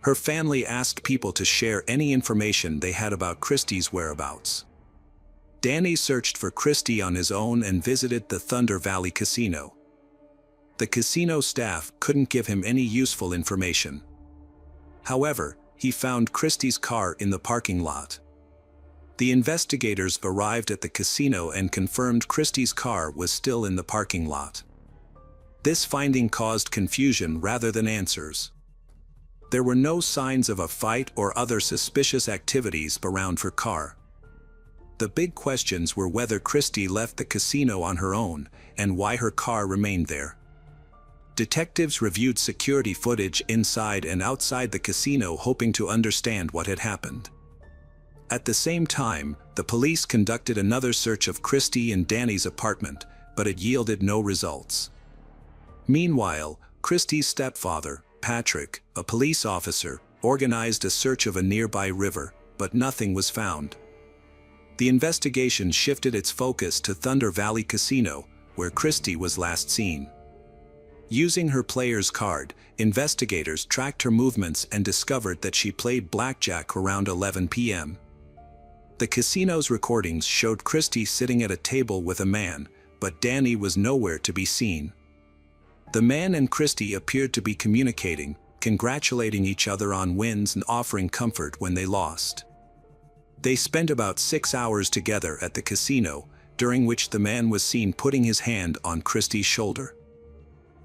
Her family asked people to share any information they had about Christy's whereabouts. Danny searched for Christy on his own and visited the Thunder Valley Casino. The casino staff couldn't give him any useful information. However, he found Christy's car in the parking lot. The investigators arrived at the casino and confirmed Christy's car was still in the parking lot. This finding caused confusion rather than answers. There were no signs of a fight or other suspicious activities around her car. The big questions were whether Christy left the casino on her own and why her car remained there. Detectives reviewed security footage inside and outside the casino hoping to understand what had happened. At the same time, the police conducted another search of Christy and Danny's apartment, but it yielded no results. Meanwhile, Christy's stepfather, Patrick, a police officer, organized a search of a nearby river, but nothing was found. The investigation shifted its focus to Thunder Valley Casino, where Christy was last seen. Using her player's card, investigators tracked her movements and discovered that she played blackjack around 11 p.m. The casino's recordings showed Christy sitting at a table with a man, but Danny was nowhere to be seen. The man and Christy appeared to be communicating, congratulating each other on wins and offering comfort when they lost. They spent about 6 hours together at the casino, during which the man was seen putting his hand on Christy's shoulder.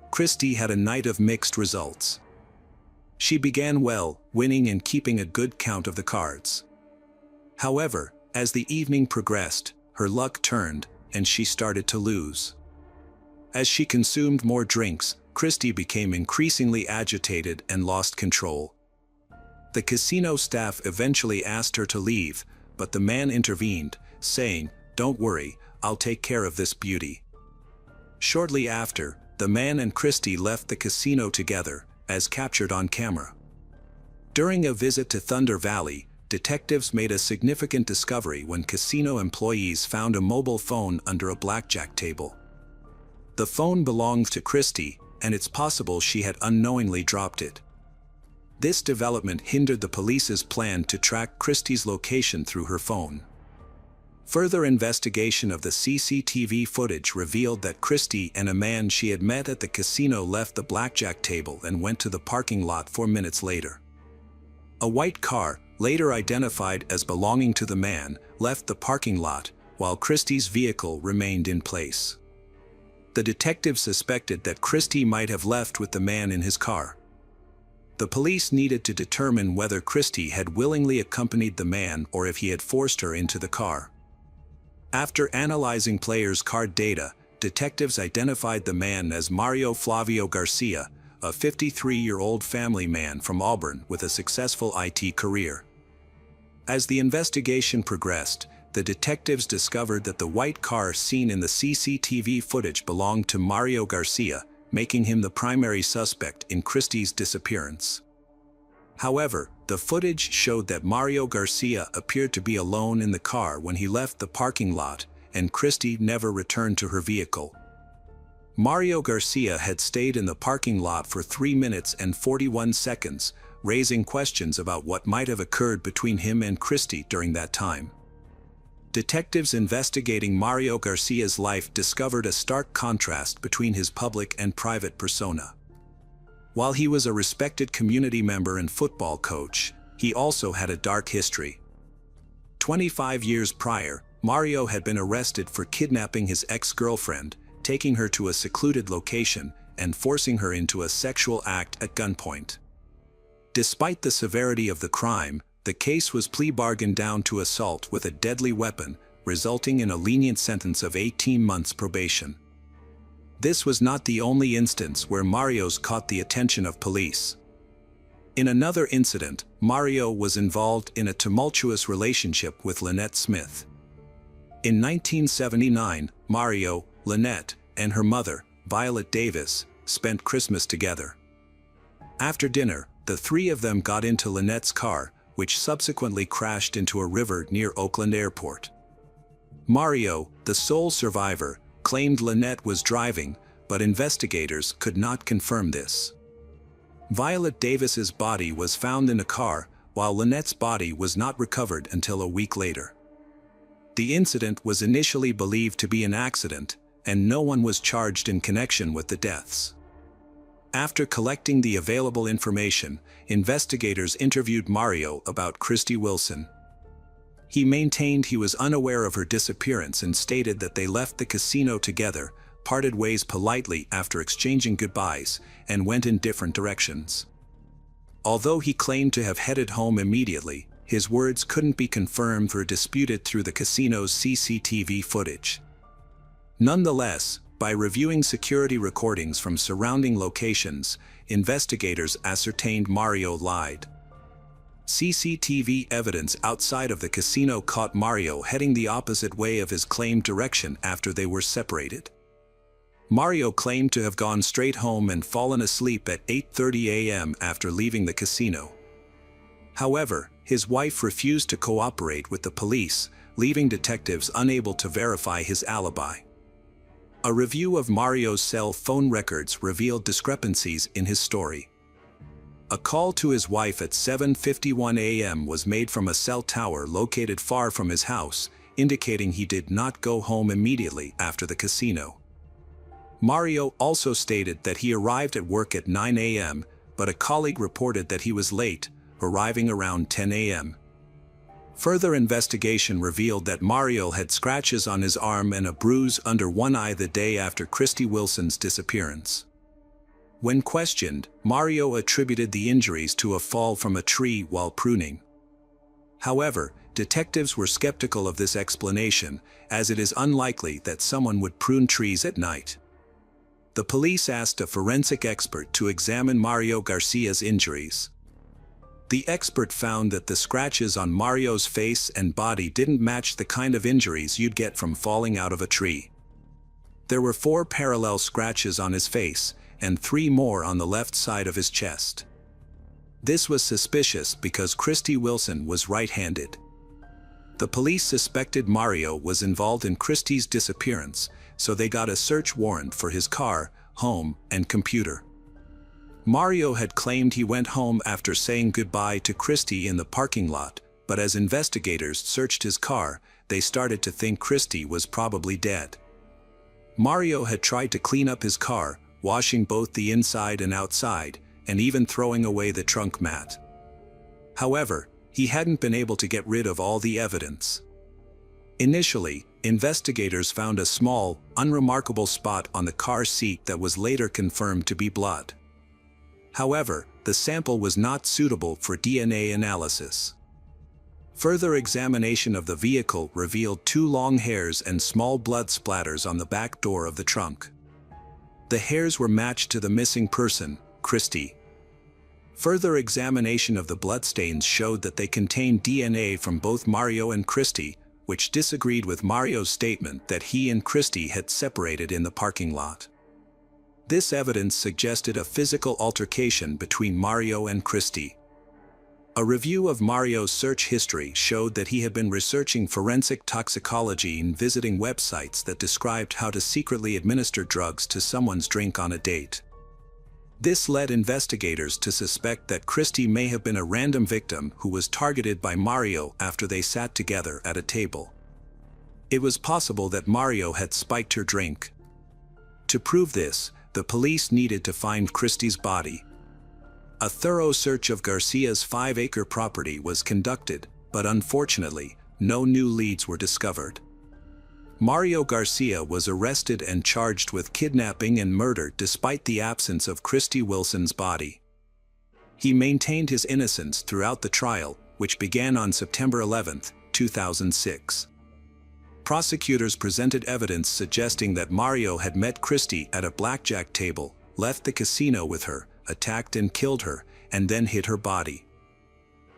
Christy had a night of mixed results. She began well, winning and keeping a good count of the cards. However, as the evening progressed, her luck turned, and she started to lose. As she consumed more drinks, Christy became increasingly agitated and lost control. The casino staff eventually asked her to leave, but the man intervened, saying, "Don't worry, I'll take care of this beauty." Shortly after, the man and Christy left the casino together, as captured on camera. During a visit to Thunder Valley, detectives made a significant discovery when casino employees found a mobile phone under a blackjack table. The phone belonged to Christy, and it's possible she had unknowingly dropped it. This development hindered the police's plan to track Christy's location through her phone. Further investigation of the CCTV footage revealed that Christy and a man she had met at the casino left the blackjack table and went to the parking lot 4 minutes later. A white car, later identified as belonging to the man, left the parking lot, while Christy's vehicle remained in place. The detective suspected that Christy might have left with the man in his car. The police needed to determine whether Christie had willingly accompanied the man or if he had forced her into the car. After analyzing players' card data, detectives identified the man as Mario Flavio Garcia, a 53-year-old family man from Auburn with a successful IT career. As the investigation progressed, the detectives discovered that the white car seen in the CCTV footage belonged to Mario Garcia, making him the primary suspect in Christie's disappearance. However, the footage showed that Mario Garcia appeared to be alone in the car when he left the parking lot, and Christie never returned to her vehicle. Mario Garcia had stayed in the parking lot for 3 minutes and 41 seconds, raising questions about what might have occurred between him and Christie during that time. Detectives investigating Mario Garcia's life discovered a stark contrast between his public and private persona. While he was a respected community member and football coach, he also had a dark history. 25 years prior, Mario had been arrested for kidnapping his ex-girlfriend, taking her to a secluded location, and forcing her into a sexual act at gunpoint. Despite the severity of the crime, the case was plea bargained down to assault with a deadly weapon, resulting in a lenient sentence of 18 months probation. This was not the only instance where Mario's caught the attention of police. In another incident, Mario was involved in a tumultuous relationship with Lynette Smith. In 1979, Mario, Lynette, and her mother, Violet Davis, spent Christmas together. After dinner, the three of them got into Lynette's car, which subsequently crashed into a river near Oakland Airport. Mario, the sole survivor, claimed Lynette was driving, but investigators could not confirm this. Violet Davis's body was found in a car, while Lynette's body was not recovered until a week later. The incident was initially believed to be an accident, and no one was charged in connection with the deaths. After collecting the available information, investigators interviewed Mario about Christie Wilson. He maintained he was unaware of her disappearance and stated that they left the casino together, parted ways politely after exchanging goodbyes, and went in different directions. Although he claimed to have headed home immediately, his words couldn't be confirmed or disputed through the casino's CCTV footage. Nonetheless, by reviewing security recordings from surrounding locations, investigators ascertained Mario lied. CCTV evidence outside of the casino caught Mario heading the opposite way of his claimed direction after they were separated. Mario claimed to have gone straight home and fallen asleep at 8:30 a.m. after leaving the casino. However, his wife refused to cooperate with the police, leaving detectives unable to verify his alibi. A review of Mario's cell phone records revealed discrepancies in his story. A call to his wife at 7:51 a.m. was made from a cell tower located far from his house, indicating he did not go home immediately after the casino. Mario also stated that he arrived at work at 9 a.m., but a colleague reported that he was late, arriving around 10 a.m. Further investigation revealed that Mario had scratches on his arm and a bruise under one eye the day after Christie Wilson's disappearance. When questioned, Mario attributed the injuries to a fall from a tree while pruning. However, detectives were skeptical of this explanation, as it is unlikely that someone would prune trees at night. The police asked a forensic expert to examine Mario Garcia's injuries. The expert found that the scratches on Mario's face and body didn't match the kind of injuries you'd get from falling out of a tree. There were 4 parallel scratches on his face, and 3 more on the left side of his chest. This was suspicious because Christie Wilson was right-handed. The police suspected Mario was involved in Christie's disappearance, so they got a search warrant for his car, home, and computer. Mario had claimed he went home after saying goodbye to Christie in the parking lot, but as investigators searched his car, they started to think Christie was probably dead. Mario had tried to clean up his car, washing both the inside and outside, and even throwing away the trunk mat. However, he hadn't been able to get rid of all the evidence. Initially, investigators found a small, unremarkable spot on the car seat that was later confirmed to be blood. However, the sample was not suitable for DNA analysis. Further examination of the vehicle revealed 2 long hairs and small blood splatters on the back door of the trunk. The hairs were matched to the missing person, Christy. Further examination of the bloodstains showed that they contained DNA from both Mario and Christy, which disagreed with Mario's statement that he and Christy had separated in the parking lot. This evidence suggested a physical altercation between Mario and Christy. A review of Mario's search history showed that he had been researching forensic toxicology and visiting websites that described how to secretly administer drugs to someone's drink on a date. This led investigators to suspect that Christy may have been a random victim who was targeted by Mario after they sat together at a table. It was possible that Mario had spiked her drink. To prove this, the police needed to find Christy's body. A thorough search of Garcia's 5-acre property was conducted, but unfortunately, no new leads were discovered. Mario Garcia was arrested and charged with kidnapping and murder despite the absence of Christy Wilson's body. He maintained his innocence throughout the trial, which began on September 11, 2006. Prosecutors presented evidence suggesting that Mario had met Christy at a blackjack table, left the casino with her, attacked and killed her, and then hid her body.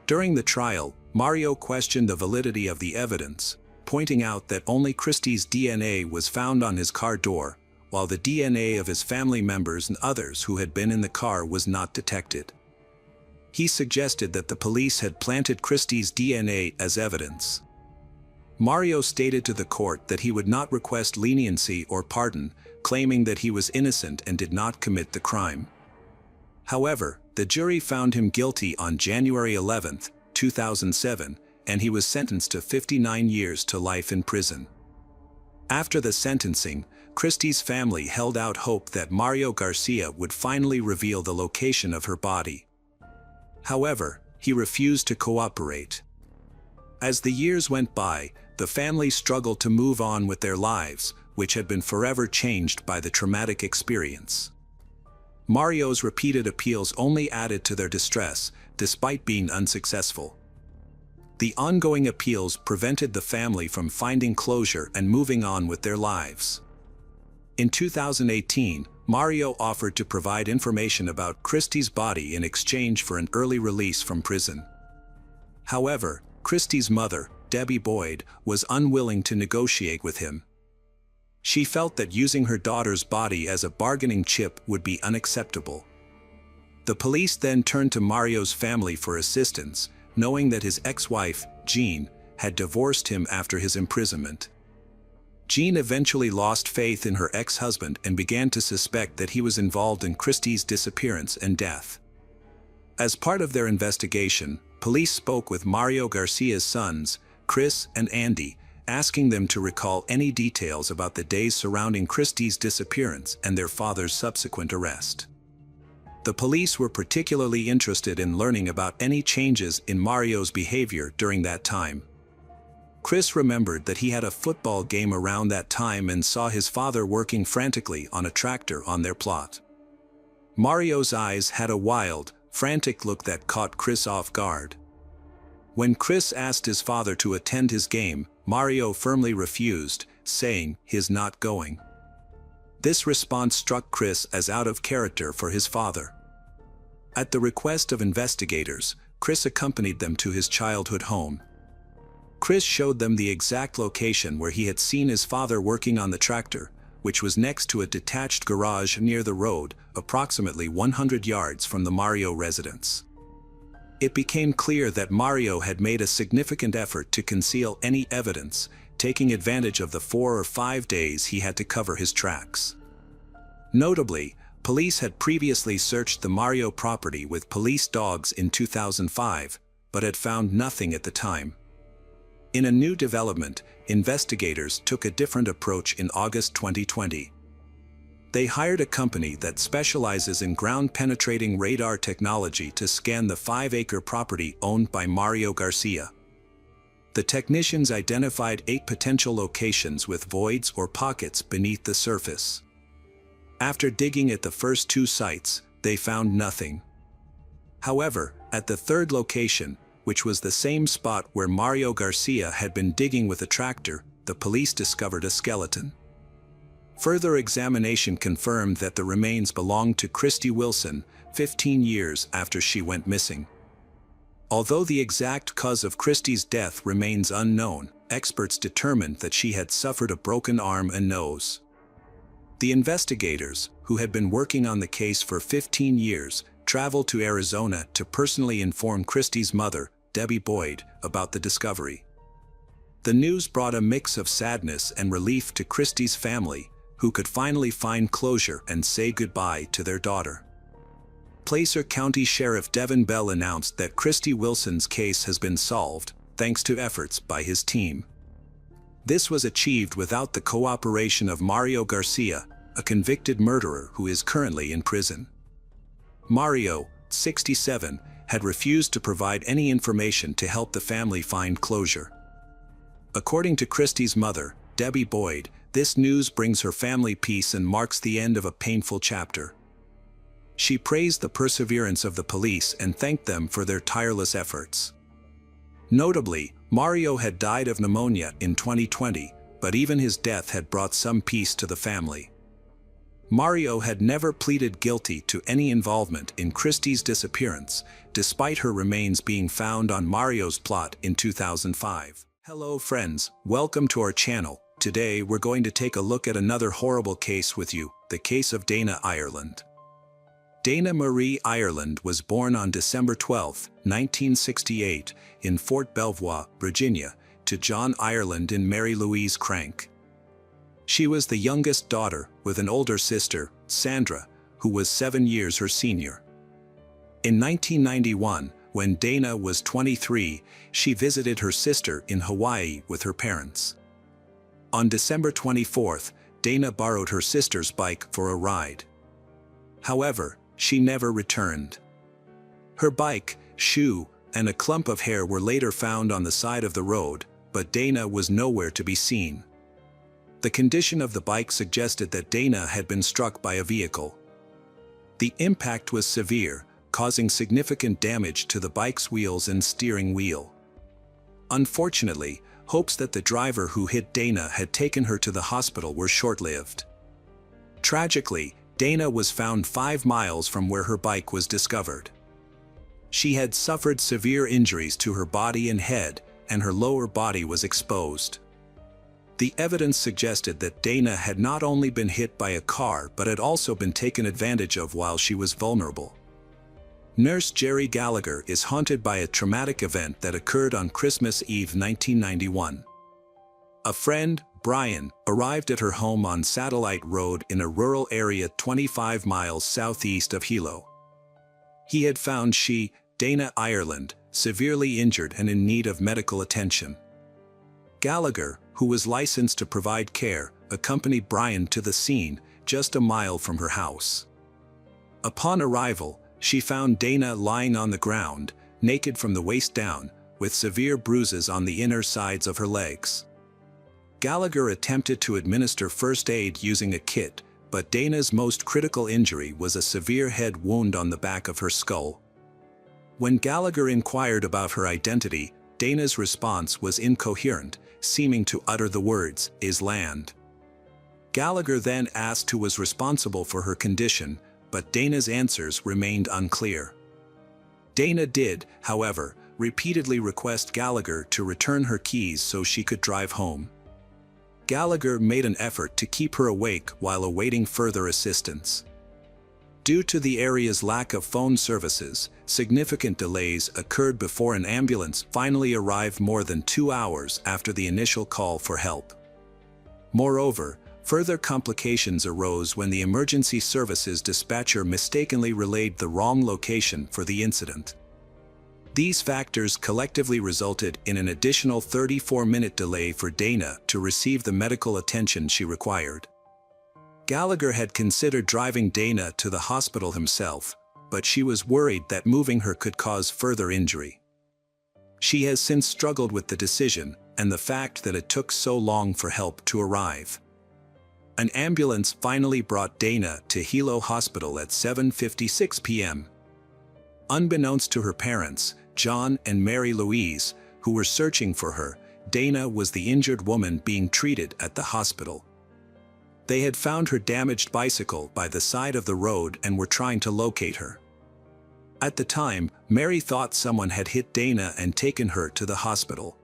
During the trial, Mario questioned the validity of the evidence, pointing out that only Christy's DNA was found on his car door, while the DNA of his family members and others who had been in the car was not detected. He suggested that the police had planted Christy's DNA as evidence. Mario stated to the court that he would not request leniency or pardon, claiming that he was innocent and did not commit the crime. However, the jury found him guilty on January 11, 2007, and he was sentenced to 59 years to life in prison. After the sentencing, Christy's family held out hope that Mario Garcia would finally reveal the location of her body. However, he refused to cooperate. As the years went by, the family struggled to move on with their lives, which had been forever changed by the traumatic experience. Mario's repeated appeals only added to their distress, despite being unsuccessful. The ongoing appeals prevented the family from finding closure and moving on with their lives. In 2018, Mario offered to provide information about Christy's body in exchange for an early release from prison. However, Christy's mother, Debbie Boyd, was unwilling to negotiate with him. She felt that using her daughter's body as a bargaining chip would be unacceptable. The police then turned to Mario's family for assistance, knowing that his ex-wife, Jean, had divorced him after his imprisonment. Jean eventually lost faith in her ex-husband and began to suspect that he was involved in Christy's disappearance and death. As part of their investigation, police spoke with Mario Garcia's sons, Chris and Andy, asking them to recall any details about the days surrounding Christy's disappearance and their father's subsequent arrest. The police were particularly interested in learning about any changes in Mario's behavior during that time. Chris remembered that he had a football game around that time and saw his father working frantically on a tractor on their plot. Mario's eyes had a wild, frantic look that caught Chris off guard. When Chris asked his father to attend his game, Mario firmly refused, saying he's not going. This response struck Chris as out of character for his father. At the request of investigators, Chris accompanied them to his childhood home. Chris showed them the exact location where he had seen his father working on the tractor, which was next to a detached garage near the road, approximately 100 yards from the Mario residence. It became clear that Mario had made a significant effort to conceal any evidence, taking advantage of the 4 or 5 days he had to cover his tracks. Notably, police had previously searched the Mario property with police dogs in 2005, but had found nothing at the time. In a new development, investigators took a different approach in August 2020. They hired a company that specializes in ground-penetrating radar technology to scan the 5-acre property owned by Mario Garcia. The technicians identified 8 potential locations with voids or pockets beneath the surface. After digging at the first 2 sites, they found nothing. However, at the third location, which was the same spot where Mario Garcia had been digging with a tractor, the police discovered a skeleton. Further examination confirmed that the remains belonged to Christy Wilson, 15 years after she went missing. Although the exact cause of Christy's death remains unknown, experts determined that she had suffered a broken arm and nose. The investigators, who had been working on the case for 15 years, traveled to Arizona to personally inform Christy's mother, Debbie Boyd, about the discovery. The news brought a mix of sadness and relief to Christy's family, who could finally find closure and say goodbye to their daughter. Placer County Sheriff Devin Bell announced that Christy Wilson's case has been solved, thanks to efforts by his team. This was achieved without the cooperation of Mario Garcia, a convicted murderer who is currently in prison. Mario, 67, had refused to provide any information to help the family find closure. According to Christy's mother, Debbie Boyd, this news brings her family peace and marks the end of a painful chapter. She praised the perseverance of the police and thanked them for their tireless efforts. Notably, Mario had died of pneumonia in 2020, but even his death had brought some peace to the family. Mario had never pleaded guilty to any involvement in Christy's disappearance, despite her remains being found on Mario's plot in 2005. Hello friends, welcome to our channel. Today we're going to take a look at another horrible case with you, the case of Dana Ireland. Dana Marie Ireland was born on December 12, 1968, in Fort Belvoir, Virginia, to John Ireland and Mary Louise Crank. She was the youngest daughter, with an older sister, Sandra, who was 7 years her senior. In 1991, when Dana was 23, she visited her sister in Hawaii with her parents. On December 24, Dana borrowed her sister's bike for a ride. However, she never returned. Her bike, shoe, and a clump of hair were later found on the side of the road, but Dana was nowhere to be seen. The condition of the bike suggested that Dana had been struck by a vehicle. The impact was severe, causing significant damage to the bike's wheels and steering wheel. Unfortunately, hopes that the driver who hit Dana had taken her to the hospital were short-lived. Tragically, Dana was found 5 miles from where her bike was discovered. She had suffered severe injuries to her body and head, and her lower body was exposed. The evidence suggested that Dana had not only been hit by a car but had also been taken advantage of while she was vulnerable. Nurse Jerry Gallagher is haunted by a traumatic event that occurred on Christmas Eve 1991. A friend, Brian, arrived at her home on Satellite Road in a rural area 25 miles southeast of Hilo. He had found she, Dana Ireland, severely injured and in need of medical attention. Gallagher, who was licensed to provide care, accompanied Brian to the scene, just a mile from her house. Upon arrival, she found Dana lying on the ground, naked from the waist down, with severe bruises on the inner sides of her legs. Gallagher attempted to administer first aid using a kit, but Dana's most critical injury was a severe head wound on the back of her skull. When Gallagher inquired about her identity, Dana's response was incoherent, seeming to utter the words, "is land." Gallagher then asked who was responsible for her condition, but Dana's answers remained unclear. Dana did, however, repeatedly request Gallagher to return her keys so she could drive home. Gallagher made an effort to keep her awake while awaiting further assistance. Due to the area's lack of phone services, significant delays occurred before an ambulance finally arrived more than 2 hours after the initial call for help. Moreover, further complications arose when the emergency services dispatcher mistakenly relayed the wrong location for the incident. These factors collectively resulted in an additional 34-minute delay for Dana to receive the medical attention she required. Gallagher had considered driving Dana to the hospital himself, but she was worried that moving her could cause further injury. She has since struggled with the decision and the fact that it took so long for help to arrive. An ambulance finally brought Dana to Hilo Hospital at 7:56 p.m. Unbeknownst to her parents, John and Mary Louise, who were searching for her, Dana was the injured woman being treated at the hospital. They had found her damaged bicycle by the side of the road and were trying to locate her. At the time, Mary thought someone had hit Dana and taken her to the hospital.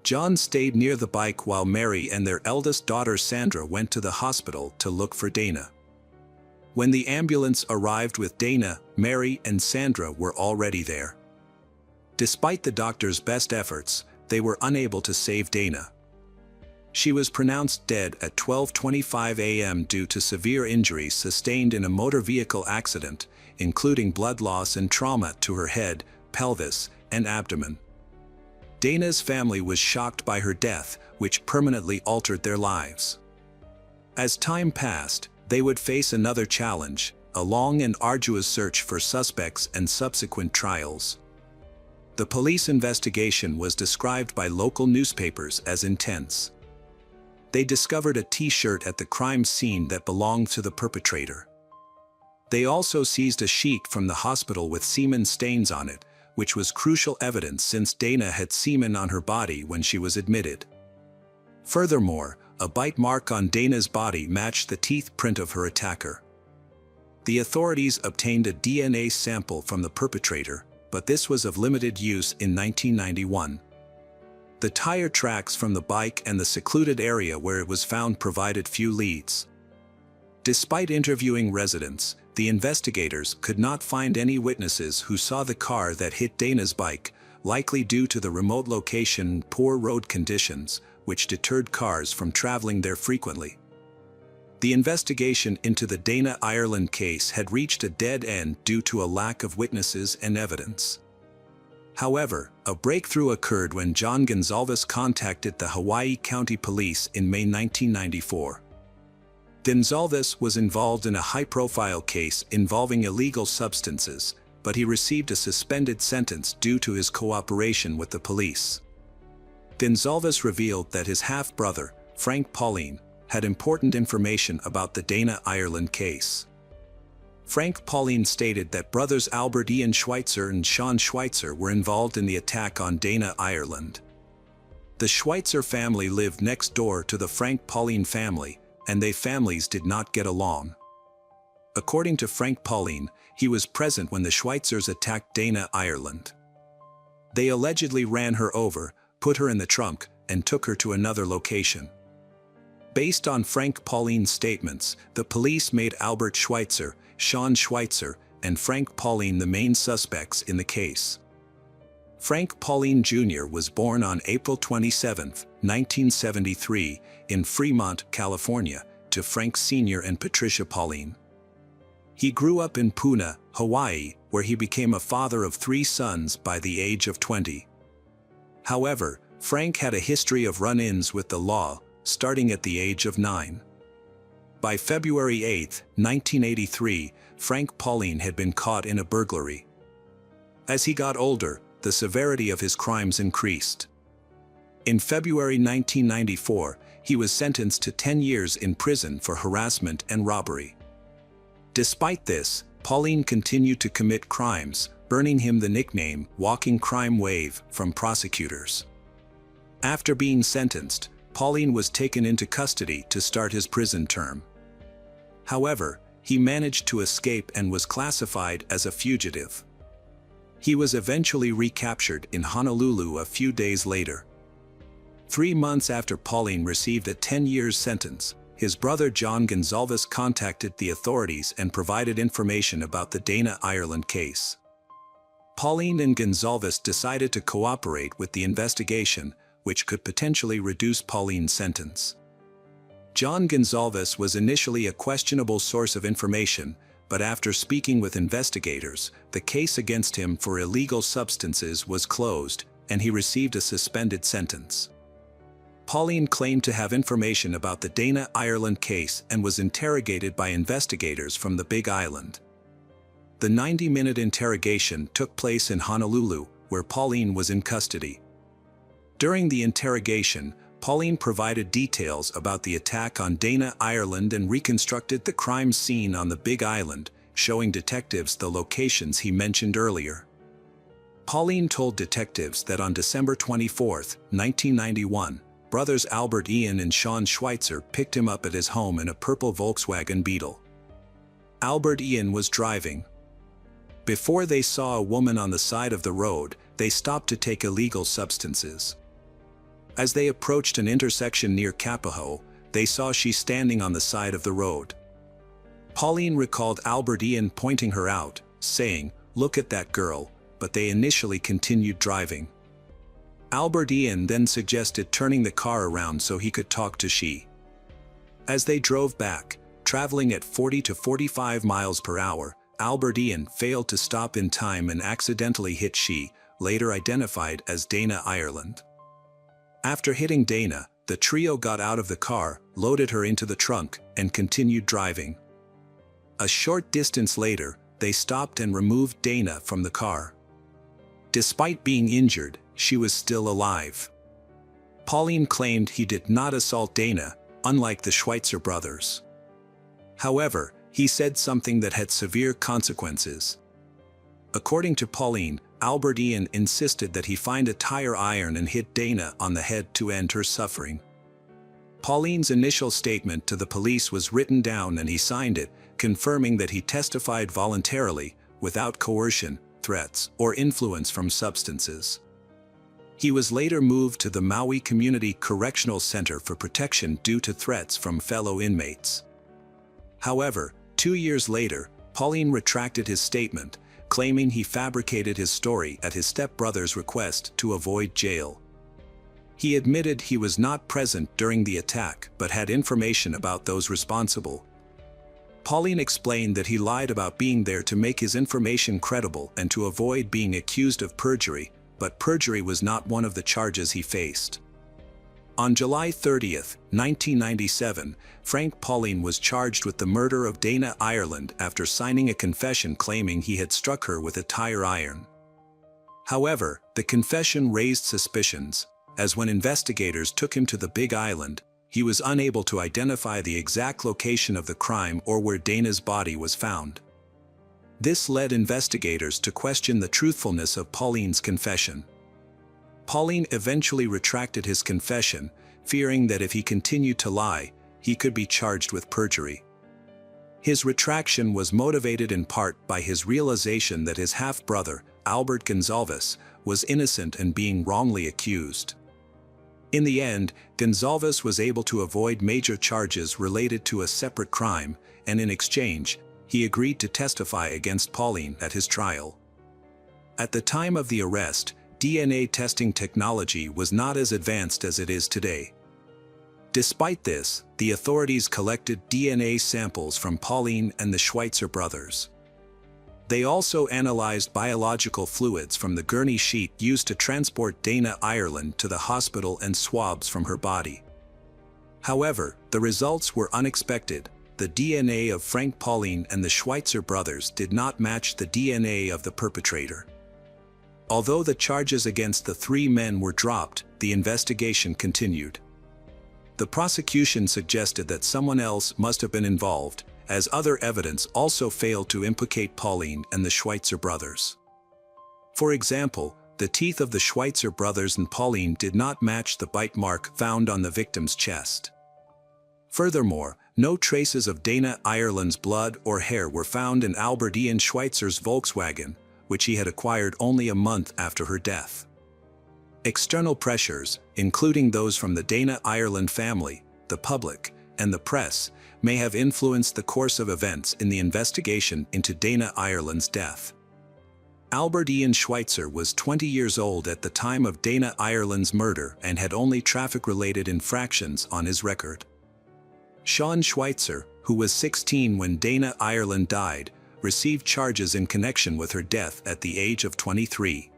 John stayed near the bike while Mary and their eldest daughter Sandra went to the hospital to look for Dana. When the ambulance arrived with Dana, Mary and Sandra were already there. Despite the doctor's best efforts, they were unable to save Dana. She was pronounced dead at 12:25 a.m. due to severe injuries sustained in a motor vehicle accident, including blood loss and trauma to her head, pelvis, and abdomen. Dana's family was shocked by her death, which permanently altered their lives. As time passed, they would face another challenge, a long and arduous search for suspects and subsequent trials. The police investigation was described by local newspapers as intense. They discovered a T-shirt at the crime scene that belonged to the perpetrator. They also seized a sheet from the hospital with semen stains on it, which was crucial evidence since Dana had semen on her body when she was admitted. Furthermore, a bite mark on Dana's body matched the teeth print of her attacker. The authorities obtained a DNA sample from the perpetrator, but this was of limited use in 1991. The tire tracks from the bike and the secluded area where it was found provided few leads. Despite interviewing residents, the investigators could not find any witnesses who saw the car that hit Dana's bike, likely due to the remote location and poor road conditions, which deterred cars from traveling there frequently. The investigation into the Dana Ireland case had reached a dead end due to a lack of witnesses and evidence. However, a breakthrough occurred when John Gonsalves contacted the Hawaii County Police in May 1994. Gonsalves was involved in a high-profile case involving illegal substances, but he received a suspended sentence due to his cooperation with the police. Gonsalves revealed that his half-brother, Frank Pauline, had important information about the Dana Ireland case. Frank Pauline stated that brothers Albert Ian Schweitzer and Sean Schweitzer were involved in the attack on Dana Ireland. The Schweitzer family lived next door to the Frank Pauline family, and their families did not get along. According to Frank Pauline, he was present when the Schweitzers attacked Dana Ireland. They allegedly ran her over, put her in the trunk, and took her to another location. Based on Frank Pauline's statements, the police made Albert Schweitzer, Sean Schweitzer, and Frank Pauline the main suspects in the case. Frank Pauline Jr. was born on April 27, 1973, in Fremont, California, to Frank Sr. and Patricia Pauline. He grew up in Puna, Hawaii, where he became a father of 3 sons by the age of 20. However, Frank had a history of run-ins with the law, starting at the age of 9. By February 8, 1983, Frank Pauline had been caught in a burglary. As he got older, the severity of his crimes increased. In February 1994, he was sentenced to 10 years in prison for harassment and robbery. Despite this, Pauline continued to commit crimes, earning him the nickname "Walking Crime Wave" from prosecutors. After being sentenced, Pauline was taken into custody to start his prison term. However, he managed to escape and was classified as a fugitive. He was eventually recaptured in Honolulu a few days later. 3 months after Pauline received a 10-year sentence, his brother John Gonsalves contacted the authorities and provided information about the Dana Ireland case. Pauline and Gonsalves decided to cooperate with the investigation, which could potentially reduce Pauline's sentence. John Gonsalves was initially a questionable source of information, but after speaking with investigators, the case against him for illegal substances was closed, and he received a suspended sentence. Pauline claimed to have information about the Dana Ireland case and was interrogated by investigators from the Big Island. The 90-minute interrogation took place in Honolulu, where Pauline was in custody. During the interrogation, Pauline provided details about the attack on Dana Ireland and reconstructed the crime scene on the Big Island, showing detectives the locations he mentioned earlier. Pauline told detectives that on December 24, 1991, brothers Albert Ian and Sean Schweitzer picked him up at his home in a purple Volkswagen Beetle. Albert Ian was driving. Before they saw a woman on the side of the road, they stopped to take illegal substances. As they approached an intersection near Kapaho, they saw she standing on the side of the road. Pauline recalled Albert Ian pointing her out, saying, "Look at that girl," but they initially continued driving. Albert Ian then suggested turning the car around so he could talk to she. As they drove back, traveling at 40 to 45 miles per hour, Albert Ian failed to stop in time and accidentally hit she, later identified as Dana Ireland. After hitting Dana, the trio got out of the car, loaded her into the trunk, and continued driving. A short distance later, they stopped and removed Dana from the car. Despite being injured, she was still alive. Pauline claimed he did not assault Dana, unlike the Schweitzer brothers. However, he said something that had severe consequences. According to Pauline, Albert Ian insisted that he find a tire iron and hit Dana on the head to end her suffering. Pauline's initial statement to the police was written down and he signed it, confirming that he testified voluntarily, without coercion, threats, or influence from substances. He was later moved to the Maui Community Correctional Center for protection due to threats from fellow inmates. However, 2 years later, Pauline retracted his statement, claiming he fabricated his story at his stepbrother's request to avoid jail. He admitted he was not present during the attack but had information about those responsible. Pauline explained that he lied about being there to make his information credible and to avoid being accused of perjury, but perjury was not one of the charges he faced. On July 30, 1997, Frank Pauline was charged with the murder of Dana Ireland after signing a confession claiming he had struck her with a tire iron. However, the confession raised suspicions, as when investigators took him to the Big Island, he was unable to identify the exact location of the crime or where Dana's body was found. This led investigators to question the truthfulness of Pauline's confession. Pauline eventually retracted his confession, fearing that if he continued to lie, he could be charged with perjury. His retraction was motivated in part by his realization that his half-brother, Albert Gonzalez, was innocent and being wrongly accused. In the end, Gonzalez was able to avoid major charges related to a separate crime, and in exchange, he agreed to testify against Pauline at his trial. At the time of the arrest, DNA testing technology was not as advanced as it is today. Despite this, the authorities collected DNA samples from Pauline and the Schweitzer brothers. They also analyzed biological fluids from the gurney sheet used to transport Dana Ireland to the hospital and swabs from her body. However, the results were unexpected. The DNA of Frank Pauline and the Schweitzer brothers did not match the DNA of the perpetrator. Although the charges against the three men were dropped, the investigation continued. The prosecution suggested that someone else must have been involved, as other evidence also failed to implicate Pauline and the Schweitzer brothers. For example, the teeth of the Schweitzer brothers and Pauline did not match the bite mark found on the victim's chest. Furthermore, no traces of Dana Ireland's blood or hair were found in Albert Ian Schweitzer's Volkswagen, which he had acquired only a month after her death. External pressures, including those from the Dana Ireland family, the public, and the press, may have influenced the course of events in the investigation into Dana Ireland's death. Albert Ian Schweitzer was 20 years old at the time of Dana Ireland's murder and had only traffic-related infractions on his record. Sean Schweitzer, who was 16 when Dana Ireland died, received charges in connection with her death at the age of 23.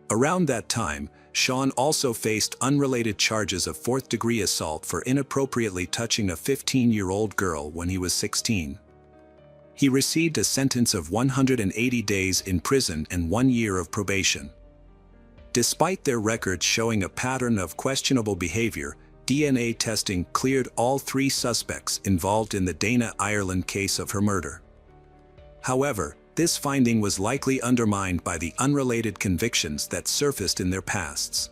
Around that time, Sean also faced unrelated charges of fourth-degree assault for inappropriately touching a 15-year-old girl when he was 16. He received a sentence of 180 days in prison and 1 year of probation. Despite their records showing a pattern of questionable behavior, DNA testing cleared all three suspects involved in the Dana Ireland case of her murder. However, this finding was likely undermined by the unrelated convictions that surfaced in their pasts.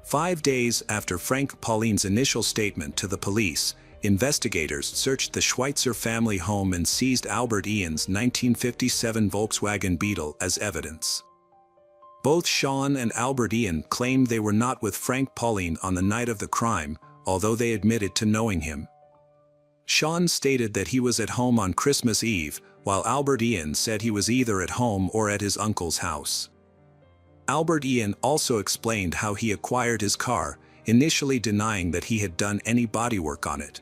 5 days after Frank Pauline's initial statement to the police, investigators searched the Schweitzer family home and seized Albert Ian's 1957 Volkswagen Beetle as evidence. Both Sean and Albert Ian claimed they were not with Frank Pauline on the night of the crime, although they admitted to knowing him. Sean stated that he was at home on Christmas Eve, while Albert Ian said he was either at home or at his uncle's house. Albert Ian also explained how he acquired his car, initially denying that he had done any bodywork on it.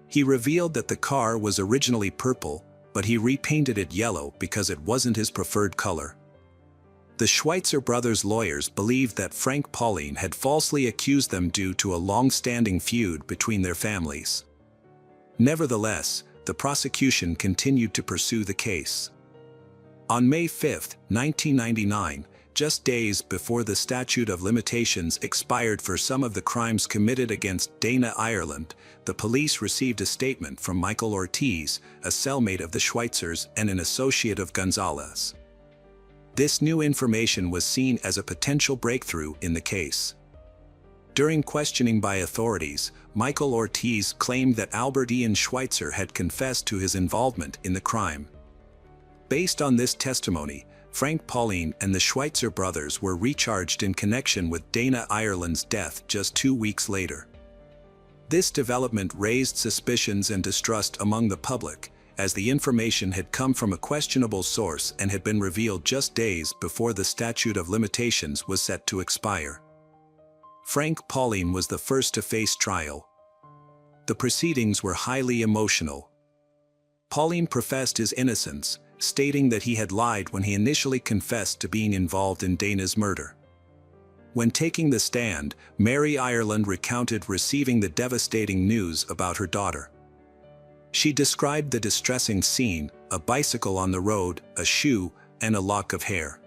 He revealed that the car was originally purple, but he repainted it yellow because it wasn't his preferred color. The Schweitzer brothers' lawyers believed that Frank Pauline had falsely accused them due to a long-standing feud between their families. Nevertheless, the prosecution continued to pursue the case. On May 5, 1999, just days before the statute of limitations expired for some of the crimes committed against Dana Ireland, the police received a statement from Michael Ortiz, a cellmate of the Schweitzers and an associate of Gonzalez. This new information was seen as a potential breakthrough in the case. During questioning by authorities, Michael Ortiz claimed that Albert Ian Schweitzer had confessed to his involvement in the crime. Based on this testimony, Frank Pauline and the Schweitzer brothers were recharged in connection with Dana Ireland's death just 2 weeks later. This development raised suspicions and distrust among the public, as the information had come from a questionable source and had been revealed just days before the statute of limitations was set to expire. Frank Pauline was the first to face trial. The proceedings were highly emotional. Pauline professed his innocence, stating that he had lied when he initially confessed to being involved in Dana's murder. When taking the stand, Mary Ireland recounted receiving the devastating news about her daughter. She described the distressing scene: a bicycle on the road, a shoe, and a lock of hair.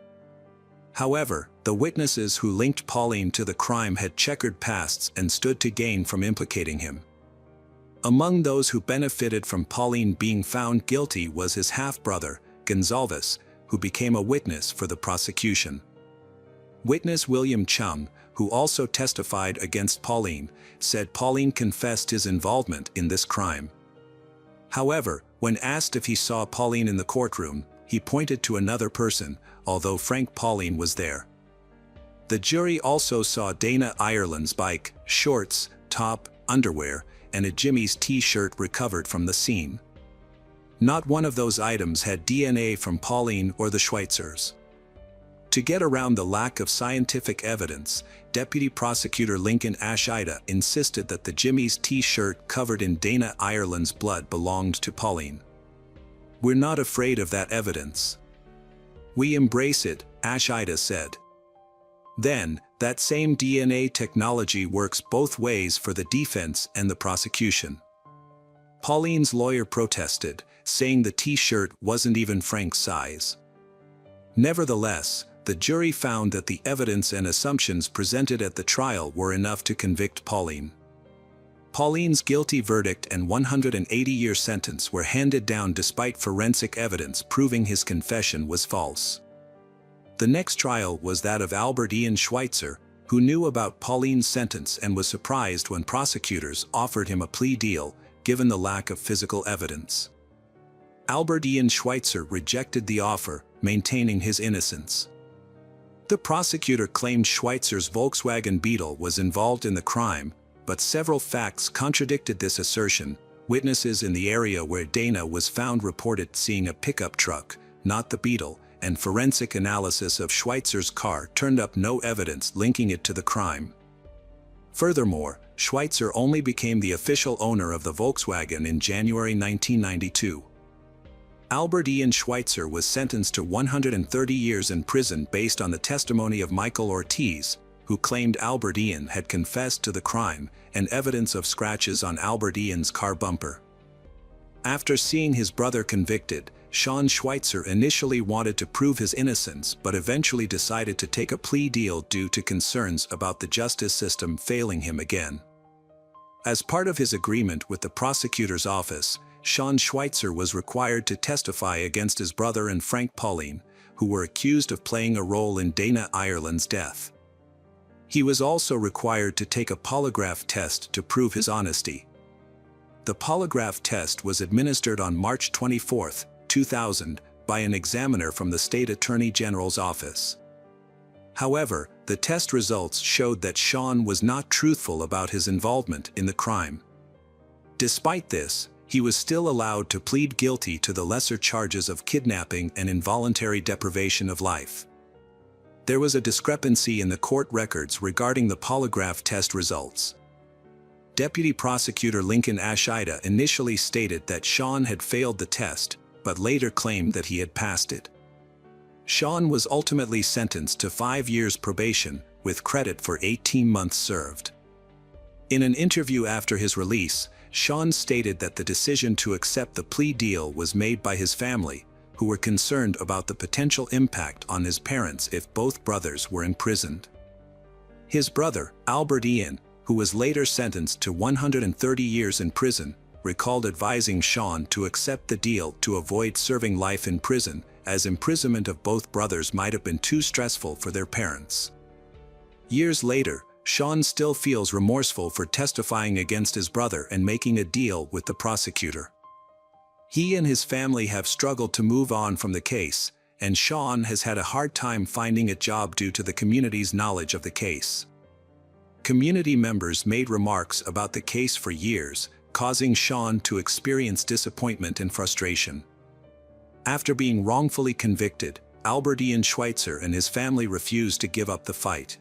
However, the witnesses who linked Pauline to the crime had checkered pasts and stood to gain from implicating him. Among those who benefited from Pauline being found guilty was his half-brother, Gonzalez, who became a witness for the prosecution. Witness William Chung, who also testified against Pauline, said Pauline confessed his involvement in this crime. However, when asked if he saw Pauline in the courtroom, he pointed to another person, although Frank Pauline was there. The jury also saw Dana Ireland's bike, shorts, top, underwear, and a Jimmy's t-shirt recovered from the scene. Not one of those items had DNA from Pauline or the Schweitzers. To get around the lack of scientific evidence, Deputy Prosecutor Lincoln Ashida insisted that the Jimmy's t-shirt covered in Dana Ireland's blood belonged to Pauline. "We're not afraid of that evidence. We embrace it," Ashida said. Then, that same DNA technology works both ways for the defense and the prosecution. Pauline's lawyer protested, saying the t-shirt wasn't even Frank's size. Nevertheless, the jury found that the evidence and assumptions presented at the trial were enough to convict Pauline. Pauline's guilty verdict and 180-year sentence were handed down despite forensic evidence proving his confession was false. The next trial was that of Albert Ian Schweitzer, who knew about Pauline's sentence and was surprised when prosecutors offered him a plea deal, given the lack of physical evidence. Albert Ian Schweitzer rejected the offer, maintaining his innocence. The prosecutor claimed Schweitzer's Volkswagen Beetle was involved in the crime, but several facts contradicted this assertion. Witnesses in the area where Dana was found reported seeing a pickup truck, not the Beetle, and forensic analysis of Schweitzer's car turned up no evidence linking it to the crime. Furthermore, Schweitzer only became the official owner of the Volkswagen in January 1992. Albert Ian Schweitzer was sentenced to 130 years in prison based on the testimony of Michael Ortiz, who claimed Albert Ian had confessed to the crime, and evidence of scratches on Albert Ian's car bumper. After seeing his brother convicted, Sean Schweitzer initially wanted to prove his innocence but eventually decided to take a plea deal due to concerns about the justice system failing him again. As part of his agreement with the prosecutor's office, Sean Schweitzer was required to testify against his brother and Frank Pauline, who were accused of playing a role in Dana Ireland's death. He was also required to take a polygraph test to prove his honesty. The polygraph test was administered on March 24, 2000, by an examiner from the State Attorney General's office. However, the test results showed that Sean was not truthful about his involvement in the crime. Despite this, he was still allowed to plead guilty to the lesser charges of kidnapping and involuntary deprivation of life. There was a discrepancy in the court records regarding the polygraph test results. Deputy Prosecutor Lincoln Ashida initially stated that Sean had failed the test, but later claimed that he had passed it. Sean was ultimately sentenced to 5 years probation, with credit for 18 months served. In an interview after his release, Sean stated that the decision to accept the plea deal was made by his family, who were concerned about the potential impact on his parents if both brothers were imprisoned. His brother, Albert Ian, who was later sentenced to 130 years in prison, recalled advising Sean to accept the deal to avoid serving life in prison, as imprisonment of both brothers might have been too stressful for their parents. Years later, Sean still feels remorseful for testifying against his brother and making a deal with the prosecutor. He and his family have struggled to move on from the case, and Sean has had a hard time finding a job due to the community's knowledge of the case. Community members made remarks about the case for years, causing Sean to experience disappointment and frustration. After being wrongfully convicted, Albert Ian Schweitzer and his family refused to give up the fight.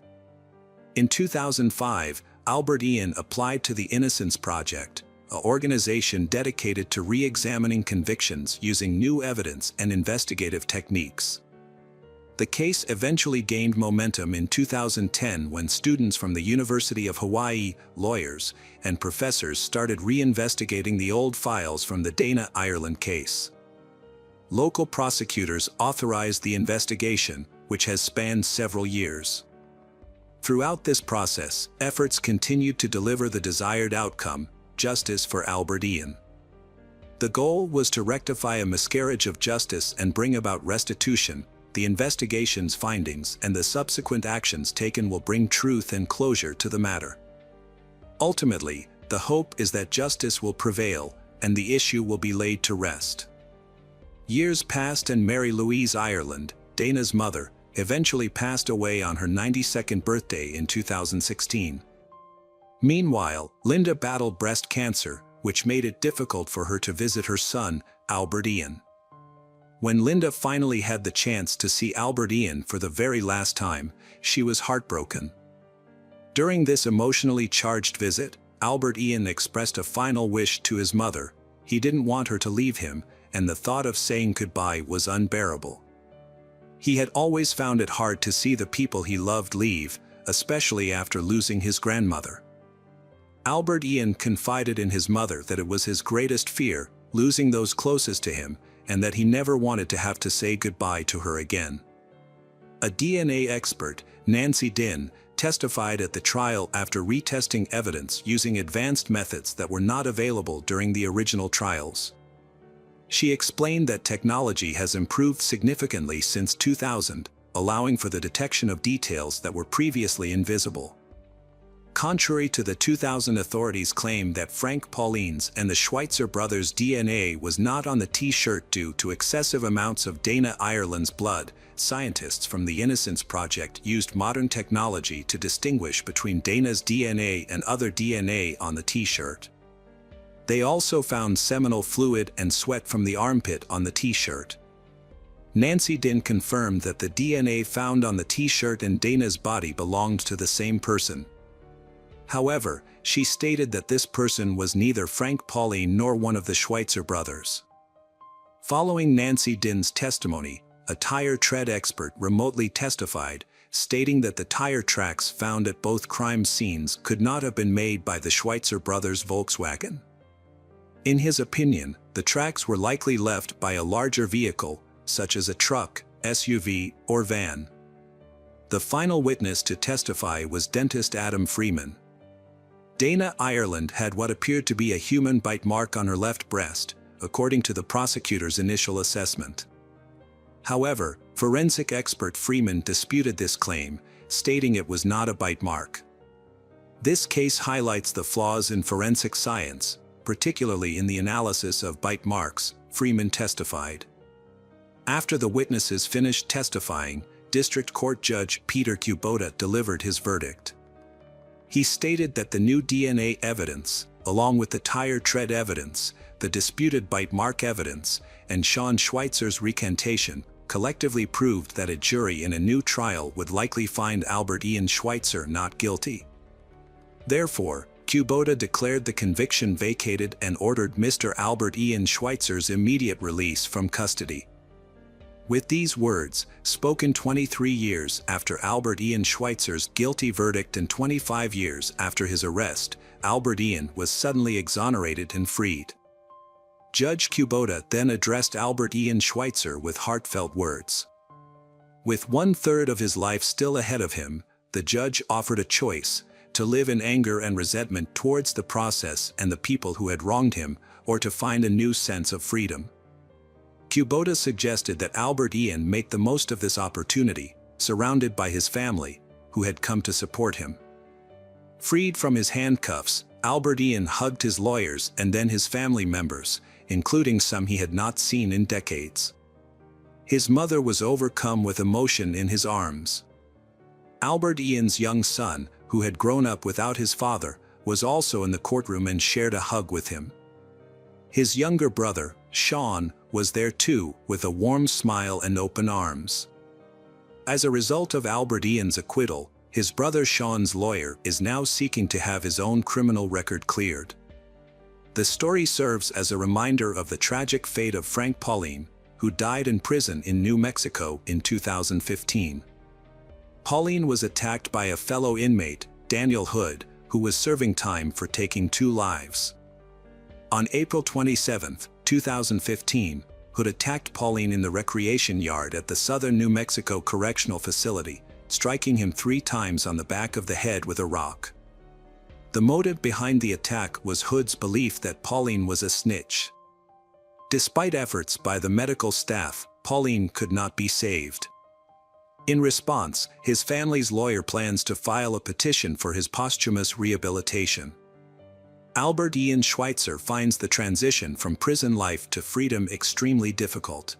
In 2005, Albert Ian applied to the Innocence Project, an organization dedicated to re-examining convictions using new evidence and investigative techniques. The case eventually gained momentum in 2010 when students from the University of Hawaii, lawyers, and professors started re-investigating the old files from the Dana Ireland case. Local prosecutors authorized the investigation, which has spanned several years. Throughout this process, efforts continued to deliver the desired outcome, justice for Albert Ian. The goal was to rectify a miscarriage of justice and bring about restitution. The investigation's findings and the subsequent actions taken will bring truth and closure to the matter. Ultimately, the hope is that justice will prevail, and the issue will be laid to rest. Years passed and Mary Louise Ireland, Dana's mother, eventually passed away on her 92nd birthday in 2016. Meanwhile, Linda battled breast cancer, which made it difficult for her to visit her son, Albert Ian. When Linda finally had the chance to see Albert Ian for the very last time, she was heartbroken. During this emotionally charged visit, Albert Ian expressed a final wish to his mother. He didn't want her to leave him, and the thought of saying goodbye was unbearable. He had always found it hard to see the people he loved leave, especially after losing his grandmother. Albert Ian confided in his mother that it was his greatest fear, losing those closest to him, and that he never wanted to have to say goodbye to her again. A DNA expert, Nancy Dinh, testified at the trial after retesting evidence using advanced methods that were not available during the original trials. She explained that technology has improved significantly since 2000, allowing for the detection of details that were previously invisible. Contrary to the 2000 authorities' claim that Frank Pauline's and the Schweitzer brothers' DNA was not on the T-shirt due to excessive amounts of Dana Ireland's blood, scientists from the Innocence Project used modern technology to distinguish between Dana's DNA and other DNA on the T-shirt. They also found seminal fluid and sweat from the armpit on the T-shirt. Nancy Dinh confirmed that the DNA found on the T-shirt and Dana's body belonged to the same person. However, she stated that this person was neither Frank Pauline nor one of the Schweitzer brothers. Following Nancy Dinh's testimony, a tire tread expert remotely testified, stating that the tire tracks found at both crime scenes could not have been made by the Schweitzer brothers' Volkswagen. In his opinion, the tracks were likely left by a larger vehicle, such as a truck, SUV, or van. The final witness to testify was dentist Adam Freeman. Dana Ireland had what appeared to be a human bite mark on her left breast, according to the prosecutor's initial assessment. However, forensic expert Freeman disputed this claim, stating it was not a bite mark. This case highlights the flaws in forensic science, particularly in the analysis of bite marks, Freeman testified. After the witnesses finished testifying, District Court Judge Peter Kubota delivered his verdict. He stated that the new DNA evidence, along with the tire tread evidence, the disputed bite mark evidence, and Sean Schweitzer's recantation, collectively proved that a jury in a new trial would likely find Albert Ian Schweitzer not guilty. Therefore, Kubota declared the conviction vacated and ordered Mr. Albert Ian Schweitzer's immediate release from custody. With these words, spoken 23 years after Albert Ian Schweitzer's guilty verdict and 25 years after his arrest, Albert Ian was suddenly exonerated and freed. Judge Kubota then addressed Albert Ian Schweitzer with heartfelt words. With 1/3 of his life still ahead of him, the judge offered a choice: to live in anger and resentment towards the process and the people who had wronged him, or to find a new sense of freedom. Kubota suggested that Albert Ian make the most of this opportunity, surrounded by his family, who had come to support him. Freed from his handcuffs, Albert Ian hugged his lawyers and then his family members, including some he had not seen in decades. His mother was overcome with emotion in his arms. Albert Ian's young son, who had grown up without his father, was also in the courtroom and shared a hug with him. His younger brother, Sean, was there too, with a warm smile and open arms. As a result of Albert Ian's acquittal, his brother Sean's lawyer is now seeking to have his own criminal record cleared. The story serves as a reminder of the tragic fate of Frank Pauline, who died in prison in New Mexico in 2015. Pauline was attacked by a fellow inmate, Daniel Hood, who was serving time for taking 2 lives. On April 27, 2015, Hood attacked Pauline in the recreation yard at the Southern New Mexico Correctional Facility, striking him 3 times on the back of the head with a rock. The motive behind the attack was Hood's belief that Pauline was a snitch. Despite efforts by the medical staff, Pauline could not be saved. In response, his family's lawyer plans to file a petition for his posthumous rehabilitation. Albert Ian Schweitzer finds the transition from prison life to freedom extremely difficult.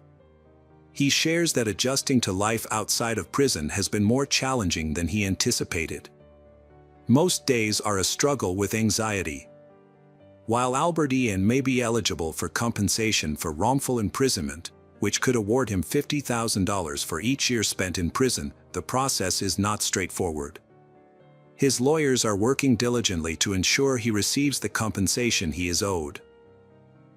He shares that adjusting to life outside of prison has been more challenging than he anticipated. Most days are a struggle with anxiety. While Albert Ian may be eligible for compensation for wrongful imprisonment, which could award him $50,000 for each year spent in prison, the process is not straightforward. His lawyers are working diligently to ensure he receives the compensation he is owed.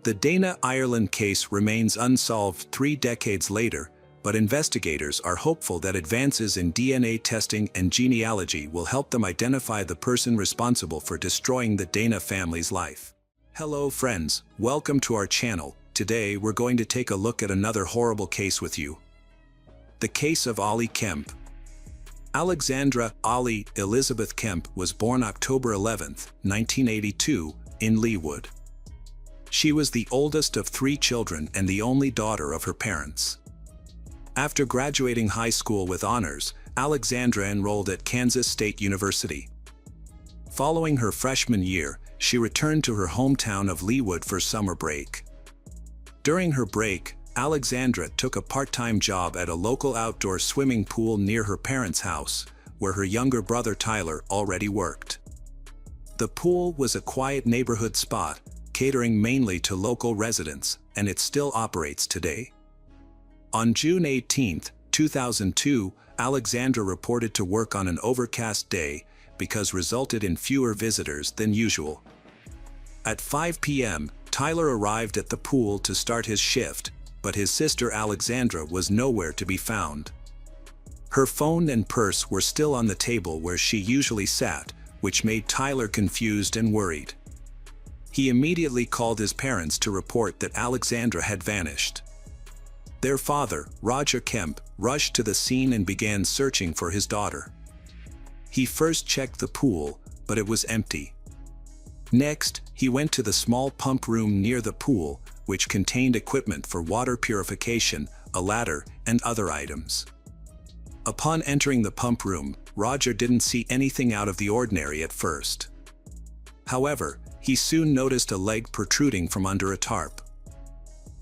The Dana Ireland case remains unsolved 3 decades later, but investigators are hopeful that advances in DNA testing and genealogy will help them identify the person responsible for destroying the Dana family's life. Hello friends, welcome to our channel. Today we're going to take a look at another horrible case with you. The case of Ollie Kemp. Alexandra Ollie Elizabeth Kemp was born October 11, 1982, in Leawood. She was the oldest of 3 children and the only daughter of her parents. After graduating high school with honors, Alexandra enrolled at Kansas State University. Following her freshman year, she returned to her hometown of Leawood for summer break. During her break, Alexandra took a part-time job at a local outdoor swimming pool near her parents' house, where her younger brother Tyler already worked. The pool was a quiet neighborhood spot, catering mainly to local residents, and it still operates today. On June 18, 2002, Alexandra reported to work on an overcast day because resulted in fewer visitors than usual. At 5 p.m., Tyler arrived at the pool to start his shift, but his sister Alexandra was nowhere to be found. Her phone and purse were still on the table where she usually sat, which made Tyler confused and worried. He immediately called his parents to report that Alexandra had vanished. Their father, Roger Kemp, rushed to the scene and began searching for his daughter. He first checked the pool, but it was empty. Next, he went to the small pump room near the pool, which contained equipment for water purification, a ladder, and other items. Upon entering the pump room, Roger didn't see anything out of the ordinary at first. However, he soon noticed a leg protruding from under a tarp.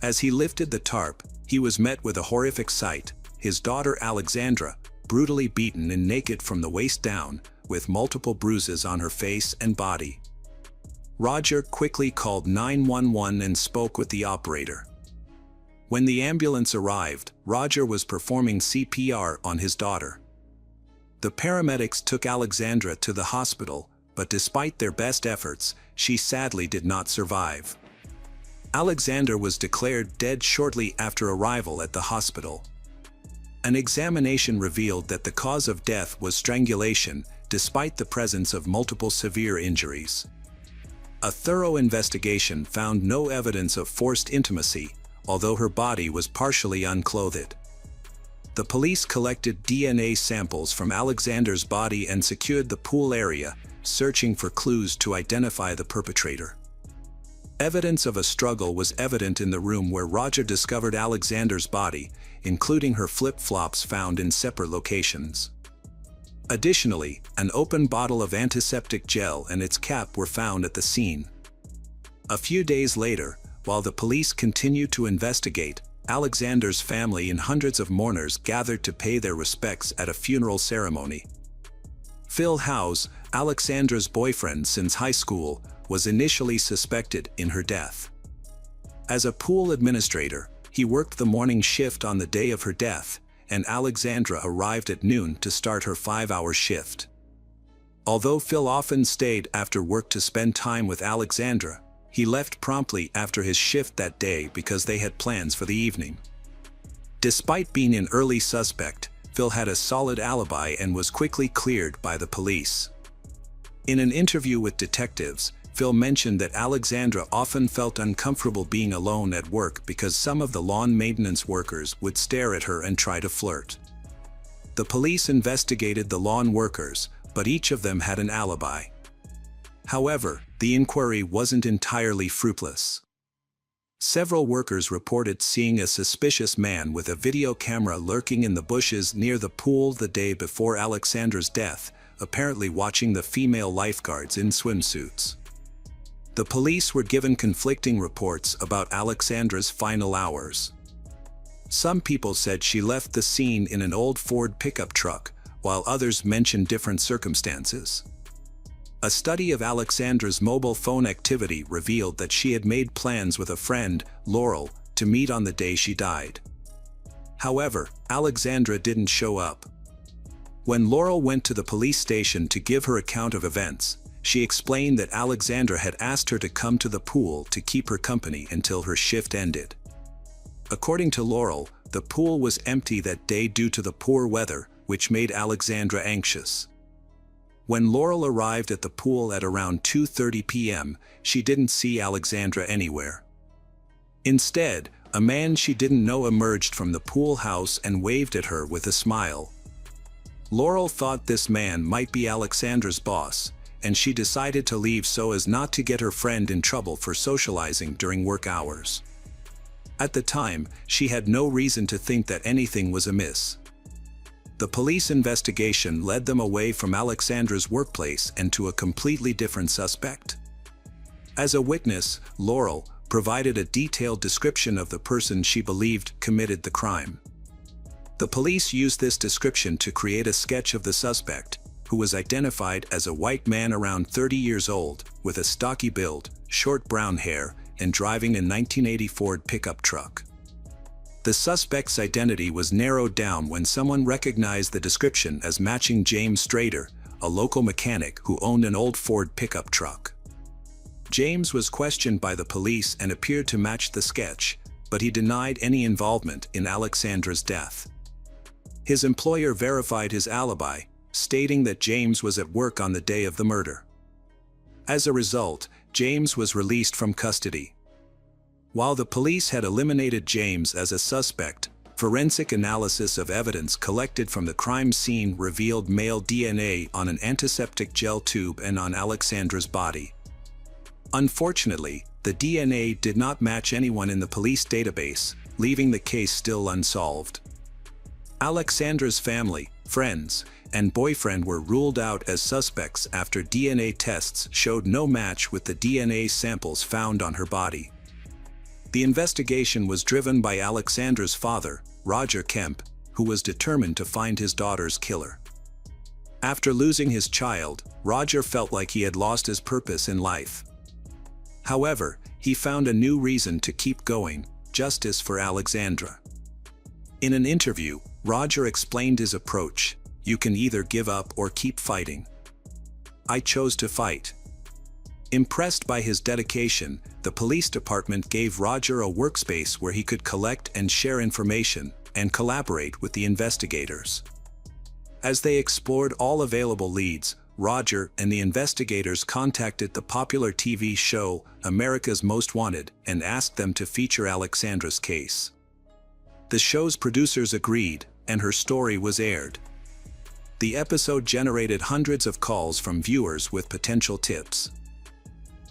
As he lifted the tarp, he was met with a horrific sight: his daughter Alexandra, brutally beaten and naked from the waist down, with multiple bruises on her face and body. Roger quickly called 911 and spoke with the operator. When the ambulance arrived, Roger was performing CPR on his daughter. The paramedics took Alexandra to the hospital, but despite their best efforts, she sadly did not survive. Alexandra was declared dead shortly after arrival at the hospital. An examination revealed that the cause of death was strangulation, despite the presence of multiple severe injuries. A thorough investigation found no evidence of forced intimacy, although her body was partially unclothed. The police collected DNA samples from Alexandra's body and secured the pool area, searching for clues to identify the perpetrator. Evidence of a struggle was evident in the room where Roger discovered Alexandra's body, including her flip-flops found in separate locations. Additionally, an open bottle of antiseptic gel and its cap were found at the scene. A few days later, while the police continued to investigate, Alexandra's family and hundreds of mourners gathered to pay their respects at a funeral ceremony. Phil Howes, Alexandra's boyfriend since high school, was initially suspected in her death. As a pool administrator, he worked the morning shift on the day of her death, and Alexandra arrived at noon to start her 5-hour shift. Although Phil often stayed after work to spend time with Alexandra, he left promptly after his shift that day because they had plans for the evening. Despite being an early suspect, Phil had a solid alibi and was quickly cleared by the police. In an interview with detectives, Phil mentioned that Alexandra often felt uncomfortable being alone at work because some of the lawn maintenance workers would stare at her and try to flirt. The police investigated the lawn workers, but each of them had an alibi. However, the inquiry wasn't entirely fruitless. Several workers reported seeing a suspicious man with a video camera lurking in the bushes near the pool the day before Alexandra's death, apparently watching the female lifeguards in swimsuits. The police were given conflicting reports about Alexandra's final hours. Some people said she left the scene in an old Ford pickup truck, while others mentioned different circumstances. A study of Alexandra's mobile phone activity revealed that she had made plans with a friend, Laurel, to meet on the day she died. However, Alexandra didn't show up. When Laurel went to the police station to give her account of events, she explained that Alexandra had asked her to come to the pool to keep her company until her shift ended. According to Laurel, the pool was empty that day due to the poor weather, which made Alexandra anxious. When Laurel arrived at the pool at around 2:30 p.m., she didn't see Alexandra anywhere. Instead, a man she didn't know emerged from the pool house and waved at her with a smile. Laurel thought this man might be Alexandra's boss, and she decided to leave so as not to get her friend in trouble for socializing during work hours. At the time, she had no reason to think that anything was amiss. The police investigation led them away from Alexandra's workplace and to a completely different suspect. As a witness, Laurel provided a detailed description of the person she believed committed the crime. The police used this description to create a sketch of the suspect, who was identified as a white man around 30 years old, with a stocky build, short brown hair, and driving a 1980 Ford pickup truck. The suspect's identity was narrowed down when someone recognized the description as matching James Strader, a local mechanic who owned an old Ford pickup truck. James was questioned by the police and appeared to match the sketch, but he denied any involvement in Alexandra's death. His employer verified his alibi, stating that James was at work on the day of the murder. As a result, James was released from custody. While the police had eliminated James as a suspect, forensic analysis of evidence collected from the crime scene revealed male DNA on an antiseptic gel tube and on Alexandra's body. Unfortunately, the DNA did not match anyone in the police database, leaving the case still unsolved. Alexandra's family, friends, and boyfriend were ruled out as suspects after DNA tests showed no match with the DNA samples found on her body. The investigation was driven by Alexandra's father, Roger Kemp, who was determined to find his daughter's killer. After losing his child, Roger felt like he had lost his purpose in life. However, he found a new reason to keep going: justice for Alexandra. In an interview, Roger explained his approach: "You can either give up or keep fighting. I chose to fight." Impressed by his dedication, the police department gave Roger a workspace where he could collect and share information, and collaborate with the investigators. As they explored all available leads, Roger and the investigators contacted the popular TV show America's Most Wanted and asked them to feature Alexandra's case. The show's producers agreed, and her story was aired. The episode generated hundreds of calls from viewers with potential tips.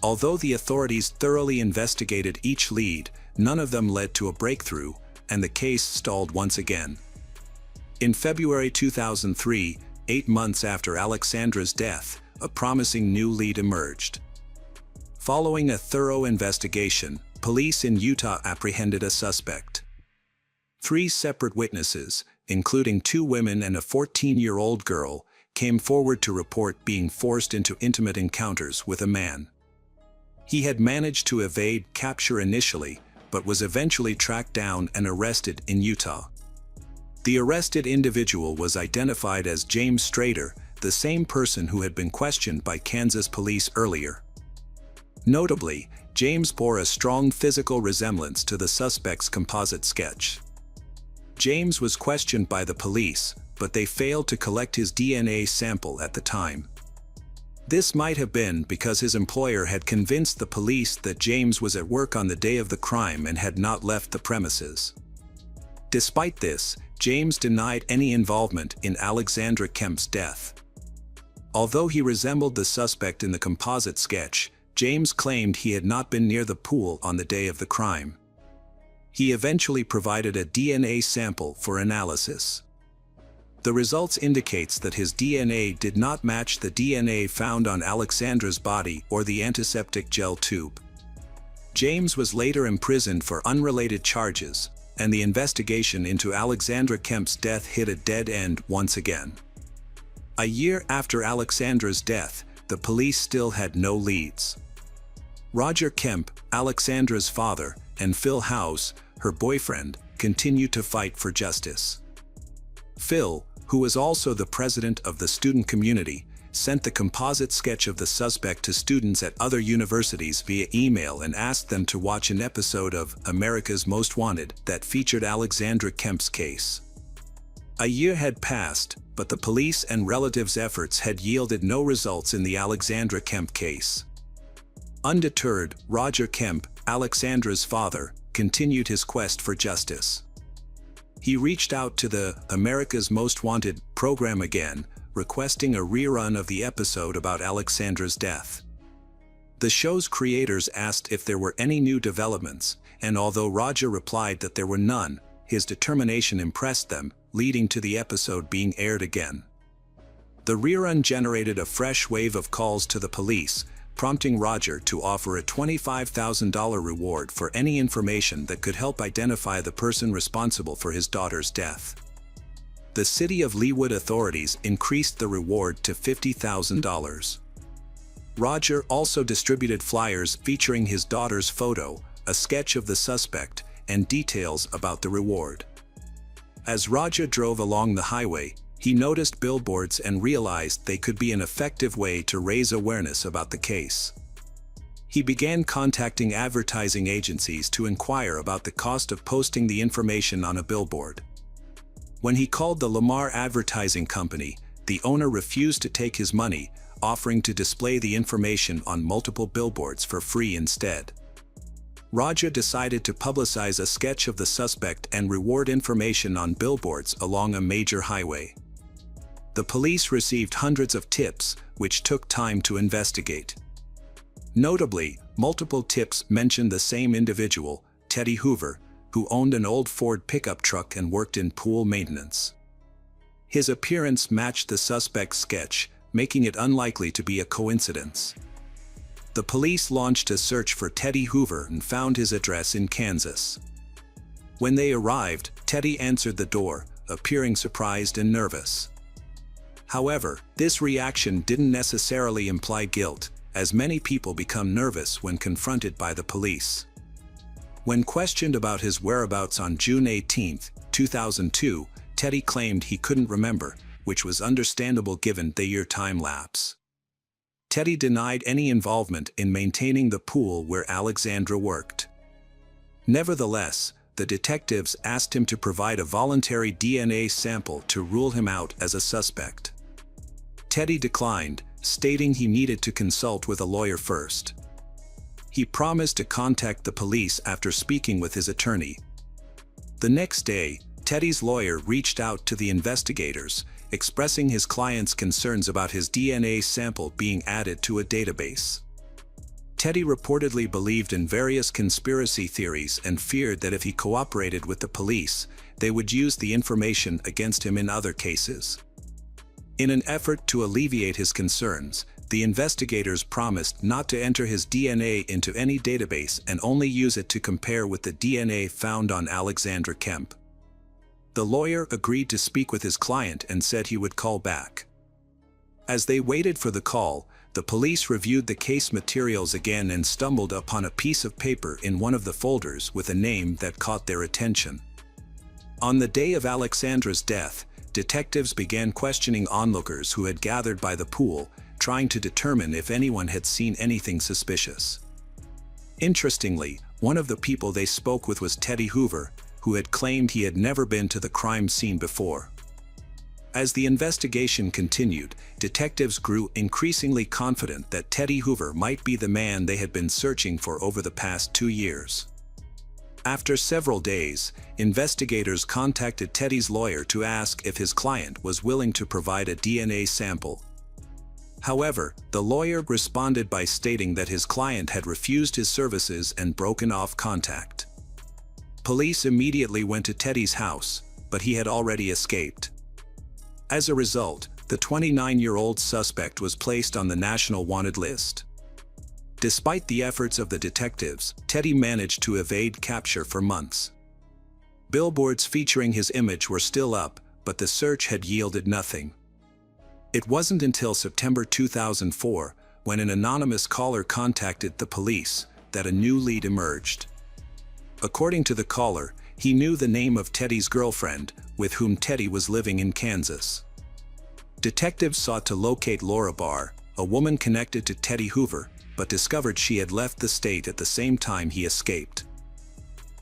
Although the authorities thoroughly investigated each lead, none of them led to a breakthrough, and the case stalled once again. In February 2003, 8 months after Alexandra's death, a promising new lead emerged. Following a thorough investigation, police in Utah apprehended a suspect. 3 separate witnesses, including 2 women and a 14-year-old girl, came forward to report being forced into intimate encounters with a man. He had managed to evade capture initially, but was eventually tracked down and arrested in Utah. The arrested individual was identified as James Strader, the same person who had been questioned by Kansas police earlier. Notably, James bore a strong physical resemblance to the suspect's composite sketch. James was questioned by the police, but they failed to collect his DNA sample at the time. This might have been because his employer had convinced the police that James was at work on the day of the crime and had not left the premises. Despite this, James denied any involvement in Alexandra Kemp's death. Although he resembled the suspect in the composite sketch, James claimed he had not been near the pool on the day of the crime. He eventually provided a DNA sample for analysis. The results indicates that his DNA did not match the DNA found on Alexandra's body or the antiseptic gel tube. James was later imprisoned for unrelated charges, and the investigation into Alexandra Kemp's death hit a dead end once again. A year after Alexandra's death, the police still had no leads. Roger Kemp, Alexandra's father, and Phil House, her boyfriend, continued to fight for justice. Phil, who was also the president of the student community, sent the composite sketch of the suspect to students at other universities via email and asked them to watch an episode of America's Most Wanted that featured Alexandra Kemp's case. A year had passed, but the police and relatives' efforts had yielded no results in the Alexandra Kemp case. Undeterred, Roger Kemp, Alexandra's father, continued his quest for justice. He reached out to the America's Most Wanted program again, requesting a rerun of the episode about Alexandra's death. The show's creators asked if there were any new developments, and although Roger replied that there were none, his determination impressed them, leading to the episode being aired again. The rerun generated a fresh wave of calls to the police, prompting Roger to offer a $25,000 reward for any information that could help identify the person responsible for his daughter's death. The city of Leawood authorities increased the reward to $50,000. Roger also distributed flyers featuring his daughter's photo, a sketch of the suspect, and details about the reward. As Roger drove along the highway, he noticed billboards and realized they could be an effective way to raise awareness about the case. He began contacting advertising agencies to inquire about the cost of posting the information on a billboard. When he called the Lamar Advertising Company, the owner refused to take his money, offering to display the information on multiple billboards for free instead. Roger decided to publicize a sketch of the suspect and reward information on billboards along a major highway. The police received hundreds of tips, which took time to investigate. Notably, Multiple tips mentioned the same individual, Teddy Hoover, who owned an old Ford pickup truck and worked in pool maintenance. His appearance matched the suspect's sketch, making it unlikely to be a coincidence. The police launched a search for Teddy Hoover and found his address in Kansas. When they arrived, Teddy answered the door, appearing surprised and nervous. However, this reaction didn't necessarily imply guilt, as many people become nervous when confronted by the police. When questioned about his whereabouts on June 18, 2002, Teddy claimed he couldn't remember, which was understandable given the year time lapse. Teddy denied any involvement in maintaining the pool where Alexandra worked. Nevertheless, the detectives asked him to provide a voluntary DNA sample to rule him out as a suspect. Teddy declined, stating he needed to consult with a lawyer first. He promised to contact the police after speaking with his attorney. The next day, Teddy's lawyer reached out to the investigators, expressing his client's concerns about his DNA sample being added to a database. Teddy reportedly believed in various conspiracy theories and feared that if he cooperated with the police, they would use the information against him in other cases. In an effort to alleviate his concerns, the investigators promised not to enter his DNA into any database and only use it to compare with the DNA found on Alexandra Kemp. The lawyer agreed to speak with his client and said he would call back. As they waited for the call, the police reviewed the case materials again and stumbled upon a piece of paper in one of the folders with a name that caught their attention. On the day of Alexandra's death, detectives began questioning onlookers who had gathered by the pool, trying to determine if anyone had seen anything suspicious. Interestingly, one of the people they spoke with was Teddy Hoover, who had claimed he had never been to the crime scene before. As the investigation continued, detectives grew increasingly confident that Teddy Hoover might be the man they had been searching for over the past 2 years. After several days, investigators contacted Teddy's lawyer to ask if his client was willing to provide a DNA sample. However, the lawyer responded by stating that his client had refused his services and broken off contact. Police immediately went to Teddy's house, but he had already escaped. As a result, the 29-year-old suspect was placed on the National Wanted list. Despite the efforts of the detectives, Teddy managed to evade capture for months. Billboards featuring his image were still up, but the search had yielded nothing. It wasn't until September 2004, when an anonymous caller contacted the police, that a new lead emerged. According to the caller, he knew the name of Teddy's girlfriend, with whom Teddy was living in Kansas. Detectives sought to locate Laura Barr, a woman connected to Teddy Hoover, but discovered she had left the state at the same time he escaped.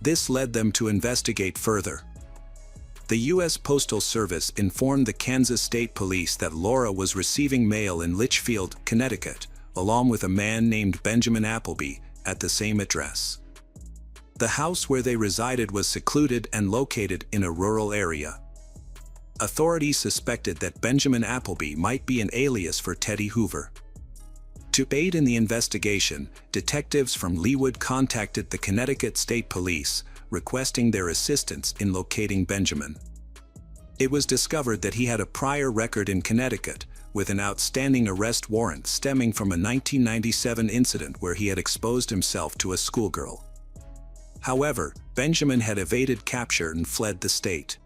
This led them to investigate further. The U.S. Postal Service informed the Kansas State Police that Laura was receiving mail in Litchfield, Connecticut, along with a man named Benjamin Appleby, at the same address. The house where they resided was secluded and located in a rural area. Authorities suspected that Benjamin Appleby might be an alias for Teddy Hoover. To aid in the investigation, detectives from Leawood contacted the Connecticut State Police, requesting their assistance in locating Benjamin. It was discovered that he had a prior record in Connecticut, with an outstanding arrest warrant stemming from a 1997 incident where he had exposed himself to a schoolgirl. However, Benjamin had evaded capture and fled the state.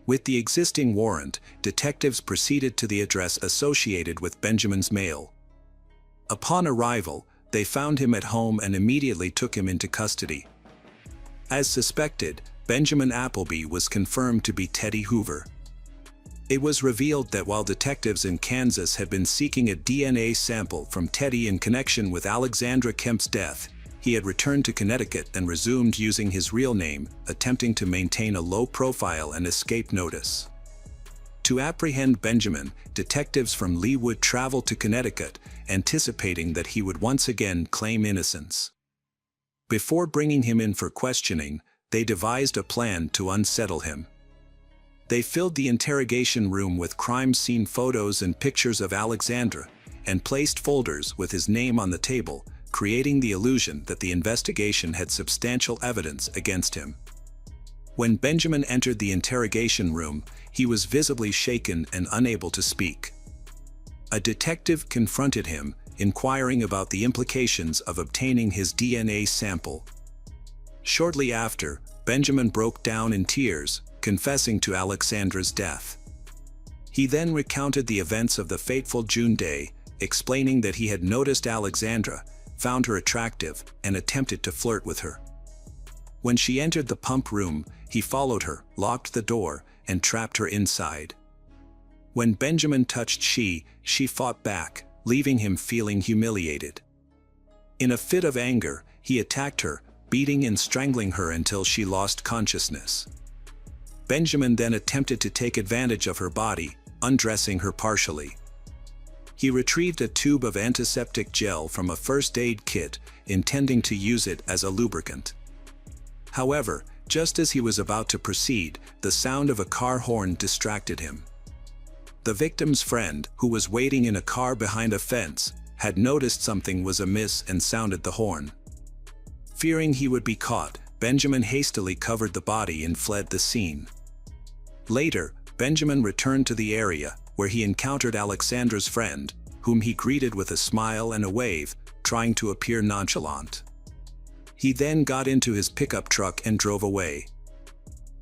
With the existing warrant, detectives proceeded to the address associated with Benjamin's mail. Upon arrival, they found him at home and immediately took him into custody. As suspected, Benjamin Appleby was confirmed to be Teddy Hoover. It was revealed that while detectives in Kansas had been seeking a DNA sample from Teddy in connection with Alexandra Kemp's death, he had returned to Connecticut and resumed using his real name, attempting to maintain a low profile and escape notice. To apprehend Benjamin, detectives from Leawood traveled to Connecticut, anticipating that he would once again claim innocence. Before bringing him in for questioning, they devised a plan to unsettle him. They filled the interrogation room with crime scene photos and pictures of Alexandra, and placed folders with his name on the table, creating the illusion that the investigation had substantial evidence against him. When Benjamin entered the interrogation room, he was visibly shaken and unable to speak. A detective confronted him, inquiring about the implications of obtaining his DNA sample. Shortly after, Benjamin broke down in tears, confessing to Alexandra's death. He then recounted the events of the fateful June day, explaining that he had noticed Alexandra, found her attractive, and attempted to flirt with her. When she entered the pump room, he followed her, locked the door, and trapped her inside. When Benjamin touched she fought back, leaving him feeling humiliated. In a fit of anger, he attacked her, beating and strangling her until she lost consciousness. Benjamin then attempted to take advantage of her body, undressing her partially. He retrieved a tube of antiseptic gel from a first aid kit, intending to use it as a lubricant. However, just as he was about to proceed, the sound of a car horn distracted him. The victim's friend, who was waiting in a car behind a fence, had noticed something was amiss and sounded the horn. Fearing he would be caught, Benjamin hastily covered the body and fled the scene. Later, Benjamin returned to the area, where he encountered Alexandra's friend, whom he greeted with a smile and a wave, trying to appear nonchalant. He then got into his pickup truck and drove away.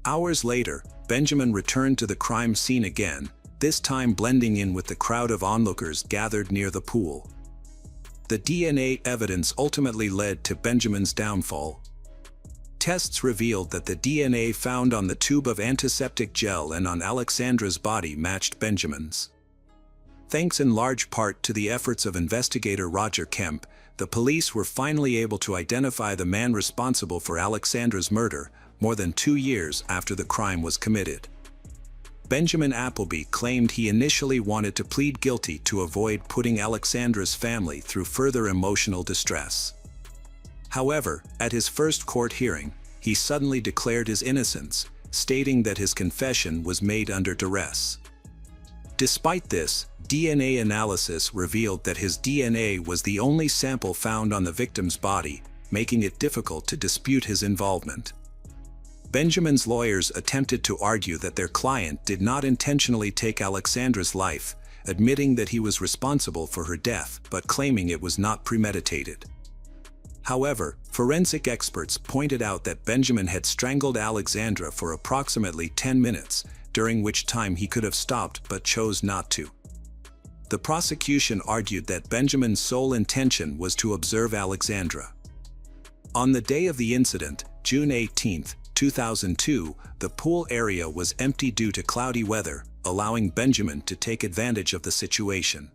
Hours later, Benjamin returned to the crime scene again, this time blending in with the crowd of onlookers gathered near the pool. The DNA evidence ultimately led to Benjamin's downfall. Tests revealed that the DNA found on the tube of antiseptic gel and on Alexandra's body matched Benjamin's. Thanks in large part to the efforts of investigator Roger Kemp, the police were finally able to identify the man responsible for Alexandra's murder, more than 2 years after the crime was committed. Benjamin Appleby claimed he initially wanted to plead guilty to avoid putting Alexandra's family through further emotional distress. However, at his first court hearing, he suddenly declared his innocence, stating that his confession was made under duress. Despite this, DNA analysis revealed that his DNA was the only sample found on the victim's body, making it difficult to dispute his involvement. Benjamin's lawyers attempted to argue that their client did not intentionally take Alexandra's life, admitting that he was responsible for her death but claiming it was not premeditated. However, forensic experts pointed out that Benjamin had strangled Alexandra for approximately 10 minutes, during which time he could have stopped but chose not to. The prosecution argued that Benjamin's sole intention was to observe Alexandra. On the day of the incident, June 18, 2002, the pool area was empty due to cloudy weather, allowing Benjamin to take advantage of the situation.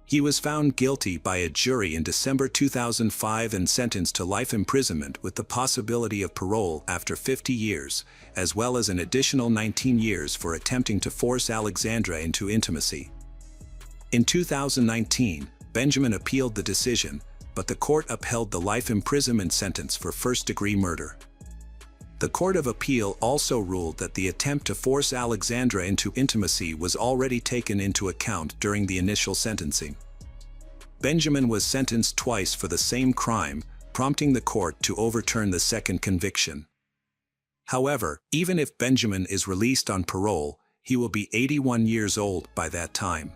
He was found guilty by a jury in December 2005 and sentenced to life imprisonment with the possibility of parole after 50 years, as well as an additional 19 years for attempting to force Alexandra into intimacy. In 2019, Benjamin appealed the decision, but the court upheld the life imprisonment sentence for first-degree murder. The Court of Appeal also ruled that the attempt to force Alexandra into intimacy was already taken into account during the initial sentencing. Benjamin was sentenced twice for the same crime, prompting the court to overturn the second conviction. However, even if Benjamin is released on parole, he will be 81 years old by that time.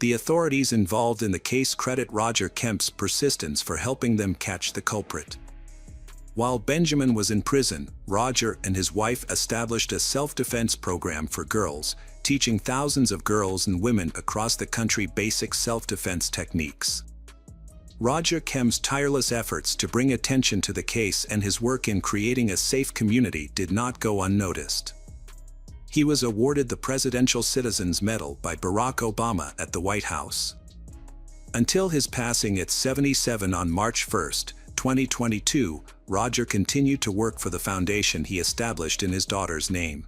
The authorities involved in the case credit Roger Kemp's persistence for helping them catch the culprit. While Benjamin was in prison, Roger and his wife established a self-defense program for girls, teaching thousands of girls and women across the country basic self-defense techniques. Roger Kemp's tireless efforts to bring attention to the case and his work in creating a safe community did not go unnoticed. He was awarded the Presidential Citizens Medal by Barack Obama at the White House. Until his passing at 77 on March 1, 2022, Roger continued to work for the foundation he established in his daughter's name.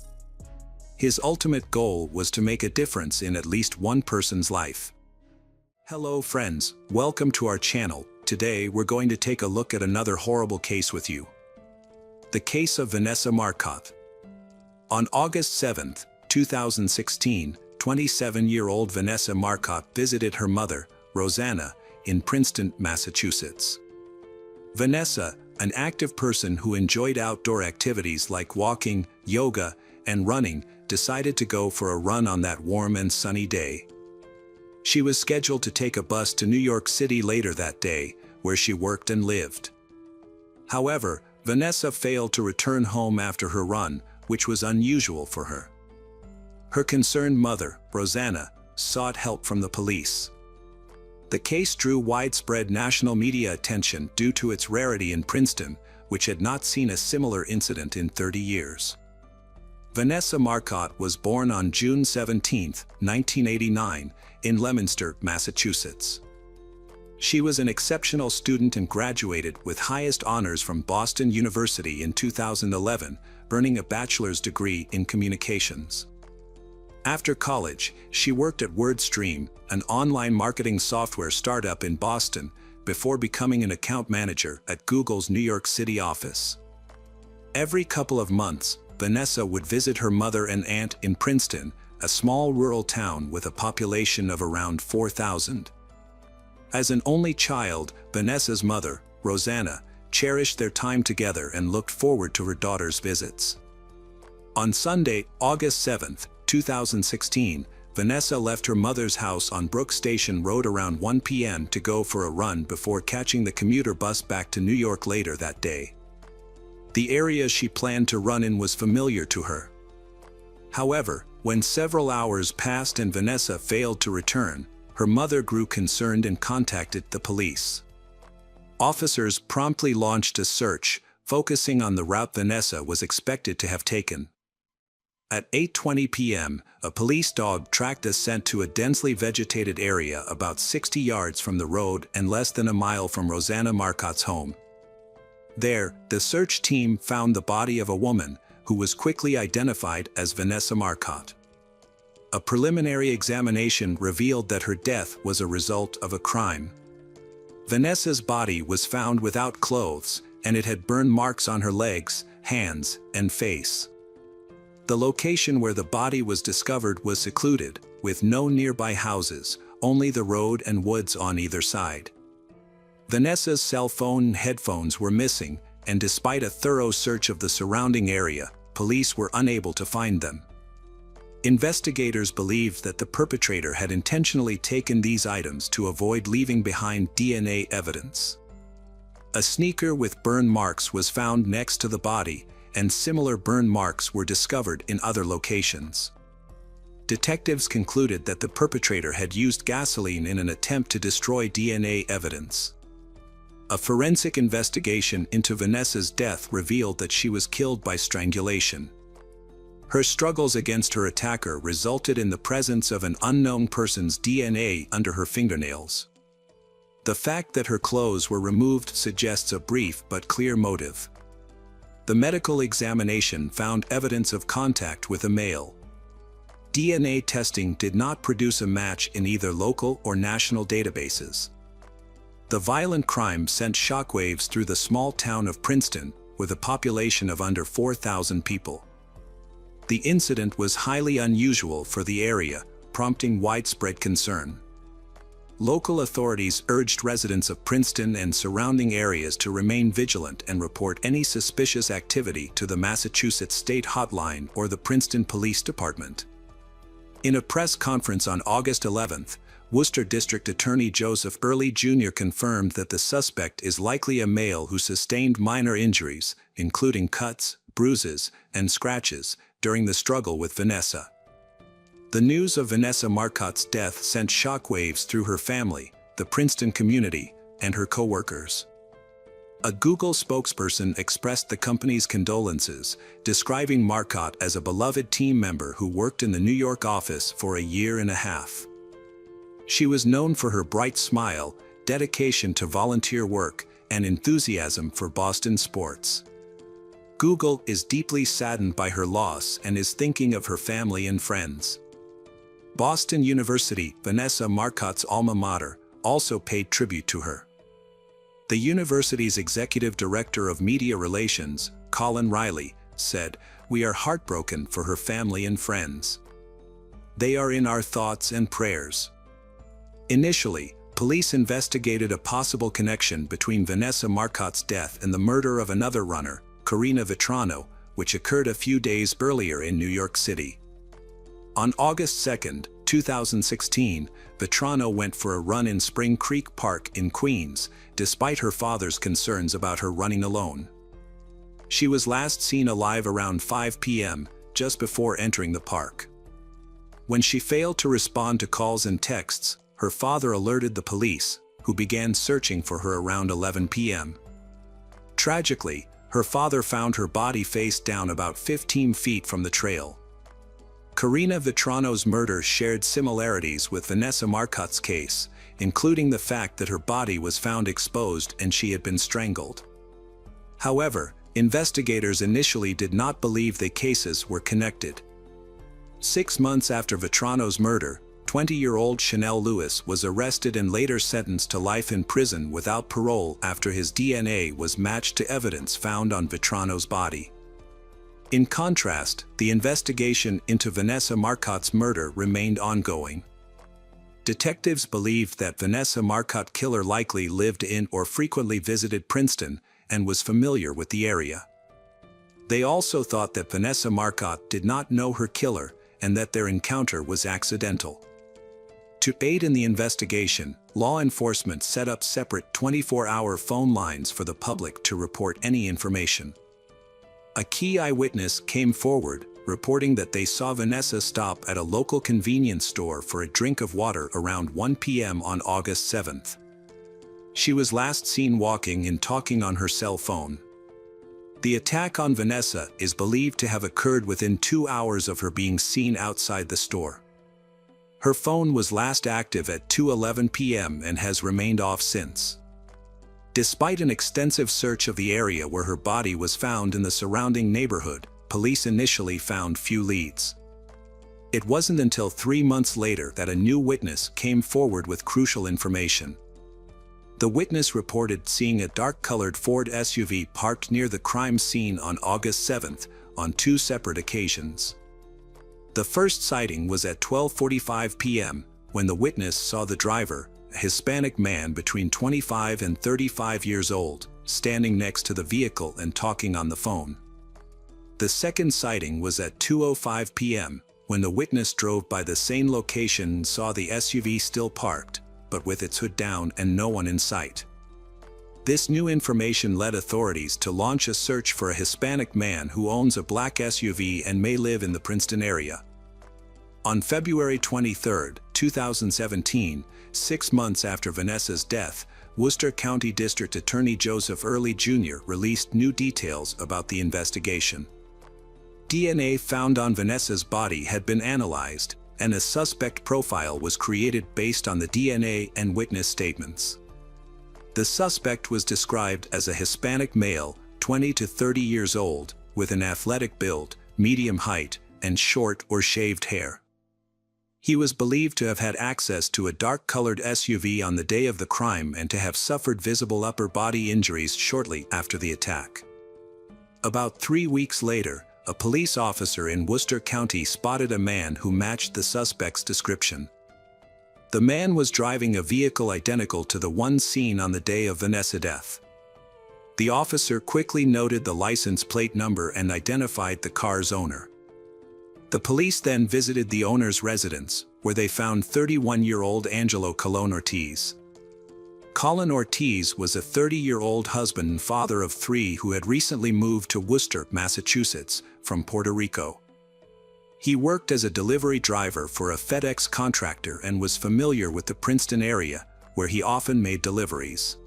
His ultimate goal was to make a difference in at least one person's life. Hello friends, welcome to our channel. Today we're going to take a look at another horrible case with you. The case of Vanessa Marcotte. On August 7, 2016, 27-year-old Vanessa Marcotte visited her mother, Rosanna, in Princeton, Massachusetts. Vanessa, an active person who enjoyed outdoor activities like walking, yoga, and running, decided to go for a run on that warm and sunny day. She was scheduled to take a bus to New York City later that day, where she worked and lived. However, Vanessa failed to return home after her run, which was unusual for her. Her concerned mother, Rosanna, sought help from the police. The case drew widespread national media attention due to its rarity in Princeton, which had not seen a similar incident in 30 years. Vanessa Marcotte was born on June 17, 1989, in Leominster, Massachusetts. She was an exceptional student and graduated with highest honors from Boston University in 2011, earning a bachelor's degree in communications. After college, she worked at WordStream, an online marketing software startup in Boston, before becoming an account manager at Google's New York City office. Every couple of months, Vanessa would visit her mother and aunt in Princeton, a small rural town with a population of around 4,000. As an only child, Vanessa's mother, Rosanna, cherished their time together and looked forward to her daughter's visits. On Sunday, August 7, 2016, Vanessa left her mother's house on Brook Station Road around 1 p.m. to go for a run before catching the commuter bus back to New York later that day. The area she planned to run in was familiar to her. However, when several hours passed and Vanessa failed to return, her mother grew concerned and contacted the police. Officers promptly launched a search, focusing on the route Vanessa was expected to have taken. At 8:20 p.m., a police dog tracked a scent to a densely vegetated area about 60 yards from the road and less than a mile from Rosanna Marcotte's home. There, the search team found the body of a woman, who was quickly identified as Vanessa Marcotte. A preliminary examination revealed that her death was a result of a crime. Vanessa's body was found without clothes, and it had burn marks on her legs, hands, and face. The location where the body was discovered was secluded, with no nearby houses, only the road and woods on either side. Vanessa's cell phone and headphones were missing, and despite a thorough search of the surrounding area, police were unable to find them. Investigators believed that the perpetrator had intentionally taken these items to avoid leaving behind DNA evidence. A sneaker with burn marks was found next to the body, and similar burn marks were discovered in other locations. Detectives concluded that the perpetrator had used gasoline in an attempt to destroy DNA evidence. A forensic investigation into Vanessa's death revealed that she was killed by strangulation. Her struggles against her attacker resulted in the presence of an unknown person's DNA under her fingernails. The fact that her clothes were removed suggests a brief but clear motive. The medical examination found evidence of contact with a male. DNA testing did not produce a match in either local or national databases. The violent crime sent shockwaves through the small town of Princeton, with a population of under 4,000 people. The incident was highly unusual for the area, prompting widespread concern. Local authorities urged residents of Princeton and surrounding areas to remain vigilant and report any suspicious activity to the Massachusetts State Hotline or the Princeton Police Department. In a press conference on August 11th, Worcester District Attorney Joseph Early Jr. confirmed that the suspect is likely a male who sustained minor injuries, including cuts, bruises, and scratches, during the struggle with Vanessa. The news of Vanessa Marcotte's death sent shockwaves through her family, the Princeton community, and her co-workers. A Google spokesperson expressed the company's condolences, describing Marcotte as a beloved team member who worked in the New York office for a year and a half. She was known for her bright smile, dedication to volunteer work, and enthusiasm for Boston sports. Google is deeply saddened by her loss and is thinking of her family and friends. Boston University, Vanessa Marcotte's alma mater, also paid tribute to her. The university's executive director of media relations, Colin Riley, said, "We are heartbroken for her family and friends. They are in our thoughts and prayers." Initially, police investigated a possible connection between Vanessa Marcotte's death and the murder of another runner, Karina Vetrano, which occurred a few days earlier in New York City. On August 2, 2016, Vetrano went for a run in Spring Creek Park in Queens, despite her father's concerns about her running alone. She was last seen alive around 5 p.m., just before entering the park. When she failed to respond to calls and texts, her father alerted the police, who began searching for her around 11 p.m. Tragically, her father found her body face down about 15 feet from the trail. Karina Vetrano's murder shared similarities with Vanessa Marcotte's case, including the fact that her body was found exposed and she had been strangled. However, investigators initially did not believe the cases were connected. 6 months after Vetrano's murder, 20-year-old Chanel Lewis was arrested and later sentenced to life in prison without parole after his DNA was matched to evidence found on Vetrano's body. In contrast, the investigation into Vanessa Marcotte's murder remained ongoing. Detectives believed that Vanessa Marcotte killer likely lived in or frequently visited Princeton and was familiar with the area. They also thought that Vanessa Marcotte did not know her killer and that their encounter was accidental. To aid in the investigation, law enforcement set up separate 24-hour phone lines for the public to report any information. A key eyewitness came forward, reporting that they saw Vanessa stop at a local convenience store for a drink of water around 1 p.m. on August 7th. She was last seen walking and talking on her cell phone. The attack on Vanessa is believed to have occurred within 2 hours of her being seen outside the store. Her phone was last active at 2:11 p.m. and has remained off since. Despite an extensive search of the area where her body was found in the surrounding neighborhood, police initially found few leads. It wasn't until 3 months later that a new witness came forward with crucial information. The witness reported seeing a dark-colored Ford SUV parked near the crime scene on August 7th on 2 separate occasions. The first sighting was at 12:45 p.m., when the witness saw the driver, a Hispanic man between 25 and 35 years old, standing next to the vehicle and talking on the phone. The second sighting was at 2:05 p.m., when the witness drove by the same location and saw the SUV still parked, but with its hood down and no one in sight. This new information led authorities to launch a search for a Hispanic man who owns a black SUV and may live in the Princeton area. On February 23, 2017, 6 months after Vanessa's death, Worcester County District Attorney Joseph Early Jr. released new details about the investigation. DNA found on Vanessa's body had been analyzed, and a suspect profile was created based on the DNA and witness statements. The suspect was described as a Hispanic male, 20 to 30 years old, with an athletic build, medium height, and short or shaved hair. He was believed to have had access to a dark-colored SUV on the day of the crime and to have suffered visible upper body injuries shortly after the attack. About 3 weeks later, a police officer in Worcester County spotted a man who matched the suspect's description. The man was driving a vehicle identical to the one seen on the day of Vanessa's death. The officer quickly noted the license plate number and identified the car's owner. The police then visited the owner's residence, where they found 31-year-old Angelo Colon Ortiz. Colin Ortiz was a 30-year-old husband and father of 3 who had recently moved to Worcester, Massachusetts, from Puerto Rico. He worked as a delivery driver for a FedEx contractor and was familiar with the Princeton area, where he often made deliveries.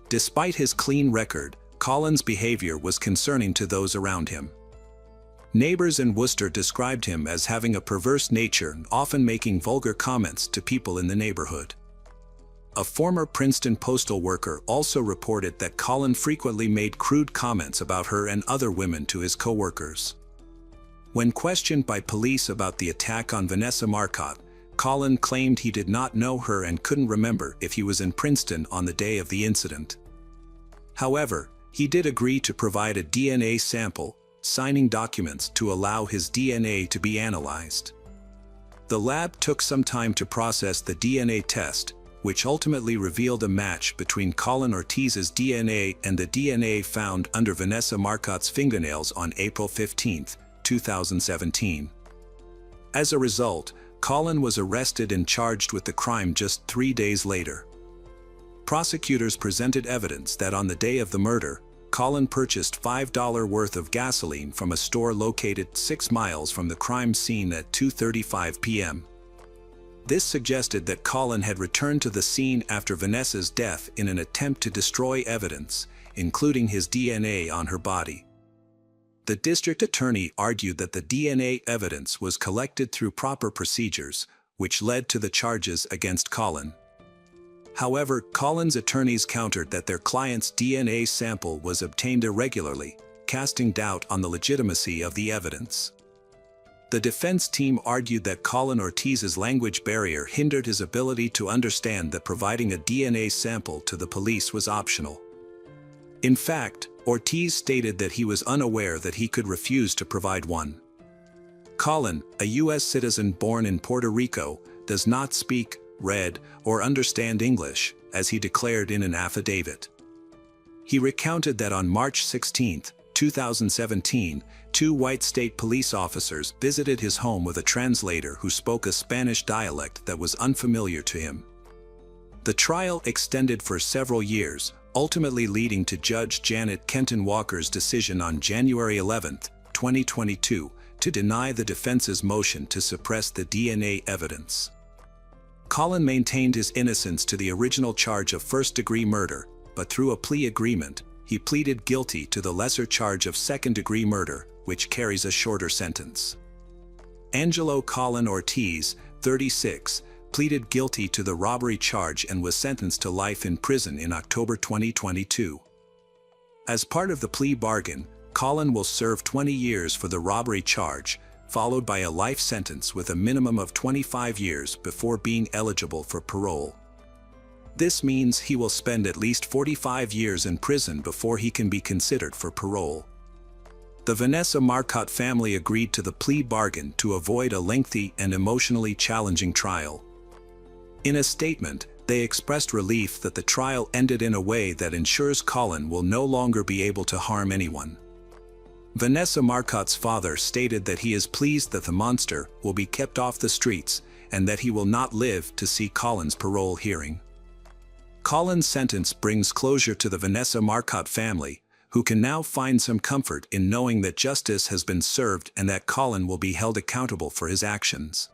Despite his clean record, Colin's behavior was concerning to those around him. Neighbors in Worcester described him as having a perverse nature and often making vulgar comments to people in the neighborhood. A former Princeton postal worker also reported that Colin frequently made crude comments about her and other women to his co-workers. When questioned by police about the attack on Vanessa Marcotte, Colin claimed he did not know her and couldn't remember if he was in Princeton on the day of the incident. However, he did agree to provide a DNA sample, signing documents to allow his DNA to be analyzed. The lab took some time to process the DNA test, which ultimately revealed a match between Colin Ortiz's DNA and the DNA found under Vanessa Marcotte's fingernails on April 15, 2017. As a result, Colin was arrested and charged with the crime just 3 days later. Prosecutors presented evidence that on the day of the murder, Colin purchased $5 worth of gasoline from a store located 6 miles from the crime scene at 2:35 p.m. This suggested that Colin had returned to the scene after Vanessa's death in an attempt to destroy evidence, including his DNA on her body. The district attorney argued that the DNA evidence was collected through proper procedures, which led to the charges against Colin. However, Colin's attorneys countered that their client's DNA sample was obtained irregularly, casting doubt on the legitimacy of the evidence. The defense team argued that Colin Ortiz's language barrier hindered his ability to understand that providing a DNA sample to the police was optional. In fact, Ortiz stated that he was unaware that he could refuse to provide one. Colin, a U.S. citizen born in Puerto Rico, does not speak, read, or understand English, as he declared in an affidavit. He recounted that on March 16, 2017, 2 white state police officers visited his home with a translator who spoke a Spanish dialect that was unfamiliar to him. The trial extended for several years, ultimately leading to Judge Janet Kenton Walker's decision on January 11, 2022, to deny the defense's motion to suppress the DNA evidence. Colin maintained his innocence to the original charge of first-degree murder, but through a plea agreement, he pleaded guilty to the lesser charge of second-degree murder, which carries a shorter sentence. Angelo Colin Ortiz, 36, pleaded guilty to the robbery charge and was sentenced to life in prison in October 2022. As part of the plea bargain, Colin will serve 20 years for the robbery charge, followed by a life sentence with a minimum of 25 years before being eligible for parole. This means he will spend at least 45 years in prison before he can be considered for parole. The Vanessa Marcotte family agreed to the plea bargain to avoid a lengthy and emotionally challenging trial. In a statement, they expressed relief that the trial ended in a way that ensures Colin will no longer be able to harm anyone. Vanessa Marcotte's father stated that he is pleased that the monster will be kept off the streets and that he will not live to see Colin's parole hearing. Colin's sentence brings closure to the Vanessa Marcotte family, who can now find some comfort in knowing that justice has been served and that Colin will be held accountable for his actions.